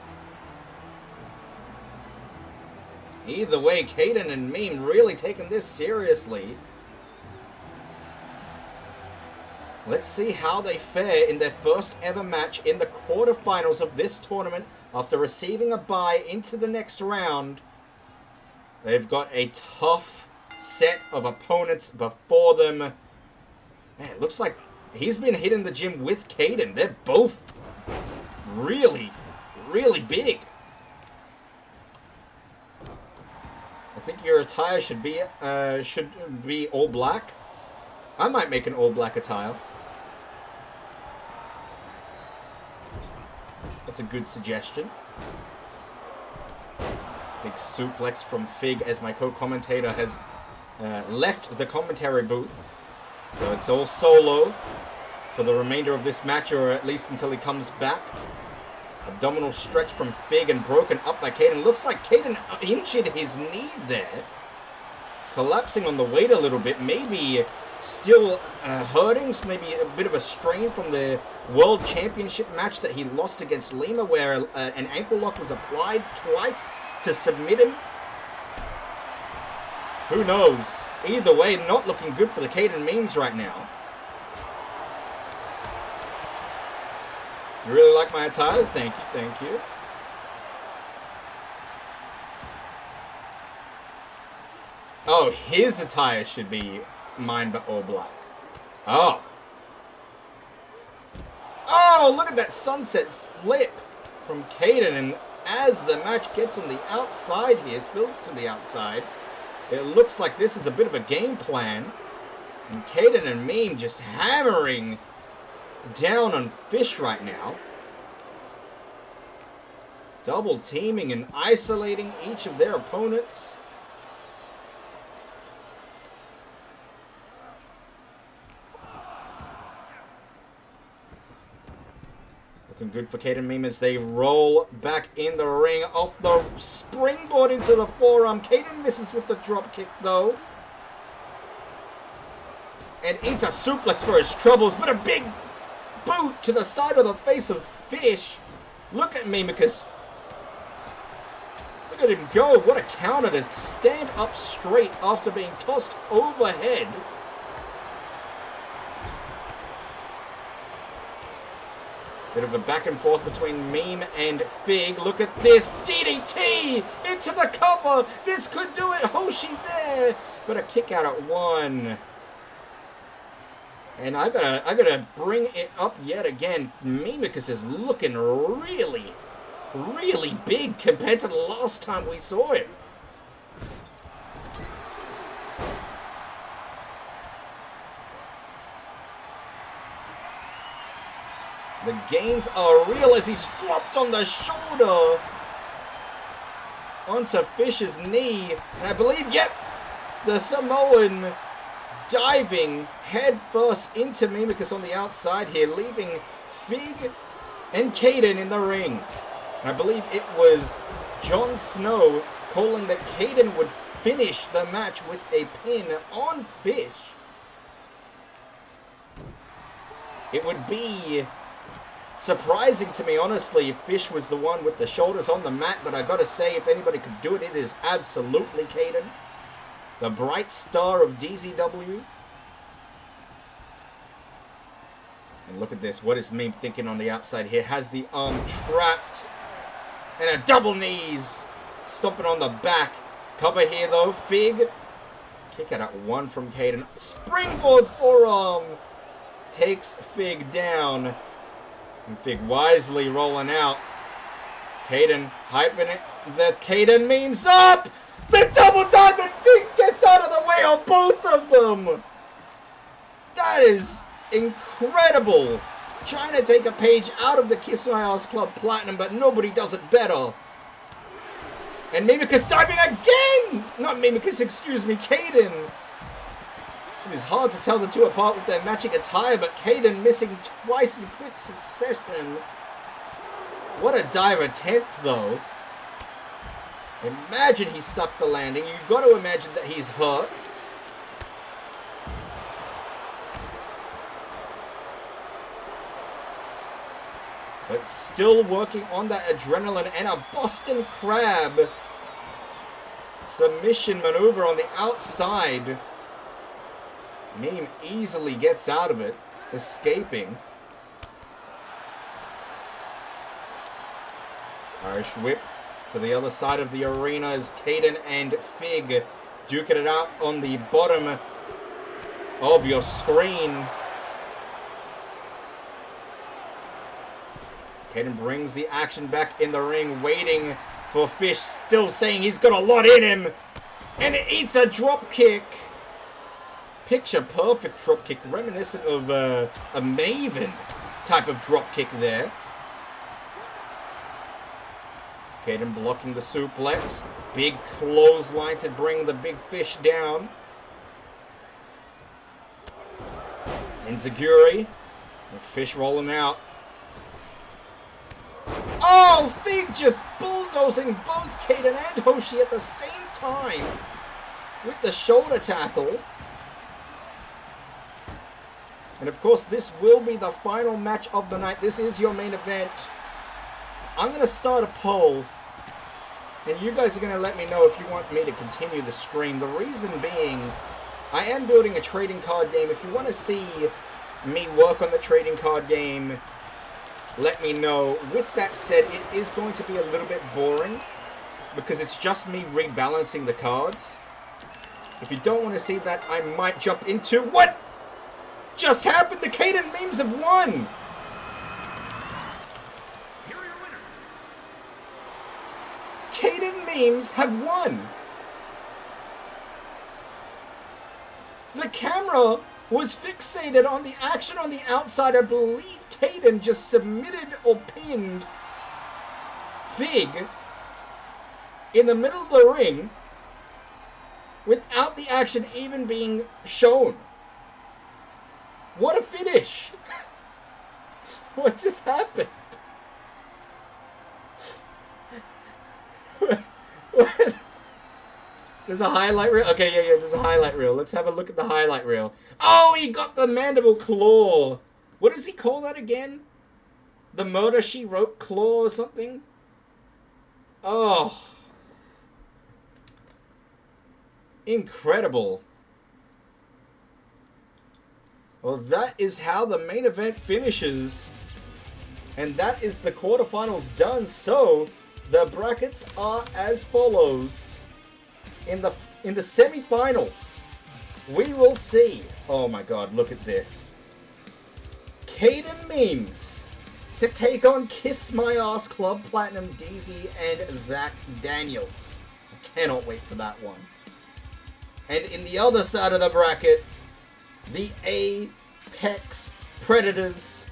Either way, Caden and Meme really taking this seriously. Let's see how they fare in their first ever match in the quarterfinals of this tournament after receiving a bye into the next round. They've got a tough set of opponents before them. Man, it looks like he's been hitting the gym with Caden. They're both really, really big. I think your attire should be all black. I might make an all black attire. That's a good suggestion. Big suplex from Fig as my co-commentator has left the commentary booth. So it's all solo for the remainder of this match, or at least until he comes back. Abdominal stretch from Fig and broken up by Caden. Looks like Caden injured his knee there. Collapsing on the weight a little bit. Maybe still hurting. Maybe a bit of a strain from the World Championship match that he lost against Lima, where an ankle lock was applied twice to submit him. Who knows? Either way, not looking good for the Caden Memes right now. You really like my attire? Thank you, thank you. Oh, his attire should be mine, but all black. Oh. Oh, look at that sunset flip from Caden. And as the match gets on the outside here, spills to the outside, it looks like this is a bit of a game plan. And Caden and Meme just hammering down on Fish right now. Double teaming and isolating each of their opponents. Looking good for Caden Meme as they roll back in the ring off the springboard into the forearm. Caden misses with the drop kick though. And eats a suplex for his troubles, but a big boot to the side of the face of Fish. Look at Mimicus. Look at him go. What a counter to stand up straight after being tossed overhead. Bit of a back and forth between Meme and Fig. Look at this. DDT into the cover. This could do it. Hoshi there. But a kick out at one. And I gotta bring it up yet again. Mimicus is looking really, really big compared to the last time we saw him. The gains are real as he's dropped on the shoulder onto Fish's knee. And I believe, yep, the Samoan diving head first into Mimicus on the outside here, leaving Fig and Caden in the ring. And I believe it was Jon Snow calling that Caden would finish the match with a pin on Fish. It would be surprising to me, honestly, if Fish was the one with the shoulders on the mat, but I gotta say, if anybody could do it, it is absolutely Caden. The bright star of DZW. And look at this. What is Meme thinking on the outside here? Has the arm trapped. And a double knees. Stomping on the back. Cover here though. Fig Kick out at one from Caden. Springboard forearm takes Fig down. And Fig wisely rolling out. Caden hyping it. The Caden memes up! The double dive and Fig gets out of the way on both of them! That is incredible! Trying to take a page out of the Kiss My Ass Club Platinum, but nobody does it better. And Mimikus diving again! Not Mimikus, excuse me, Caden. It is hard to tell the two apart with their matching attire, but Caden missing twice in quick succession. What a dive attempt, though. Imagine he stuck the landing. You've got to imagine that he's hurt. But still working on that adrenaline and a Boston Crab submission maneuver on the outside. Meme easily gets out of it, escaping. Irish whip to the other side of the arena as Caden and Fig duking it out on the bottom of your screen. Caden brings the action back in the ring, waiting for Fish, still saying he's got a lot in him. And it eats a drop kick. Picture perfect drop kick, reminiscent of a Maven type of drop kick there. Caden blocking the suplex. Big clothesline to bring the big Fish down. Enziguri. Fish rolling out. Oh, Fig just bulldozing both Caden and Hoshi at the same time with the shoulder tackle. And of course, this will be the final match of the night. This is your main event. I'm going to start a poll, and you guys are going to let me know if you want me to continue the stream. The reason being, I am building a trading card game. If you want to see me work on the trading card game, let me know. With that said, it is going to be a little bit boring because it's just me rebalancing the cards. If you don't want to see that, I might jump into what just happened. The Caden memes have won. Here are your winners. Caden memes have won. The camera was fixated on the action on the outside. I believe Caden just submitted or pinned Fig in the middle of the ring without the action even being shown. What a finish! What just happened? There's a highlight reel? Okay, yeah, there's a highlight reel. Let's have a look at the highlight reel. Oh, he got the mandible claw. What does he call that again? The Murder, She Wrote claw or something? Oh. Incredible. Well, that is how the main event finishes. And that is the quarterfinals done. So, the brackets are as follows. In the semifinals, we will see. Oh my god, look at this. Caden Memes to take on Kiss My Ass Club Platinum DZ and Zach Daniels. I cannot wait for that one. And in the other side of the bracket, the Apex Predators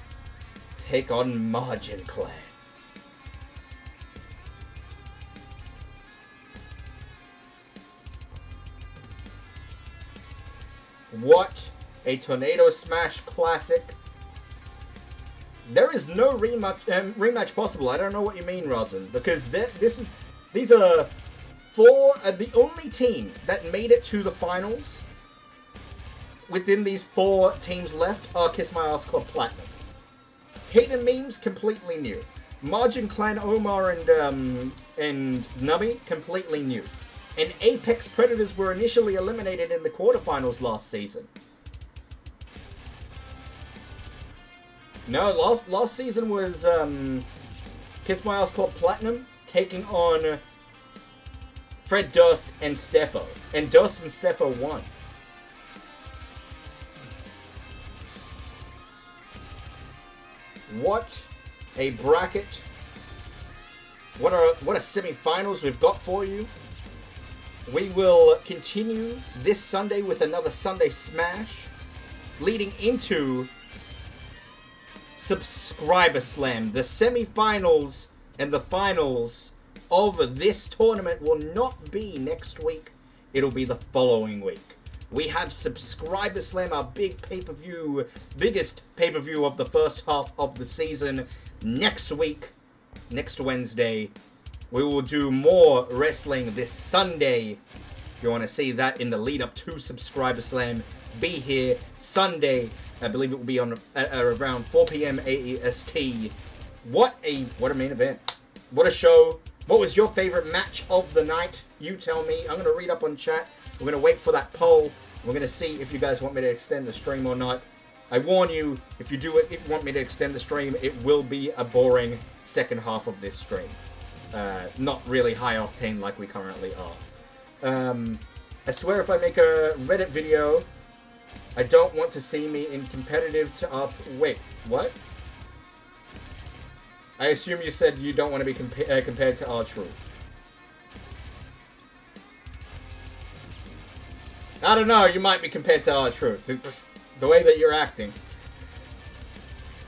take on Margin Clan. What a Tornado Smash classic. There is no rematch possible. I don't know what you mean, Rosin, because these are the only team that made it to the finals within these 4 teams left are Kiss My Ass Club Platinum. Caden Memes, completely new. Margin Clan, Omar and Nubby, completely new. And Apex Predators were initially eliminated in the quarterfinals last season. No, last season was Kiss My Ass Club Platinum taking on Fred Durst and Steffo. And Durst and Steffo won. What a bracket. What a semi-finals we've got for you. We will continue this Sunday with another Sunday Smash, leading into Subscriber Slam. The semi-finals and the finals of this tournament will not be next week. It'll be the following week. We have Subscriber Slam, our big pay-per-view, biggest pay-per-view of the first half of the season, next week, next Wednesday. We will do more wrestling this Sunday. If you want to see that in the lead up to Subscriber Slam, be here Sunday. I believe it will be on at around 4 p.m. AEST. What a main event. What a show. What was your favorite match of the night? You tell me. I'm going to read up on chat. We're going to wait for that poll. We're going to see if you guys want me to extend the stream or not. I warn you, if you want me to extend the stream, it will be a boring second half of this stream. Not really high octane like we currently are. I swear if I make a Reddit video, I don't want to see me in competitive to up. Wait, what? I assume you said you don't want to be compared to R-Truth. I don't know, you might be compared to R-Truth. The way that you're acting.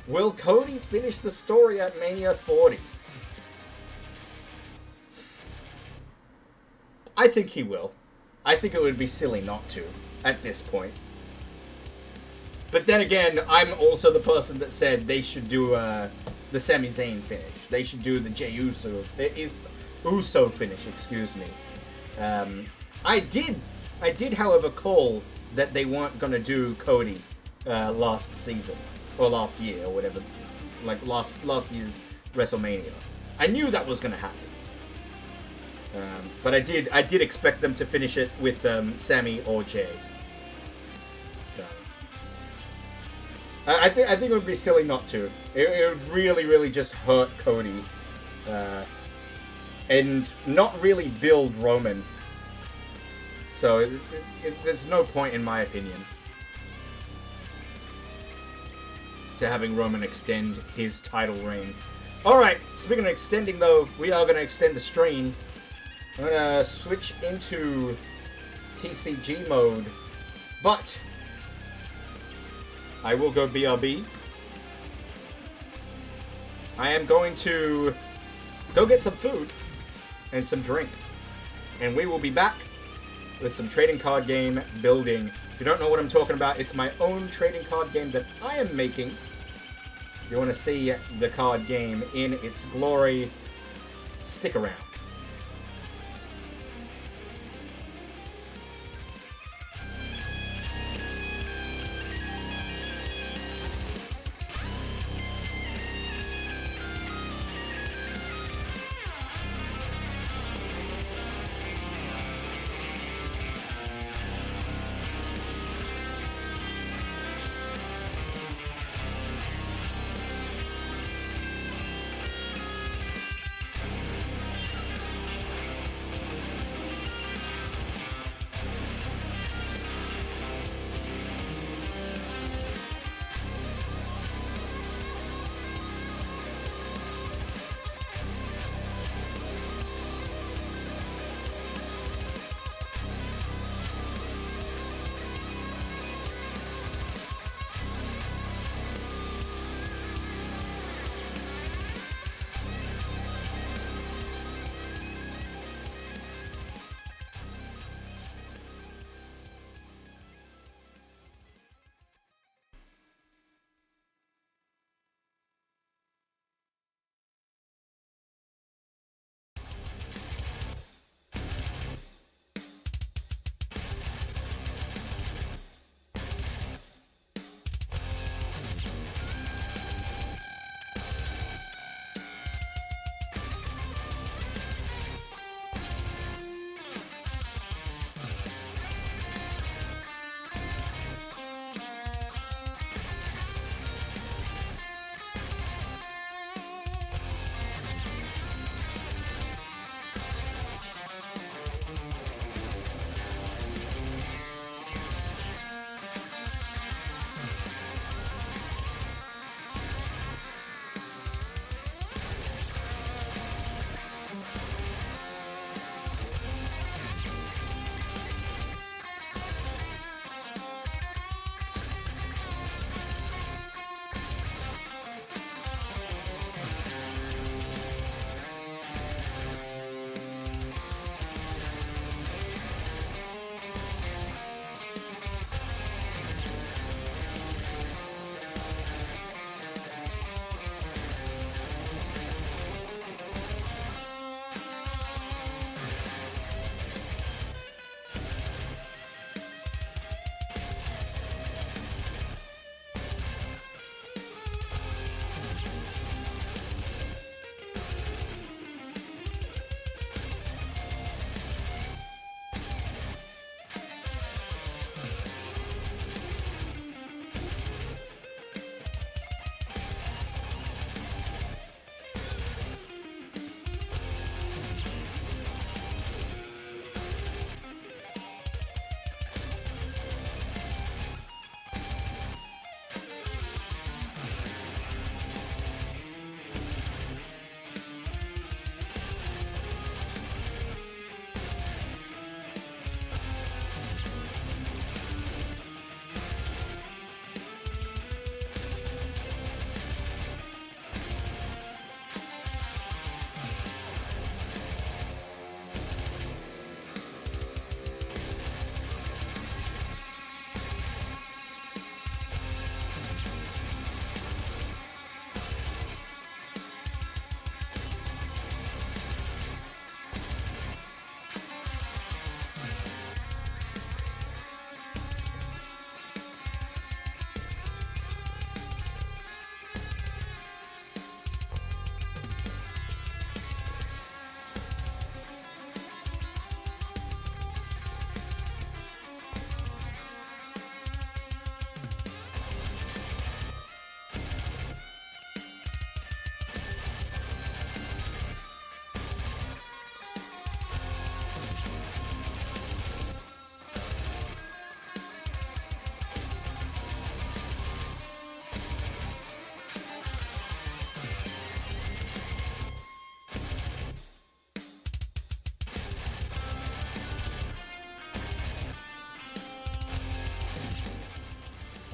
Will Cody finish the story at Mania 40? I think he will. I think it would be silly not to, at this point. But then again, I'm also the person that said they should do the Sami Zayn finish. They should do the Jey Uso finish, excuse me. I did, however, call that they weren't going to do Cody last season. Or last year, or whatever. Like last year's WrestleMania. I knew that was going to happen. But I did expect them to finish it with Sammy or Jay. So I think it would be silly not to. It would really just hurt Cody, and not really build Roman. So there's no point, in my opinion, to having Roman extend his title reign. All right. Speaking of extending, though, we are going to extend the stream. I'm going to switch into TCG mode, but I will go BRB. I am going to go get some food and some drink, and we will be back with some trading card game building. If you don't know what I'm talking about, it's my own trading card game that I am making. If you want to see the card game in its glory, stick around.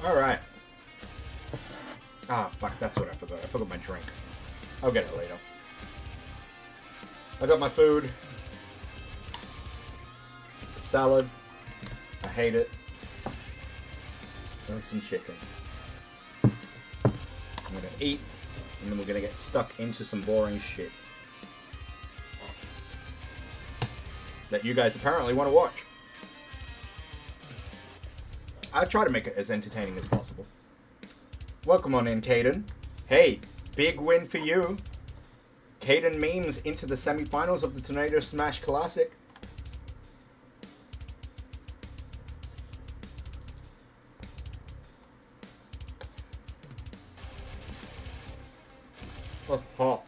Alright. Ah, fuck, that's what I forgot. I forgot my drink. I'll get it later. I got my food. Salad. I hate it. And some chicken. I'm gonna eat, and then we're gonna get stuck into some boring shit that you guys apparently want to watch. I'll try to make it as entertaining as possible. Welcome on in, Caden. Hey, big win for you. Caden memes into the semi-finals of the Tornado Smash Classic. That's hot.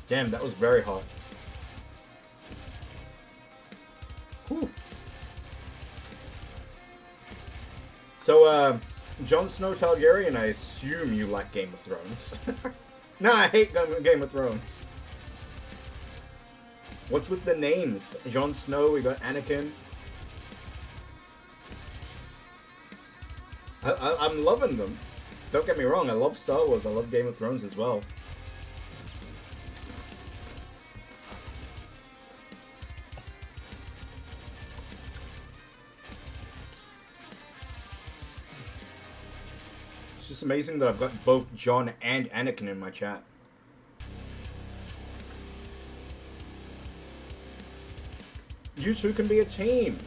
Damn, that was very hot. Whew. So, Jon Snow Targaryen, I assume you like Game of Thrones. No, I hate Game of Thrones. What's with the names? Jon Snow, we got Anakin. I'm loving them. Don't get me wrong, I love Star Wars, I love Game of Thrones as well. It's just amazing that I've got both Jon and Anakin in my chat. You two can be a team.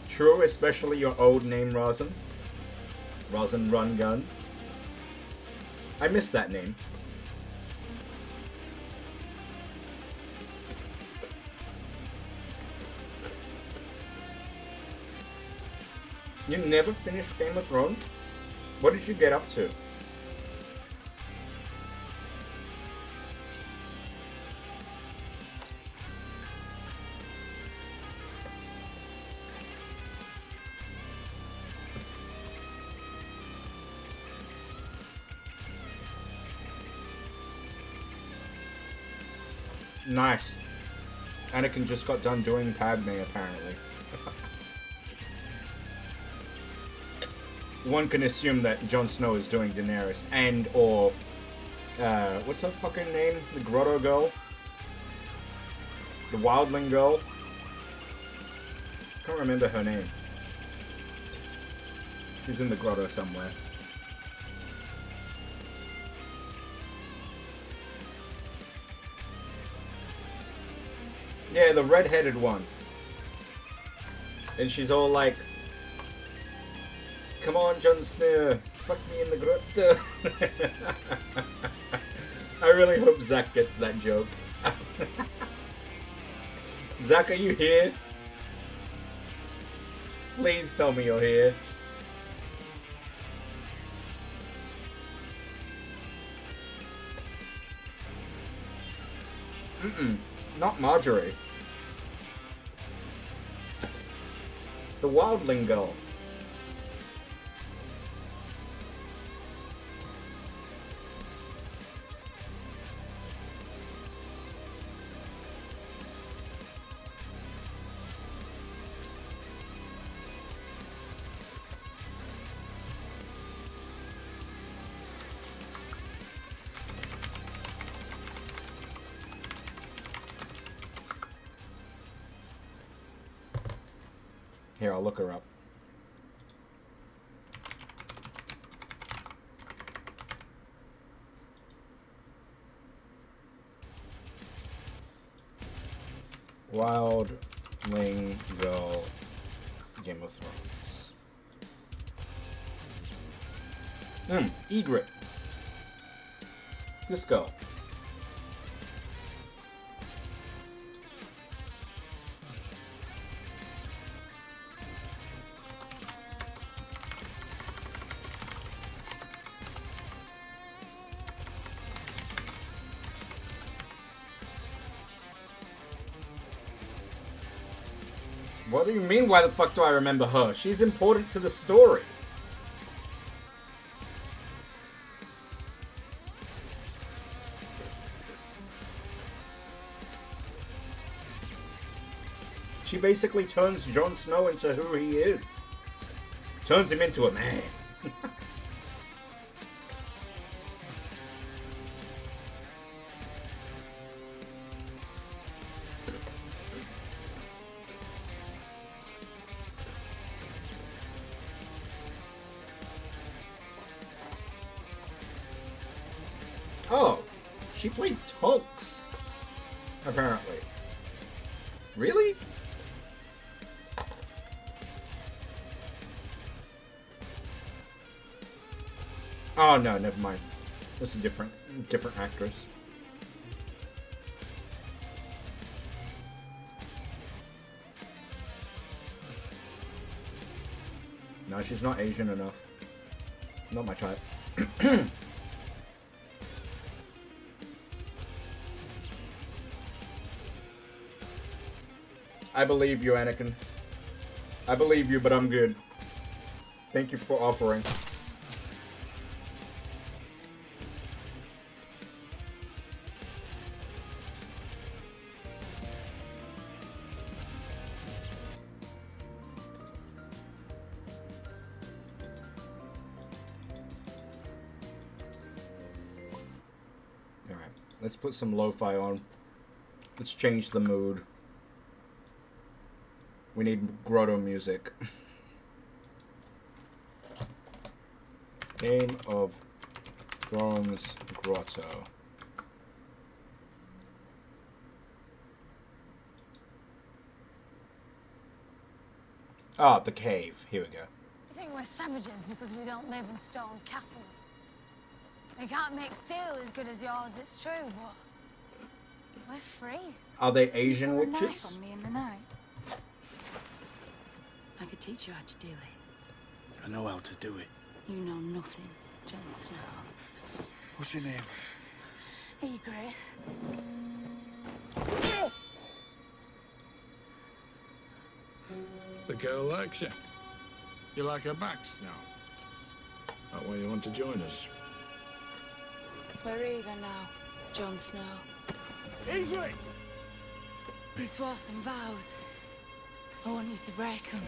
True, especially your old name, Rosin. Rosin Run Gun. I miss that name. You never finished Game of Thrones? What did you get up to? Nice. Anakin just got done doing Padme, apparently. One can assume that Jon Snow is doing Daenerys and or what's her fucking name? The Grotto girl? The Wildling girl? Can't remember her name. She's in the grotto somewhere. Yeah, the red-headed one. And she's all like, "Come on, Jon Snow, fuck me in the grotto." I really hope Zach gets that joke. Zach, are you here? Please tell me you're here. Not Marjorie. The Wildling girl. Here, I'll look her up. Wildling girl, Game of Thrones. Egret. This girl. What do you mean, why the fuck do I remember her? She's important to the story. She basically turns Jon Snow into who he is. Turns him into a man. Oh, she played Tonks, apparently. Really? Oh no, never mind. That's a different actress. No, she's not Asian enough. Not my type. I believe you, Anakin. I believe you, but I'm good. Thank you for offering. Alright, let's put some lo-fi on. Let's change the mood. We need grotto music. Game of Thrones Grotto. Ah, the cave. Here we go. I think we're savages because we don't live in stone castles. We can't make steel as good as yours, it's true, but we're free. Are they Asian Pull a knife witches? on me in the night. I could teach you how to do it. I know how to do it. You know nothing, Jon Snow. What's your name? Egret. The girl likes you. You like her back now. That why you want to join us? We're even now, Jon Snow. Egret! We swore some vows. I want you to break them.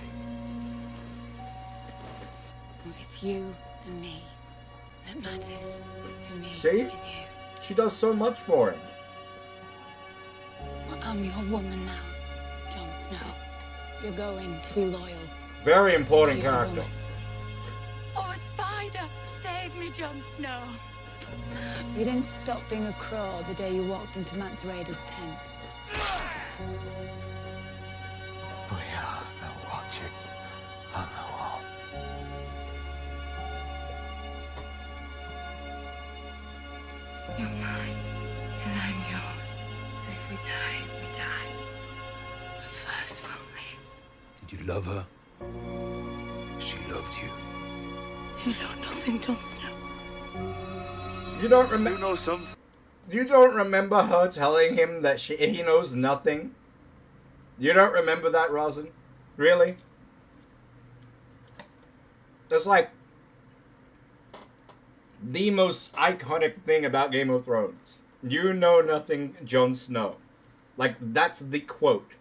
It's you and me that matters to me. See? And you. She does so much for him. I'm your woman now, Jon Snow. You're going to be loyal. Very important to your character. woman. Oh, a spider! Save me, Jon Snow. You didn't stop being a crow the day you walked into Mance Raider's tent. We are the Watchers on the wall. You're mine, and I'm yours. If we die, we die. But first we'll live. Did you love her? She loved you. You know nothing, Jon Snow. You don't You remember. know something? You don't remember her telling him that he knows nothing? You don't remember that, Rosin? Really? That's like the most iconic thing about Game of Thrones. You know nothing, Jon Snow. Like, that's the quote.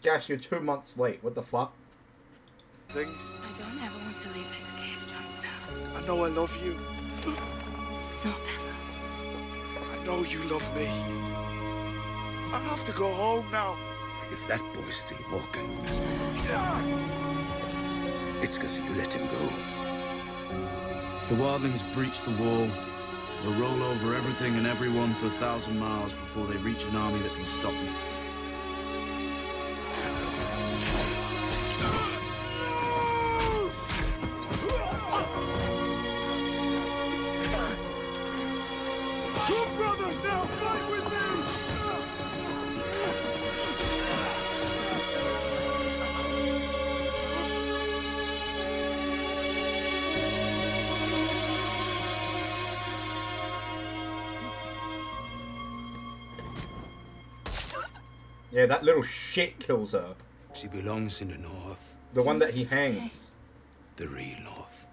Gosh, you're 2 months late. What the fuck? Things. I don't ever want to leave this cave, Jon Snow. I know I love you. Not ever. I know you love me. I have to go home now. If that boy's still walking, it's because you let him go. If the wildlings breach the wall, they'll roll over everything and everyone for 1,000 miles before they reach an army that can stop them. We're brothers now! Fight with me! Yeah, that little shit kills her. She belongs in the north, The one that he hangs. the real north.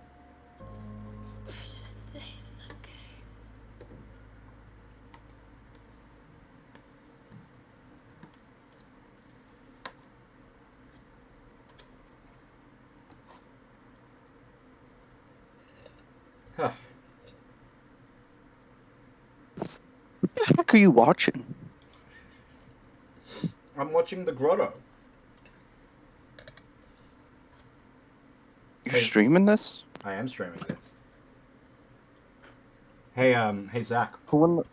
Huh. What the heck are you watching? I'm watching The Grotto. You're streaming this? I am streaming this. Hey Zach. Who won the...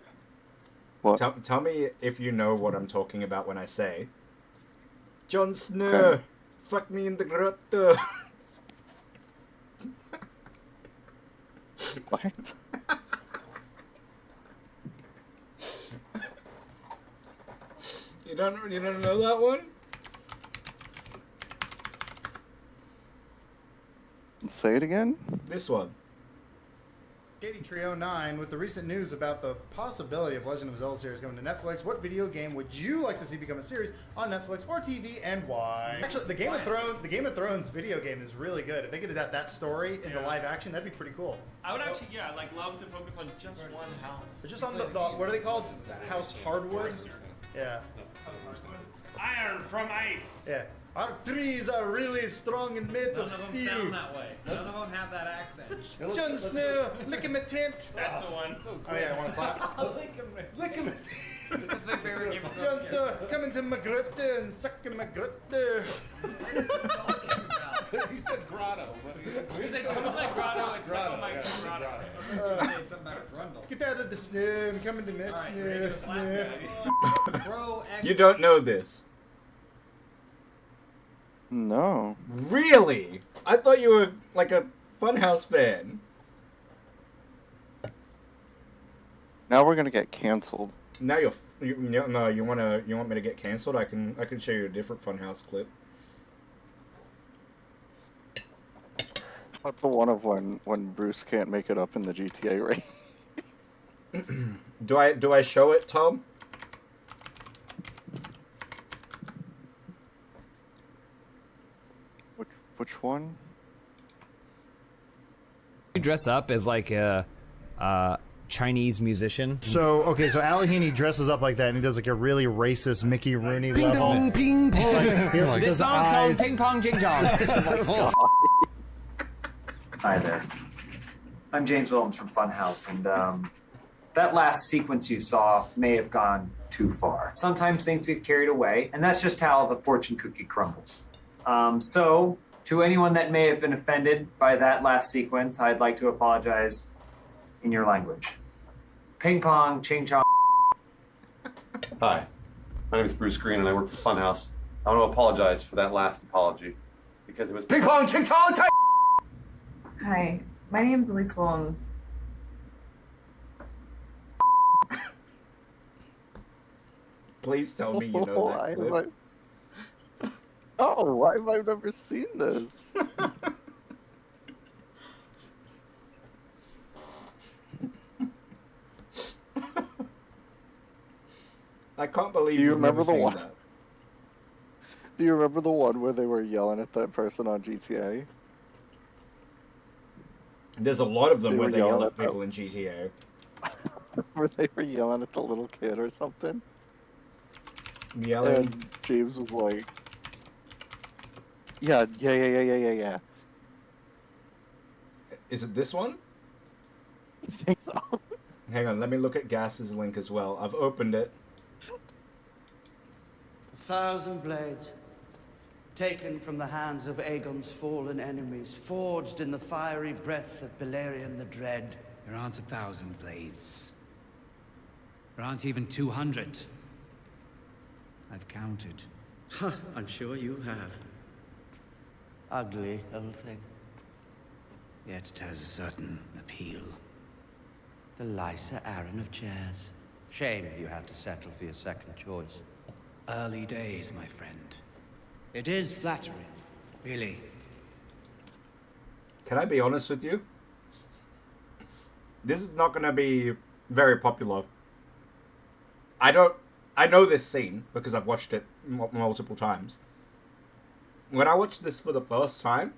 What? Tell me if you know what I'm talking about when I say Jon Snow, Okay. fuck me in the grotto. What? You don't know that one? Say it again? This one. Katie Trio 9 with the recent news about the possibility of Legend of Zelda series going to Netflix. What video game would you like to see become a series on Netflix or TV, and why? Actually, the Game of Thrones video game is really good. If they could adapt that story into live action, that'd be pretty cool. I would actually, love to focus on just one house. It's just on the what are they called? House Hardwood? Yeah. Iron from ice. Yeah. Our trees are really strong and made of None of them steel. sound that way. None of them have that accent. Jon Snow, lick him a tent. That's the one. Oh yeah, I want to clap. Lick him. That's my favorite Game of Jon Thrones Snow, come into my grotto and suck in my grotto. He said grotto. He said, come to my grotto and suck on my grotto. Get out of the snow and come into my snow. Bro, You don't know this. No. Really? I thought you were like a Funhouse fan. Now we're gonna get canceled. Now you want me to get cancelled? I can show you a different Funhouse clip. What the one of when Bruce can't make it up in the GTA race? Do I show it, Tom? Which one? You dress up as like a Chinese musician. So Al Heaney dresses up like that and he does like a really racist Mickey Rooney Ping level. dong, ping pong. Like This his song's eyes. called Ping Pong Jing Jong. Hi there. I'm James Williams from Funhouse, and that last sequence you saw may have gone too far. Sometimes things get carried away, and that's just how the fortune cookie crumbles. So, to anyone that may have been offended by that last sequence, I'd like to apologize in your language. Ping pong, ching chong. Hi, my name is Bruce Green, and I work for Funhouse. I want to apologize for that last apology because it was ping pong, ching chong. Hi, my name is Elise Williams. Please tell me you know that clip. Oh, why have I never seen this? I can't believe Do you you've never remember the seen one? that. Do you remember the one where they were yelling at that person on GTA? There's a lot of them They where were they yell yelling at at them. people in GTA. Where they were yelling at the little kid or something? Yelling. And James was like, yeah. Is it this one? I think so. Hang on, let me look at Gas's link as well. I've opened it. 1,000 blades, taken from the hands of Aegon's fallen enemies, forged in the fiery breath of Balerion the Dread. There aren't 1,000 blades. There aren't even 200. I've counted. Huh, I'm sure you have. Ugly old thing. Yet it has a certain appeal. The Lysa Arryn of chairs. Shame you had to settle for your second choice. Early days, my friend. It is flattering, really. Can I be honest with you? This is not going to be very popular. I don't I know this scene because I've watched it multiple times. When I watched this for the first time,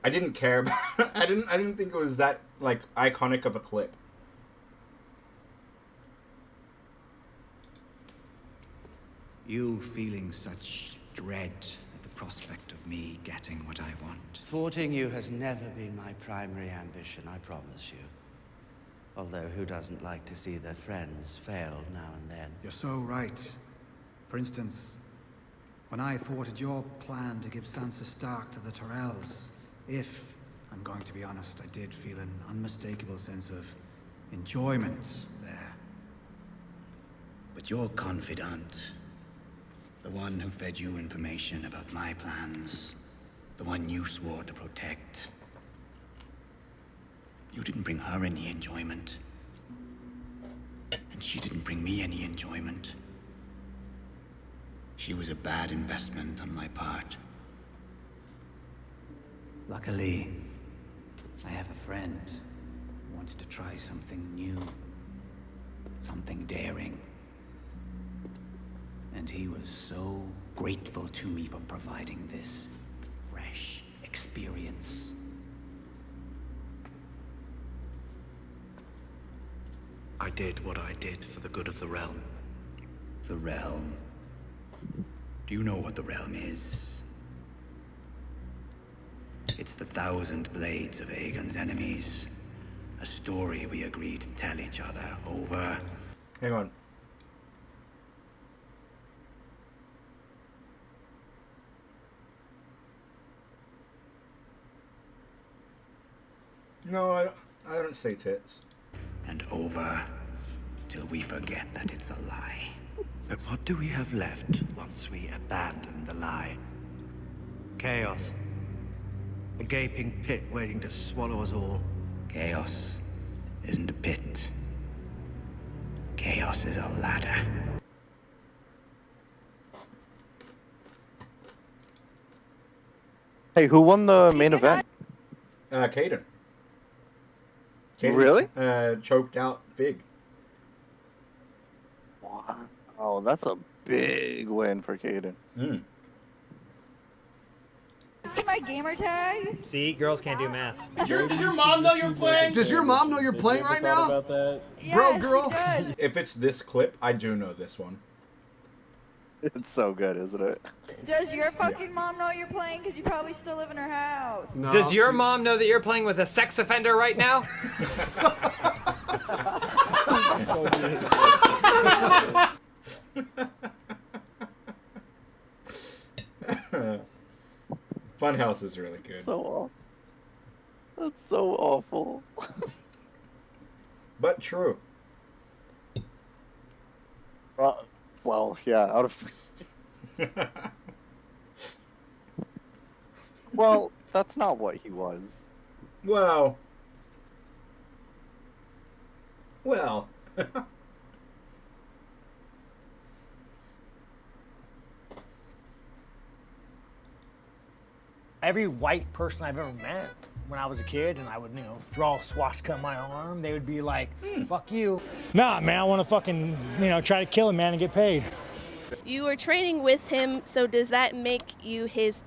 I didn't care about it. I didn't think it was that like iconic of a clip. You feeling such dread at the prospect of me getting what I want. Thwarting you has never been my primary ambition, I promise you. Although who doesn't like to see their friends fail now and then? You're so right. For instance, when I thwarted your plan to give Sansa Stark to the Tyrells, if, I'm going to be honest, I did feel an unmistakable sense of enjoyment there. But your confidant, the one who fed you information about my plans, the one you swore to protect, you didn't bring her any enjoyment. And she didn't bring me any enjoyment. She was a bad investment on my part. Luckily, I have a friend who wants to try something new. Something daring. And he was so grateful to me for providing this fresh experience. I did what I did for the good of the realm. The realm? Do you know what the realm is? It's the 1,000 blades of Aegon's enemies. A story we agreed to tell each other over. Hang on. No, I don't say tits. And over till we forget that it's a lie. So what do we have left once we abandon the lie? Chaos. A gaping pit waiting to swallow us all. Chaos isn't a pit. Chaos is a ladder. Hey, who won the main event? Caden. Really? Choked out Fig. Wow, that's a big win for Caden. See my gamer tag? See, girls can't do math. Does your mom know you're playing? Does your mom know you're playing right now? About that? Yeah, Bro, she girl. does. If it's this clip, I do know this one. It's so good, isn't it? Does your fucking mom know you're playing? Because you probably still live in her house. No. Does your mom know that you're playing with a sex offender right now? Funhouse is really good. So awful. That's so awful. But true. Well, yeah, out of... Well, that's not what he was. Well. Every white person I've ever met when I was a kid and I would, draw a swastika on my arm, they would be like, fuck you. Nah, man, I want to fucking, try to kill a man and get paid. You were training with him, so does that make you his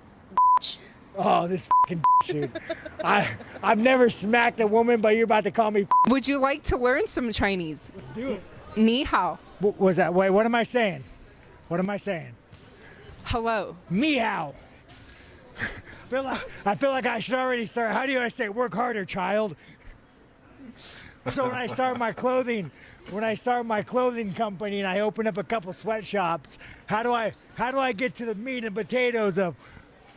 bitch? Oh, this fucking dude. I've never smacked a woman, but you're about to call me. Would you like to learn some Chinese? Let's do it. Ni hao. What was that? Wait, what am I saying? What am I saying? Hello. Me hao. I feel like I should already start. How do I say work harder, child? So when I start my clothing company and I open up a couple sweatshops, how do I get to the meat and potatoes of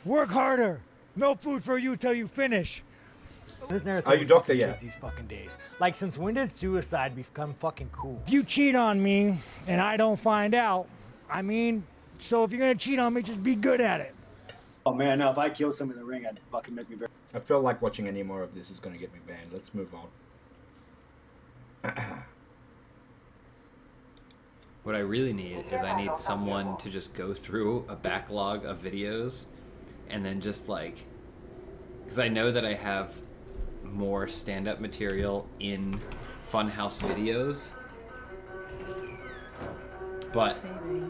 work harder, no food for you till you finish? Are you doctor yet? These fucking days. Like, since when did suicide become fucking cool? If you cheat on me and I don't find out, so if you're gonna cheat on me, just be good at it. Oh man, no, if I killed someone in the ring, I'd fucking make me very... I feel like watching any more of this is gonna get me banned. Let's move on. What I really need is I need someone to just go through a backlog of videos and then just because I know that I have more stand-up material in Funhouse videos. but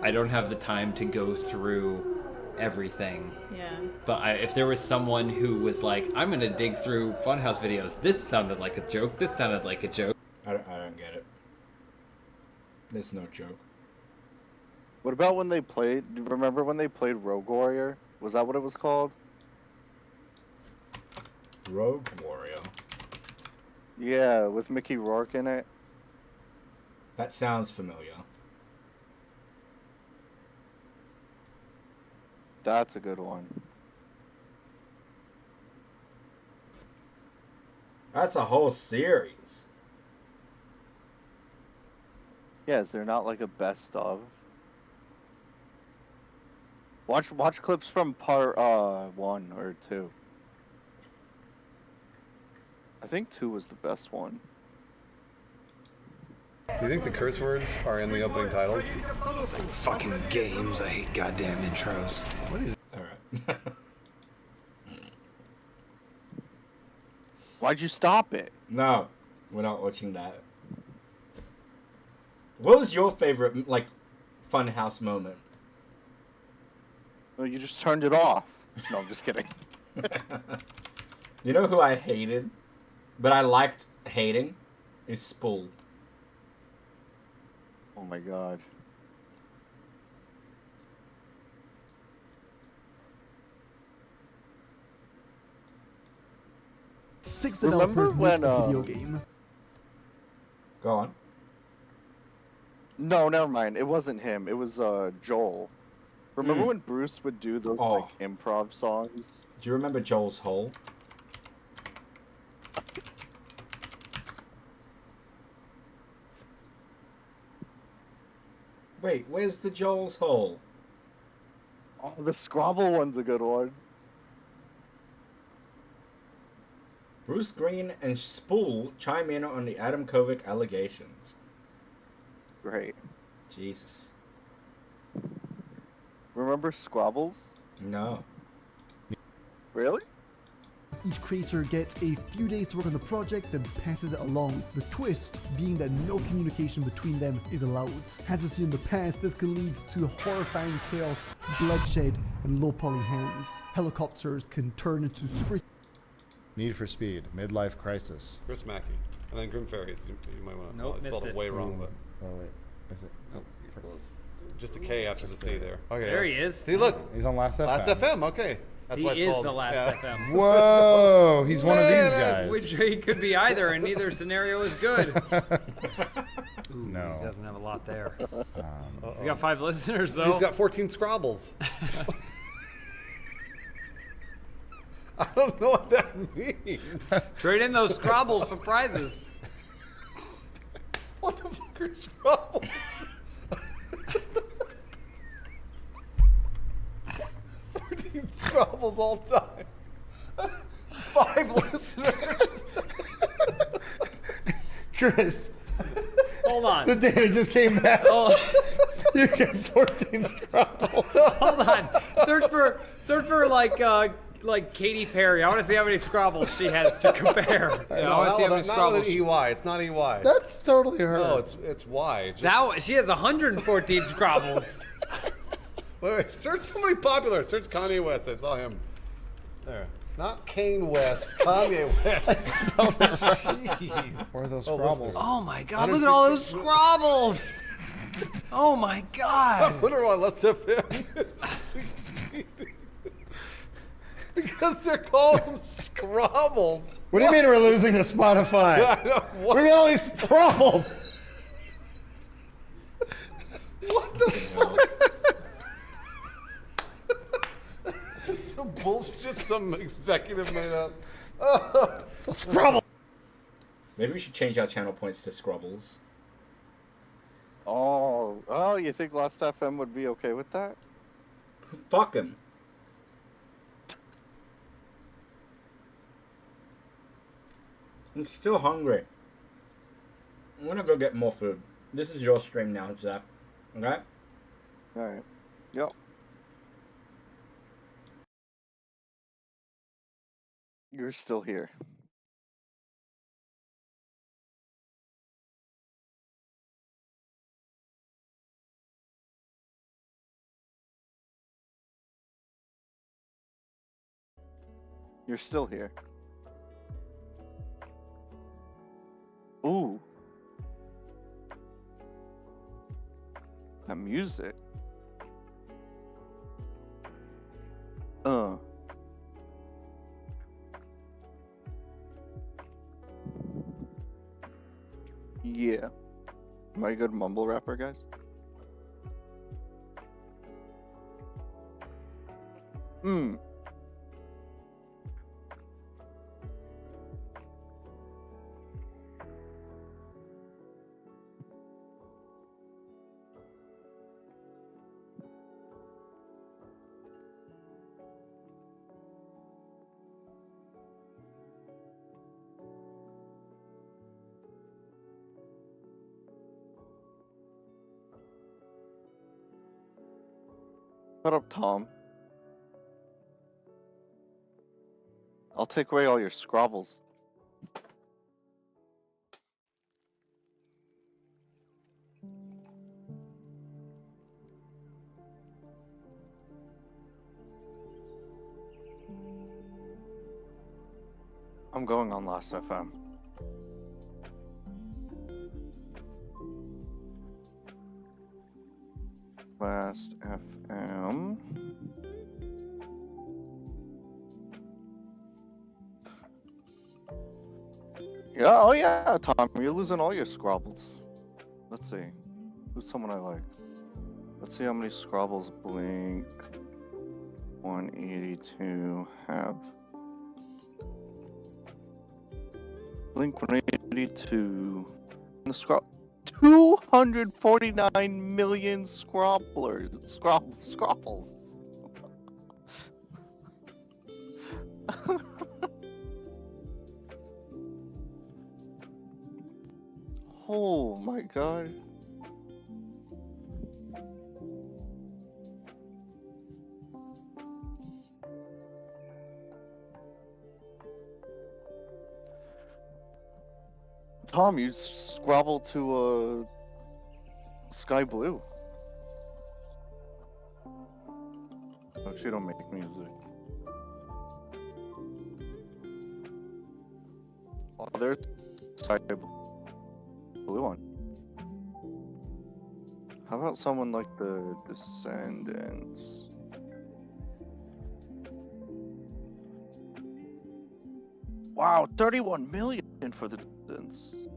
I don't have the time to go through everything. Yeah. But if there was someone who was like, I'm gonna dig through Funhouse videos, this sounded like a joke, this sounded like a joke. I don't get it. There's no joke. What about when they played? Remember when they played Rogue Warrior? Was that what it was called? Rogue Warrior. Yeah, with Mickey Rourke in it. That sounds familiar. That's a good one. That's a whole series. Yeah, is there not like a best of? Watch clips from part 1 or 2. I think 2 was the best one. Do you think the curse words are in the opening titles? It's like fucking games. I hate goddamn intros. What is? All right. Why'd you stop it? No, we're not watching that. What was your favorite, like, Funhouse moment? No, you just turned it off. No, I'm just kidding. You know who I hated, but I liked hating? Is Spool. Oh my god. Six Remember developers when, made a video game. Go on. No, never mind. It wasn't him. It was Joel. Remember Mm. when Bruce would do those Oh. like improv songs? Do you remember Joel's Hole? Wait, where's the Joel's Hole? Oh, the Scrabble one's a good one. Bruce Green and Spool chime in on the Adam Kovic allegations. Great. Jesus. Remember Squabbles? No. Really? Each creator gets a few days to work on the project, then passes it along. The twist being that no communication between them is allowed. As we've seen in the past, this can lead to horrifying chaos, bloodshed, and low-poly hands. Helicopters can turn into super... Need for Speed, Midlife Crisis. Chris Mackey. And then Grim Fairies. You might want to. Nope, I spelled missed it it. way wrong, but. Oh wait, is it? Nope, you're close. Just a K after the C there. Okay. There he is. See, look. He's on Last FM. Last FM, okay. That's He why it's is called, the Last yeah. FM. Whoa, he's one of these guys. Which he could be either, and neither scenario is good. Ooh, No. He doesn't have a lot there. Uh-oh. He's got 5 listeners, though. He's got 14 Scrabbles. I don't know what that means. Trade in those Scrabbles for prizes. What the fuck are Scrabbles? 14 Scrabbles all time. 5 listeners. Chris, Hold on. the data just came back. Oh. You get 14 Scrabbles. Hold on. Search for like Katy Perry. I want to see how many Scrabbles she has to compare. Yeah, I want to see how many Not Scrabbles. with an EY. It's not EY. That's totally her. No, it's Y. Just, That she has 114 Scrabbles. wait. Search somebody popular. Search Kanye West. I saw him. There. Not Kane West. Kanye West. Spelled it right. Jeez. Where are those Oh, Scrabbles? listeners. Oh my God! Look at all those Scrabbles. Oh my I God! wonder why Let's FM is succeeding. Because they're calling them Scrabbles. What do you mean we're losing to Spotify? I know, what? We got all these Scrabbles. What the fuck? Some bullshit some executive made up. Scrabble. Maybe we should change our channel points to Scrubbles. Oh, you think Last FM would be okay with that? Fuck him. I'm still hungry. I'm gonna go get more food. This is your stream now, Zach. Okay? Alright. Yep. You're still here. You're still here. Ooh. That music. Yeah. Am I a good mumble rapper, guys? Shut up, Tom. I'll take away all your scrabbles. I'm going on Last FM. Last FM. Yeah, oh yeah, Tom, you're losing all your scrabbles. Let's see. Who's someone I like? Let's see how many scrabbles Blink 182 have. Blink 182. The scrabble. 249 million scrabblers. Scrabbles. Oh my god. Tom, you scrabble to Sky Blue. Oh, she don't make music. Oh, there's Sky Blue one. How about someone like the Descendants? Wow, 31 million for the Descendants.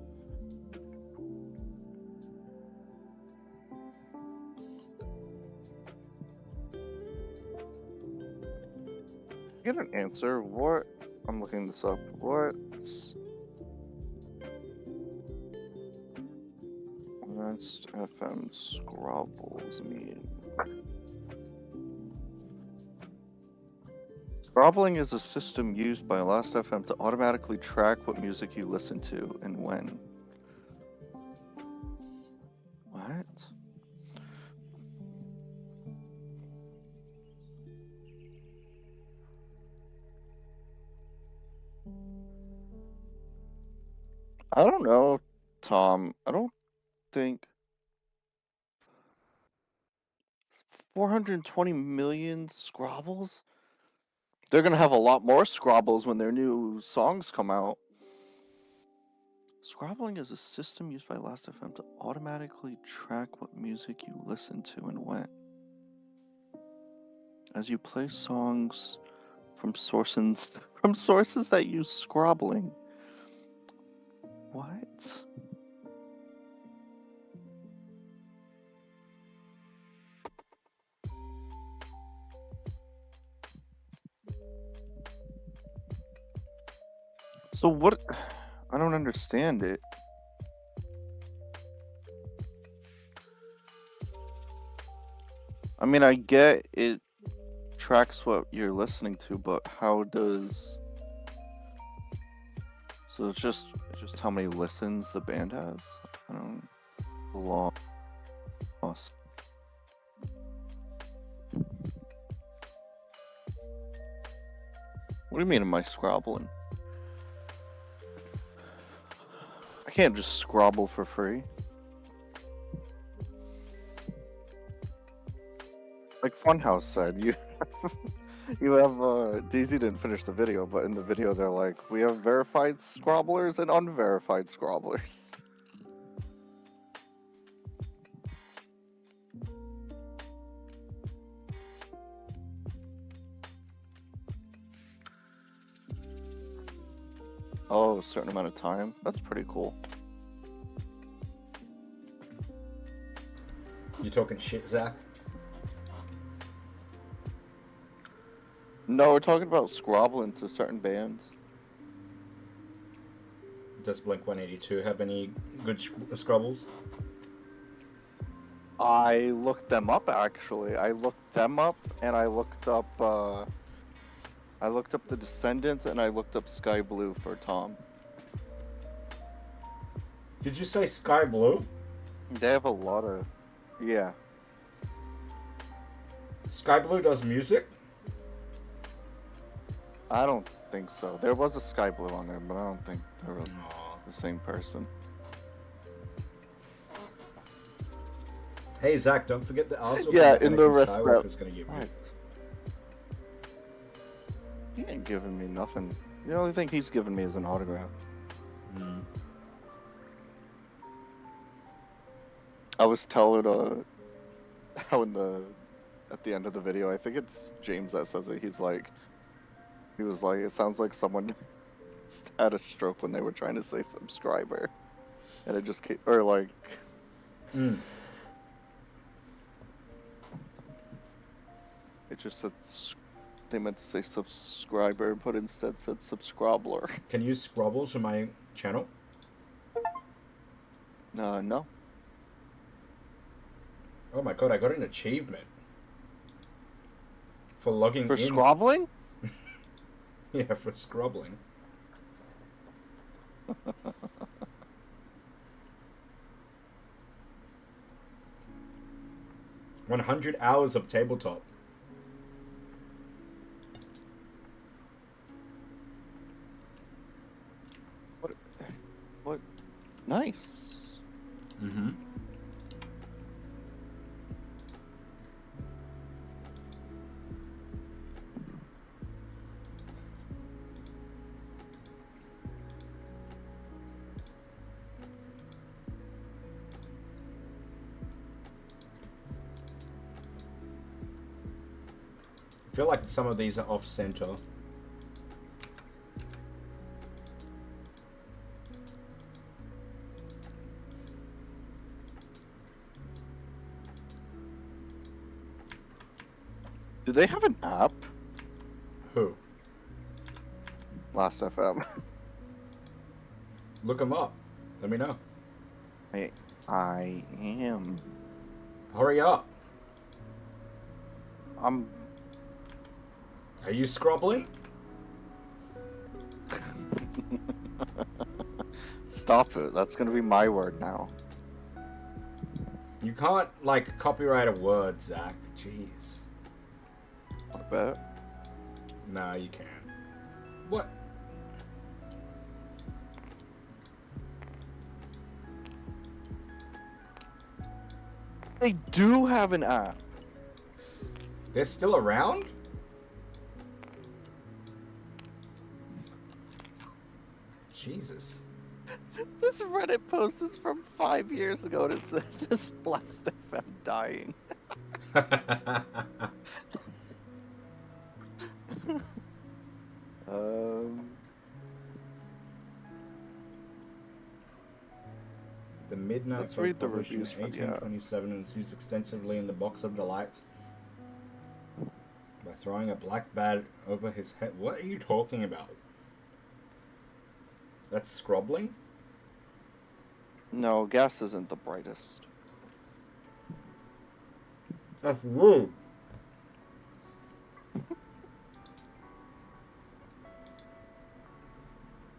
Get an answer. What? I'm looking this up. What's FM scrabbles mean? Scrabbling is a system used by Last FM to automatically track what music you listen to and when. What? I don't know, Tom. I don't think 420 million scrabbles? They're gonna have a lot more scrabbles when their new songs come out. Scrabbling is a system used by Last.fm to automatically track what music you listen to and when. As you play songs from sources that use scrabbling. What? So what? I don't understand it. I mean, I get it tracks what you're listening to, but how does... So it's just how many listens the band has? I don't... Lost. What do you mean am I scrabbling? I can't just scrabble for free. Like Funhouse said, you You have DZ didn't finish the video, but in the video they're like, we have verified scrobblers and unverified scrobblers. Oh, a certain amount of time? That's pretty cool. You talking shit, Zach? No, we're talking about scrobbling to certain bands. Does Blink 182 have any good scrubbles? I looked them up actually. I looked them up and I looked up the Descendants and I looked up Sky Blue for Tom. Did you say Sky Blue? They have a lot of yeah. Sky Blue does music? I don't think so. There was a Sky Blue on there, but I don't think they were the same person. Hey Zach, don't forget that also. Yeah, in the rest Skywalker's gonna get right. He ain't giving me nothing. The only thing he's given me is an autograph. Mm. I was telling how at the end of the video, I think it's James that says it. He was like, it sounds like someone had a stroke when they were trying to say subscriber, and it just came, or like. Mm. It just said they meant to say subscriber, but instead said subscriber. Can you scrobble to my channel? No. Oh my god, I got an achievement for logging For in. scrobbling? Yeah, for scrobbling. 100 hours of tabletop. What? Nice. Mm-hmm. I feel like some of these are off center. Do they have an app? Who? Last FM. Look them up. Let me know. I am. Hurry up. Are you scrobbling? Stop it. That's gonna be my word now. You can't, like, copyright a word, Zach. Jeez. I bet. No, you can't. What? They do have an app. They're still around? Jesus. This Reddit post is from 5 years ago and it says Blast FM dying. The Midnight Let's Club read the published in reviews for the 1827 and is used extensively in the Box of Delights by throwing a black bag over his head. What are you talking about? That's scrobbling? No, gas isn't the brightest. That's rude.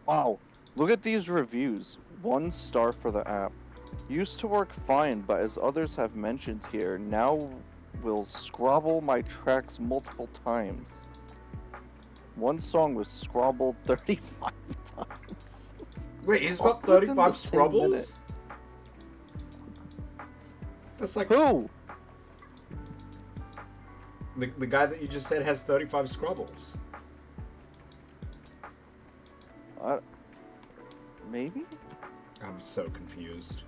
Wow, look at these reviews. 1 star for the app. Used to work fine, but as others have mentioned here, now will scrobble my tracks multiple times. One song was scrobbled 35 times. Wait, he's got All within 35 the same scrobbles? minute. That's like... Who? The guy that you just said has 35 scrubbles. Maybe? I'm so confused.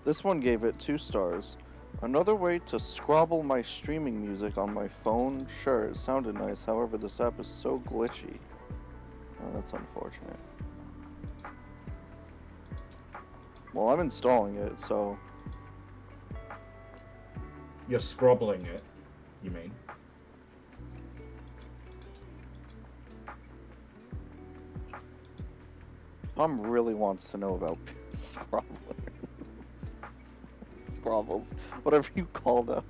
This one gave it 2 stars. Another way to scrabble my streaming music on my phone? Sure, it sounded nice, however this app is so glitchy. Oh, that's unfortunate. Well, I'm installing it, so... You're scrobbling it, you mean? Tom really wants to know about scrabblers. Scrabbles, whatever you call them.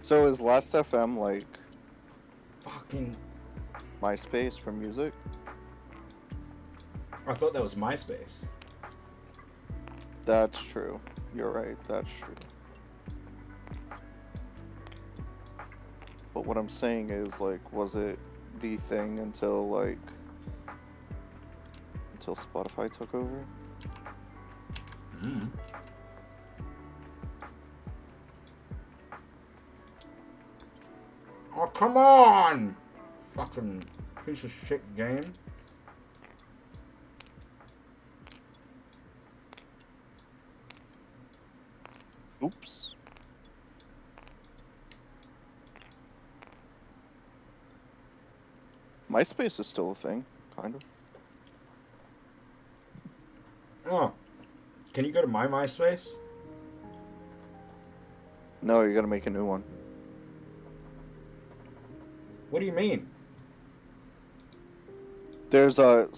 So is Last.fm like fucking MySpace for music? I thought that was MySpace. That's true. You're right, that's true. But what I'm saying is, like, was it the thing until, like, until Spotify took over? Mm. Oh, come on! Fucking piece of shit game. Oops. MySpace is still a thing, kind of. Oh. Can you go to my MySpace? No, you gotta make a new one. What do you mean? There's there's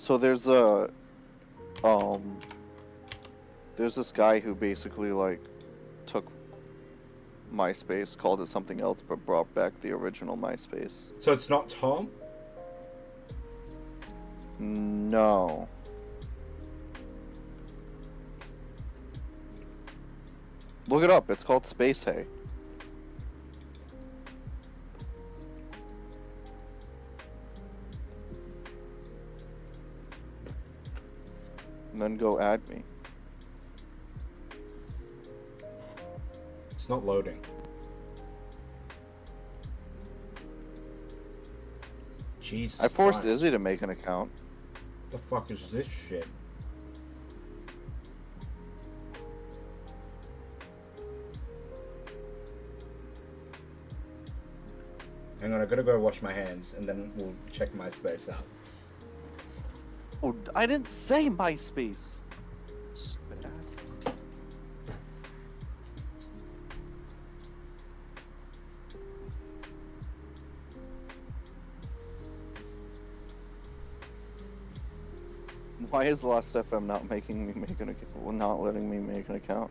this guy who basically, like, took MySpace, called it something else, but brought back the original MySpace. So it's not Tom? No. Look it up. It's called Space Hay. And then go add me. It's not loading. Jesus I forced Christ. Izzy to make an account. The fuck is this shit? Hang on, I gotta go wash my hands and then we'll check MySpace out. Oh, I didn't say MySpace. Stupid ass. Why is Last.fm not making me make an account? Well, not letting me make an account?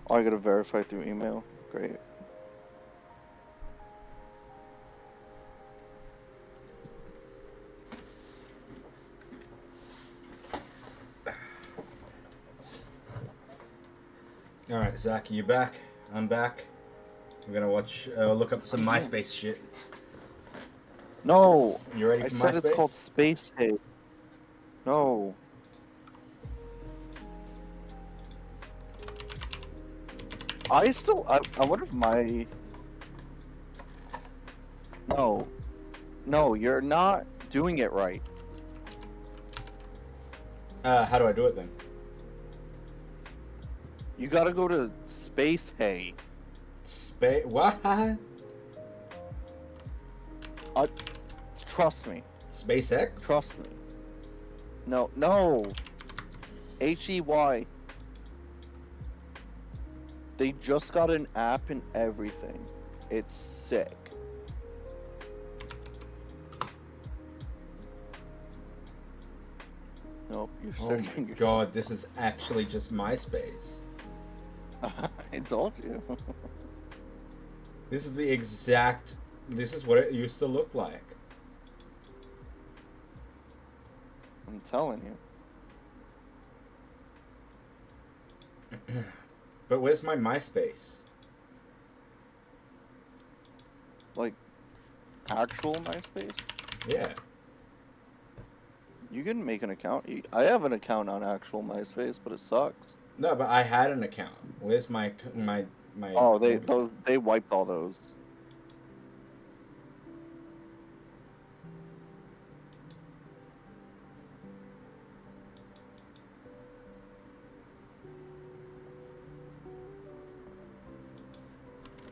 Oh, I gotta verify through email. Great. All right, Zach, you back? I'm back. We're gonna watch, look up some MySpace shit. No. You ready I for said MySpace? it's called Space Hay. No. I wonder if my... No. No, you're not doing it right. How do I do it then? You gotta go to Space Hay. What? Trust me. SpaceX? Trust me. No, no. HEY. They just got an app and everything. It's sick. Nope, you're Oh searching my god, this is actually just MySpace. I told you. This is the exact... This is what it used to look like. I'm telling you. But where's my MySpace? Like, actual MySpace? Yeah. You can make an account. I have an account on actual MySpace, but it sucks. No, but I had an account. Where's my? Oh, they wiped all those.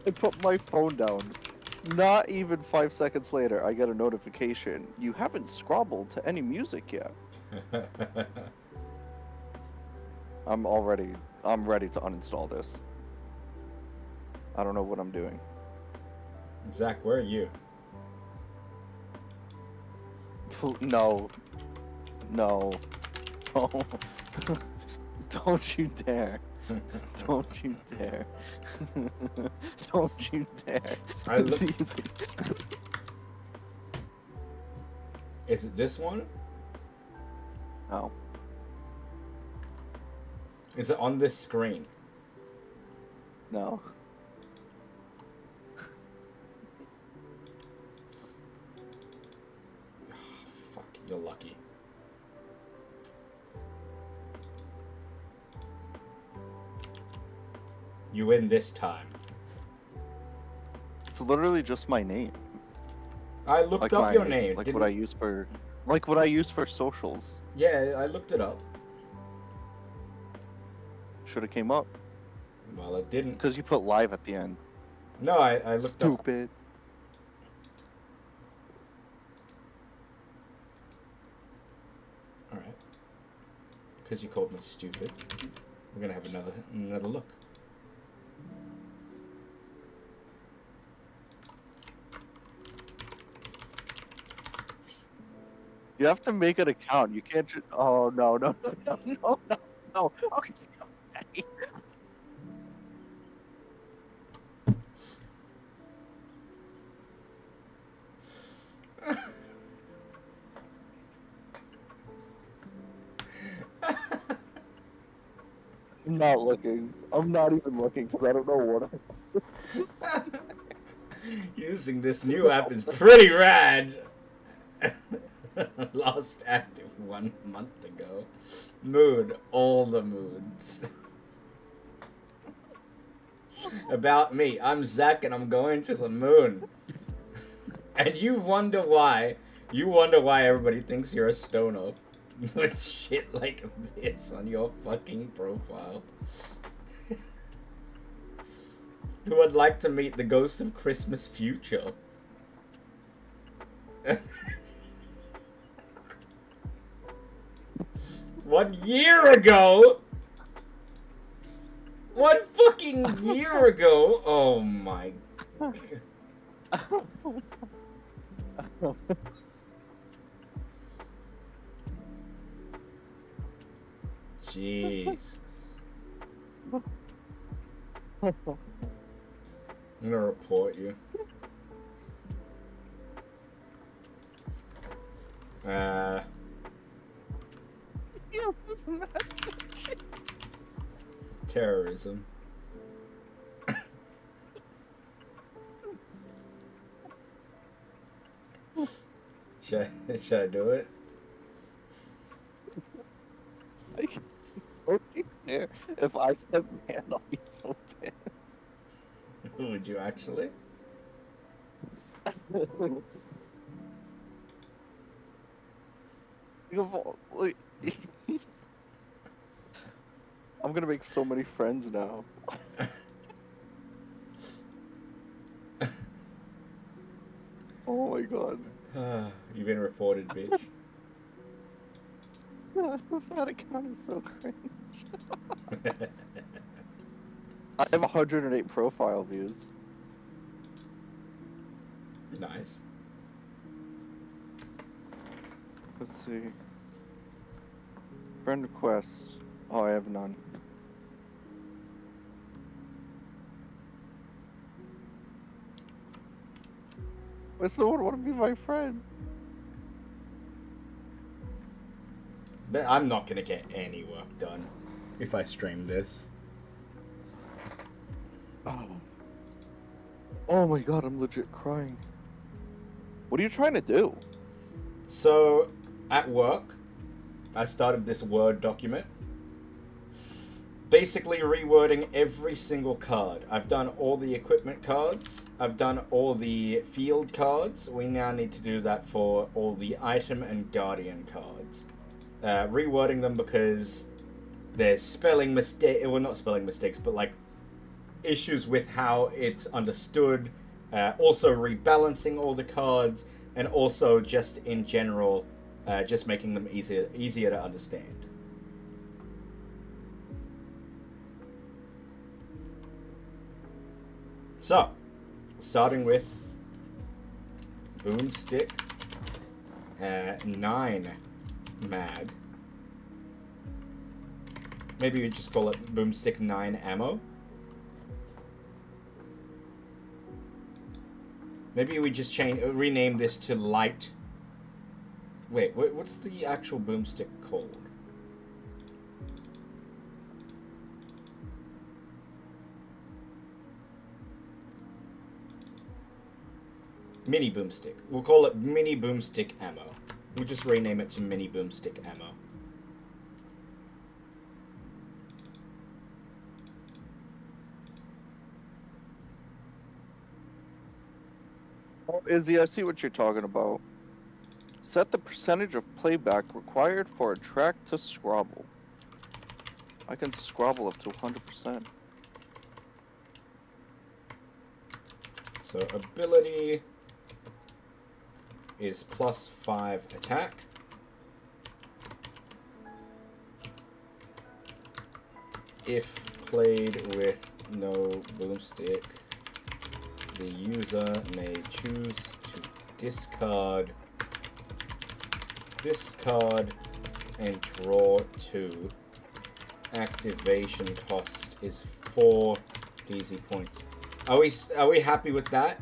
I put my phone down. Not even 5 seconds later, I get a notification. You haven't scrobbled to any music yet. I'm ready to uninstall this. I don't know what I'm doing. Zach, where are you? No. No. Don't. Don't you dare. Don't you dare. Don't you dare. Is it this one? No. Is it on this screen? No. Fuck, you're lucky. You win this time. It's literally just my name. I looked up your name. Like what I use for, like what I use for socials. Yeah, I looked it up. Should have came up. Well, it didn't. Because you put live at the end. No, I looked up. Stupid. All right. Because you called me stupid. We're gonna have another look. You have to make an account. You can't just. Oh no no no no no no no. Okay. I'm not looking. I'm not even looking because I don't know what. Using this new app is pretty rad. Lost active 1 month ago. Mood, all the moods. About me, I'm Zach and I'm going to the moon. And you wonder why everybody thinks you're a stoner with shit like this on your fucking profile. Who would like to meet the ghost of Christmas future? 1 year ago? 1 fucking year ago? Oh my god. Jesus. I'm gonna report you. Terrorism. Should I do it? If I said man, I'll be so pissed. Would you actually? I'm gonna make so many friends now. Oh my god. You've been reported, bitch. That account is so cringe. I have 108 profile views. Nice. Let's see. Friend requests. Oh, I have none. Why someone want to be my friend? But I'm not gonna get any work done if I stream this. Oh. Oh my god, I'm legit crying. What are you trying to do? So, at work, I started this Word document. Basically rewording every single card. I've done all the equipment cards. I've done all the field cards. We now need to do that for all the item and guardian cards. Rewording them because there's spelling mistake. Well, not spelling mistakes, but like issues with how it's understood. Also rebalancing all the cards, and also just in general, just making them easier to understand. So, starting with boomstick, 9 mag. Maybe we just call it boomstick 9 ammo. Maybe we just rename this to light. Wait, what's the actual boomstick called? Mini boomstick. We'll call it mini boomstick ammo. We'll just rename it to mini boomstick ammo. Oh, Izzy, I see what you're talking about. Set the percentage of playback required for a track to scrobble. I can scrobble up to 100%. So ability is +5 attack. If played with no boomstick, the user may choose to discard this card and draw 2. Activation cost is 4 DZ points. Are we happy with that?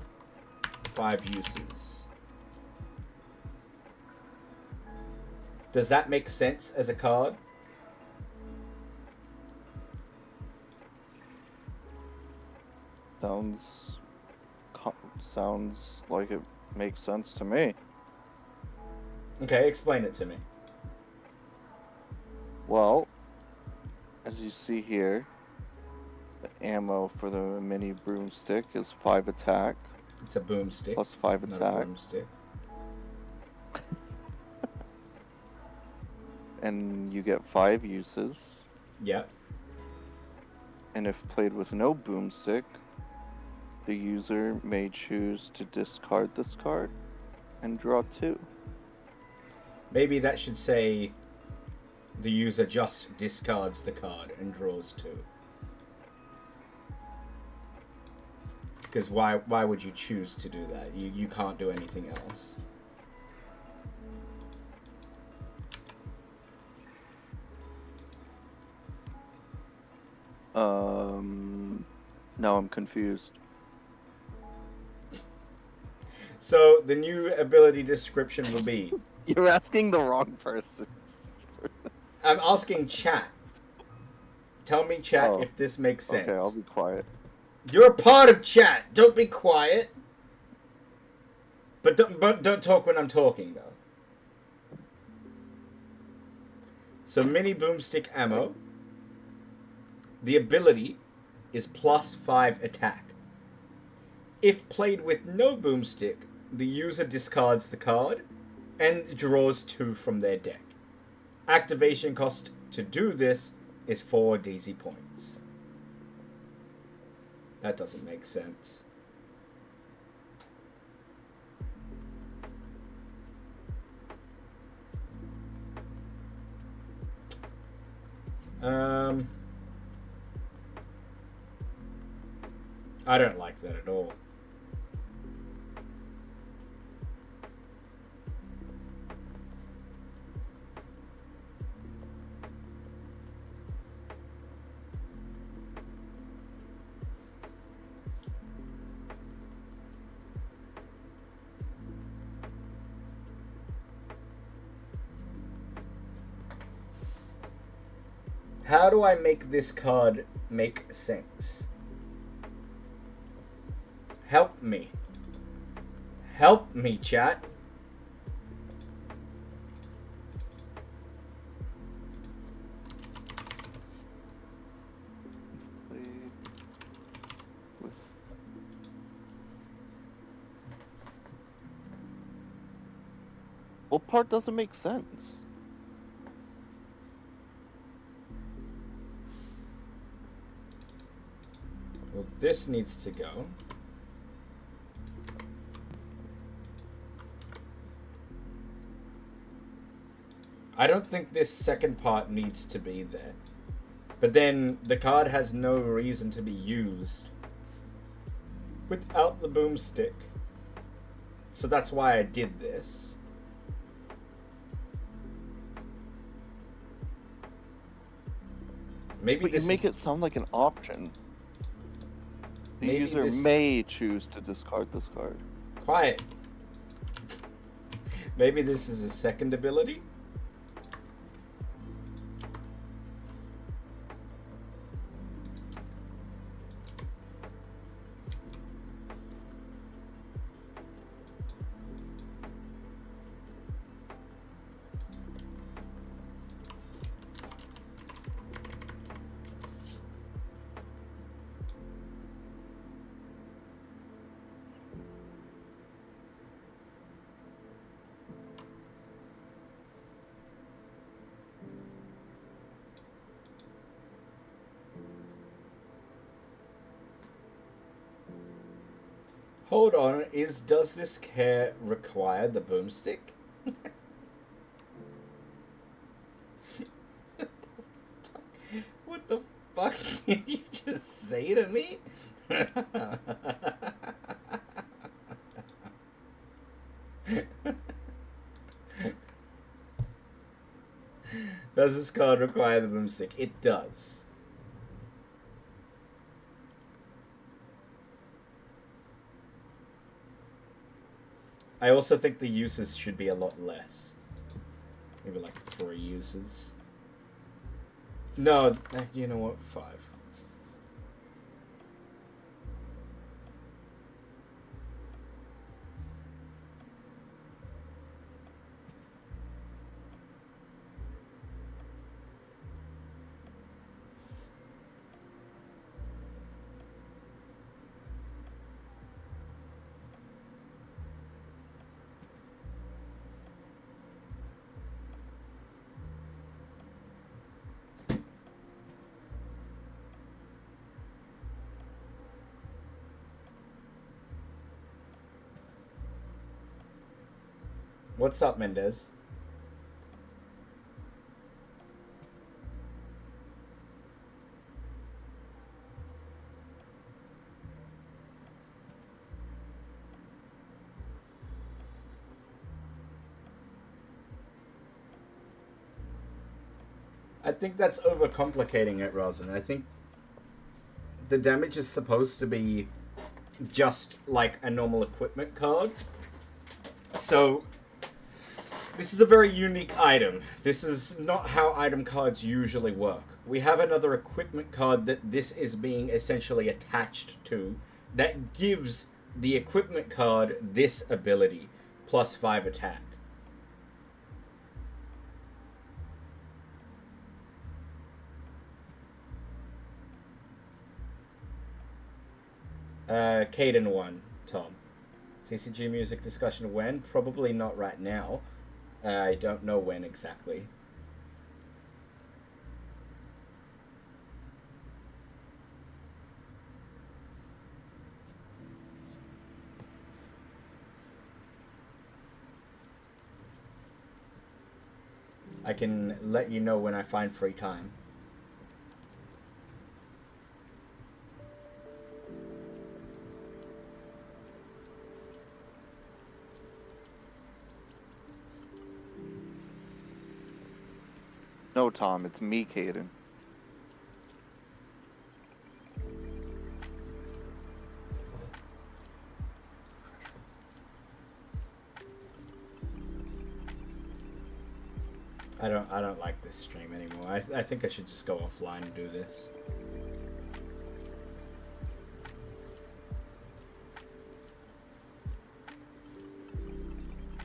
5 uses. Does that make sense as a card? Sounds like it makes sense to me. Okay, explain it to me. Well, as you see here, the ammo for the mini broomstick is 5 attack. It's a boomstick. Plus 5 not attack. A boomstick. And you get 5 uses. Yep. And if played with no boomstick, the user may choose to discard this card and draw 2. Maybe that should say the user just discards the card and draws 2. Because why would you choose to do that? You can't do anything else. Now I'm confused. So the new ability description will be... You're asking the wrong person. I'm asking chat. Tell me, chat, if this makes sense. Okay, I'll be quiet. You're a part of chat. Don't be quiet. But don't talk when I'm talking, though. So mini boomstick ammo. The ability is +5 attack. If played with no boomstick, the user discards the card and draws 2 from their deck. Activation cost to do this is 4 DZ points. That doesn't make sense. I don't like that at all. How do I make this card make sense? Help me. Help me, chat. What part doesn't make sense? Well, this needs to go. I don't think this second part needs to be there. But then the card has no reason to be used without the boomstick. So that's why I did this. Maybe But you make it sound like an option. The user may choose to discard this card. Quiet. Maybe this is a second ability? Hold on, does this care require the boomstick? What the fuck did you just say to me? Does this card require the boomstick? It does. I also think the uses should be a lot less. Maybe like 3 uses. No, you know what? 5. What's up, Mendez? I think that's overcomplicating it, Rosin. I think the damage is supposed to be just like a normal equipment card. So this is a very unique item. This is not how item cards usually work. We have another equipment card that this is being essentially attached to that gives the equipment card this ability, plus 5 attack. Caden 1, Tom. TCG music discussion when? Probably not right now. I don't know when exactly. I can let you know when I find free time. No, Tom, it's me, Caden. I don't like this stream anymore. I think I should just go offline and do this.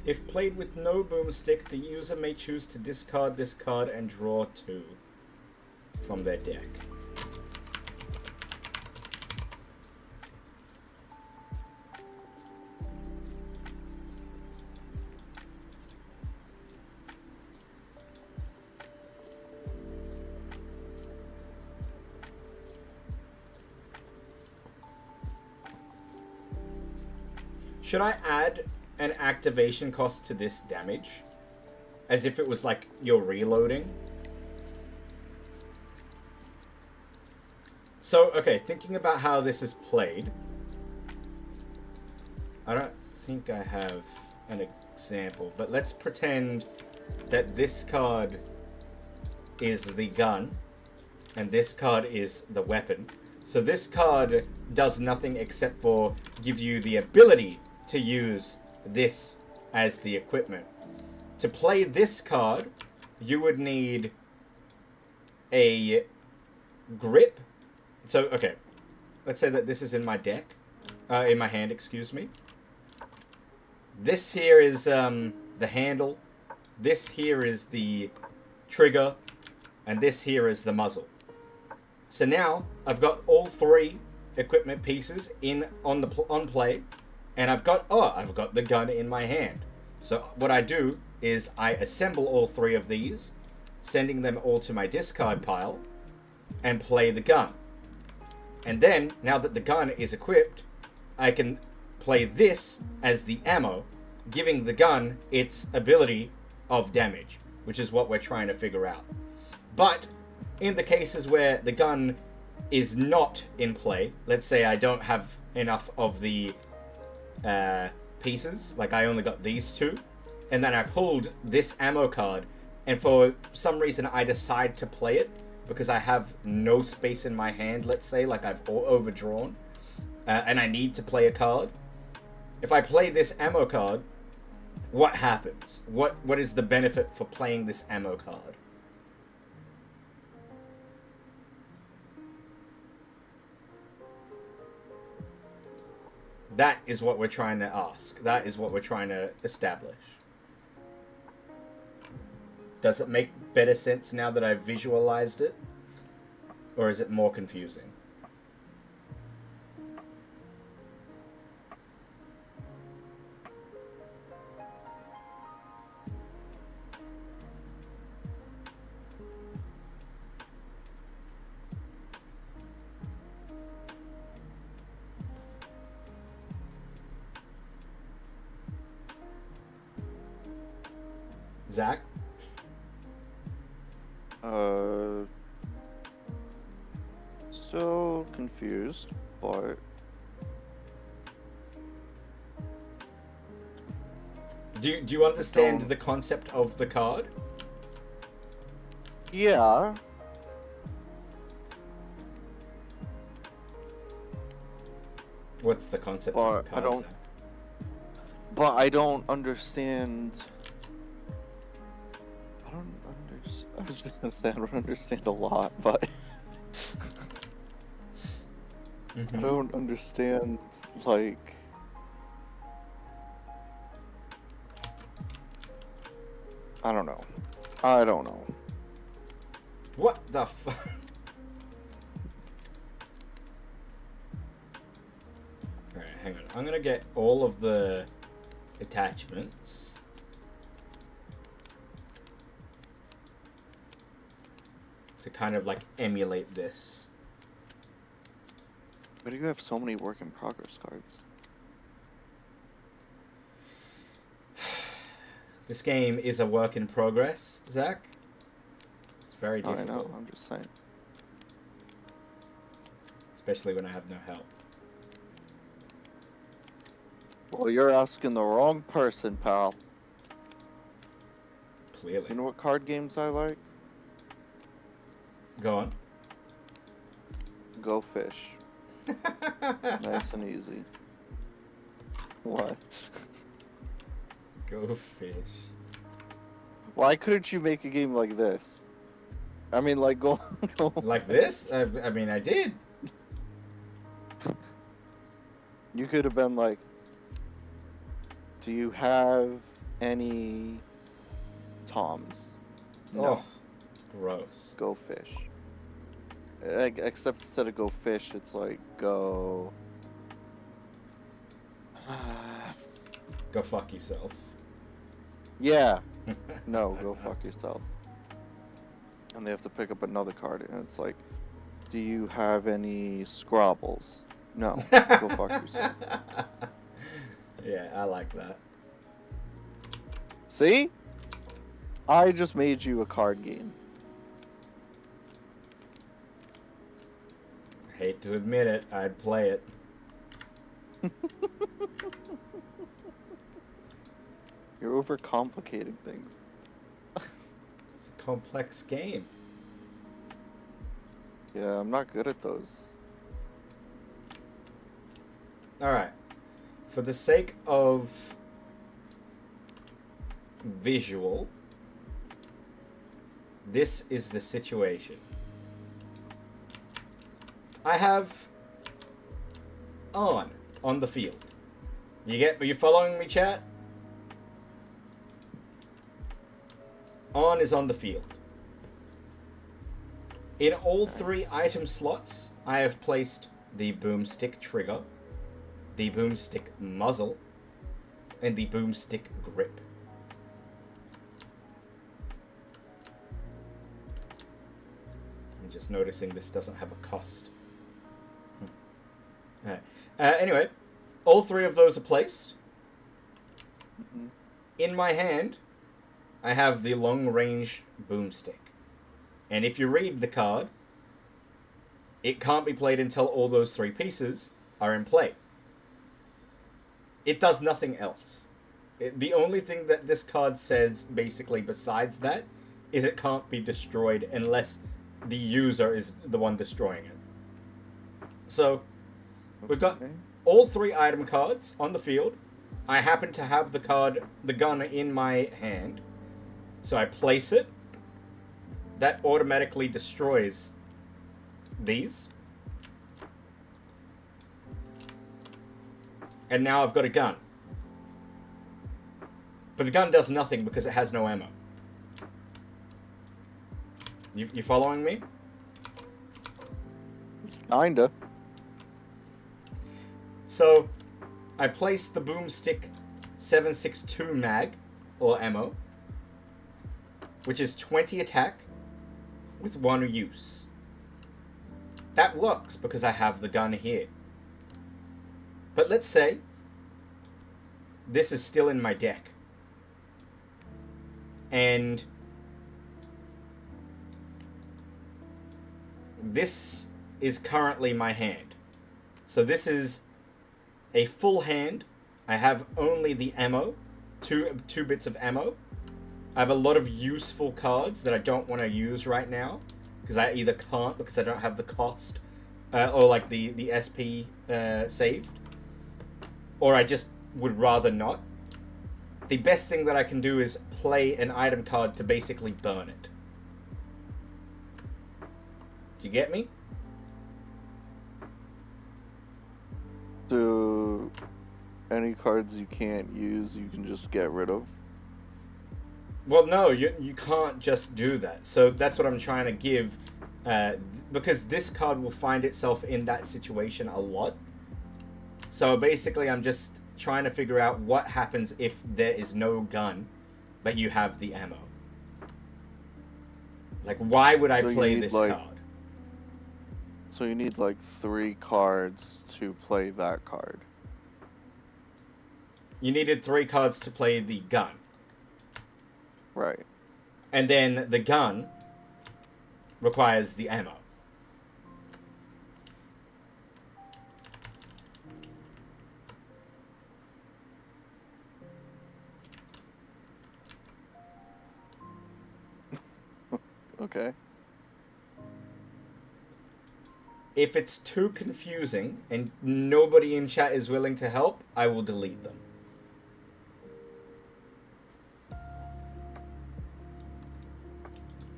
If played with no boomstick, the user may choose to discard this card and draw 2 from their deck. Should I add an activation cost to this damage? As if it was like you're reloading? So, okay, thinking about how this is played. I don't think I have an example, but let's pretend that this card is the gun and this card is the weapon. So this card does nothing except for give you the ability to use this as the equipment. To play this card, you would need a grip. So, okay, let's say that this is in my deck, in my hand, excuse me. This here is the handle, this here is the trigger, and this here is the muzzle. So now I've got all three equipment pieces on play, and I've got the gun in my hand. So what I do is I assemble all three of these, sending them all to my discard pile, and play the gun. And then, now that the gun is equipped, I can play this as the ammo, giving the gun its ability of damage, which is what we're trying to figure out. But in the cases where the gun is not in play, let's say I don't have enough of the pieces, like I only got these two, and then I pulled this ammo card, and for some reason I decide to play it, because I have no space in my hand, let's say, like I've overdrawn, and I need to play a card. If I play this ammo card, what happens? What is the benefit for playing this ammo card? That is what we're trying to ask. That is what we're trying to establish. Does it make better sense now that I've visualized it? Or is it more confusing? Zach? Still confused, but Do you understand the concept of the card? yeah. What's the concept of the card? But I don't understand. I was just gonna say I don't understand a lot, but I don't understand, like, I don't know. What the fuck? Alright, hang on. I'm gonna get all of the attachments. To kind of like emulate this. But you have so many work in progress cards. This game is a work in progress, Zach. It's very difficult. I know, I'm just saying. Especially when I have no help. Well, you're asking the wrong person, pal. Clearly. You know what card games I like? Go on. Go fish. Nice and easy. What? Go fish. Why couldn't you make a game like this? I mean, like, go... Like this? I mean, I did. You could have been like, do you have any Toms? No. Oh, gross. Go fish. Except instead of go fish, it's like go... Go fuck yourself. Yeah. No, go fuck yourself. And they have to pick up another card, and it's like, do you have any Scrabbles? No. Go fuck yourself. Yeah, I like that. See? I just made you a card game. I hate to admit it, I'd play it. You're overcomplicating things. It's a complex game. Yeah, I'm not good at those. Alright. For the sake of visual, this is the situation. I have on the field. Are you following me, chat? On is on the field. In all 3 item slots, I have placed the boomstick trigger, the boomstick muzzle, and the boomstick grip. I'm just noticing this doesn't have a cost. Alright. Anyway, all 3 of those are placed. In my hand, I have the long-range boomstick. And if you read the card, it can't be played until all those 3 pieces are in play. It does nothing else. The only thing that this card says, basically, besides that, is it can't be destroyed unless the user is the one destroying it. So, we've got all 3 item cards on the field. I happen to have the gun in my hand. So I place it. That automatically destroys these. And now I've got a gun. But the gun does nothing because it has no ammo. You following me? Kinda. So, I place the boomstick 7.62 mag, or ammo, which is 20 attack with 1 use. That works because I have the gun here. But let's say this is still in my deck. And this is currently my hand. So this is a full hand. I have only the ammo, two bits of ammo. I have a lot of useful cards that I don't want to use right now because I either can't because I don't have the cost or like the SP saved, or I just would rather not. The best thing that I can do is play an item card to basically burn it. Do you get me? So, any cards you can't use, you can just get rid of? Well, no, you can't just do that. So that's what I'm trying to give, because this card will find itself in that situation a lot. So basically, I'm just trying to figure out what happens if there is no gun, but you have the ammo. Like, why would I play this card? So you need like 3 cards to play that card. You needed 3 cards to play the gun. Right. And then the gun requires the ammo. Okay. If it's too confusing and nobody in chat is willing to help, I will delete them.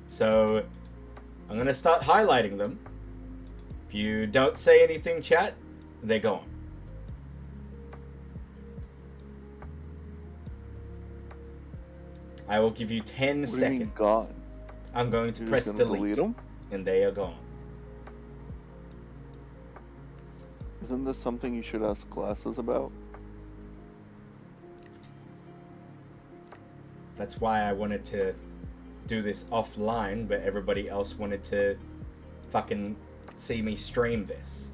So, I'm going to start highlighting them. If you don't say anything, chat, they're gone. I will give you 10 seconds. What do you mean gone? I'm going to You're press just gonna delete, delete them? and they are gone. Isn't this something you should ask classes about? That's why I wanted to do this offline, but everybody else wanted to fucking see me stream this.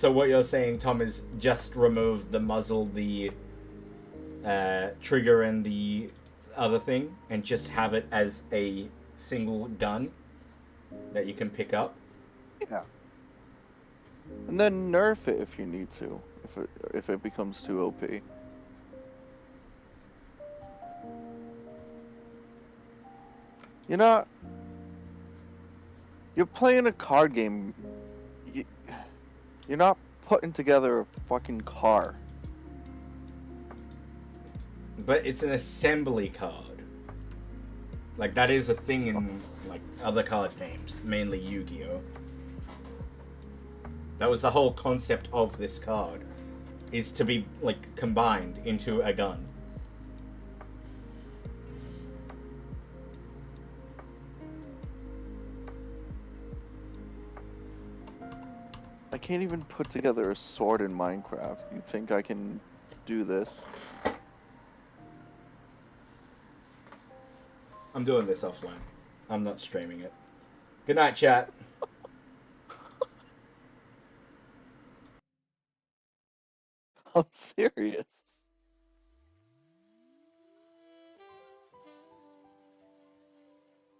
So what you're saying, Tom, is just remove the muzzle, the trigger, and the other thing, and just have it as a single gun that you can pick up. Yeah. And then nerf it if you need to, if it becomes too OP. You're not. You're playing a card game. You're not putting together a fucking car. But it's an assembly card. Like, that is a thing in, like, other card games, mainly Yu-Gi-Oh! That was the whole concept of this card, is to be, like, combined into a gun. I can't even put together a sword in Minecraft. You think I can do this? I'm doing this offline. I'm not streaming it. Good night, chat. I'm serious.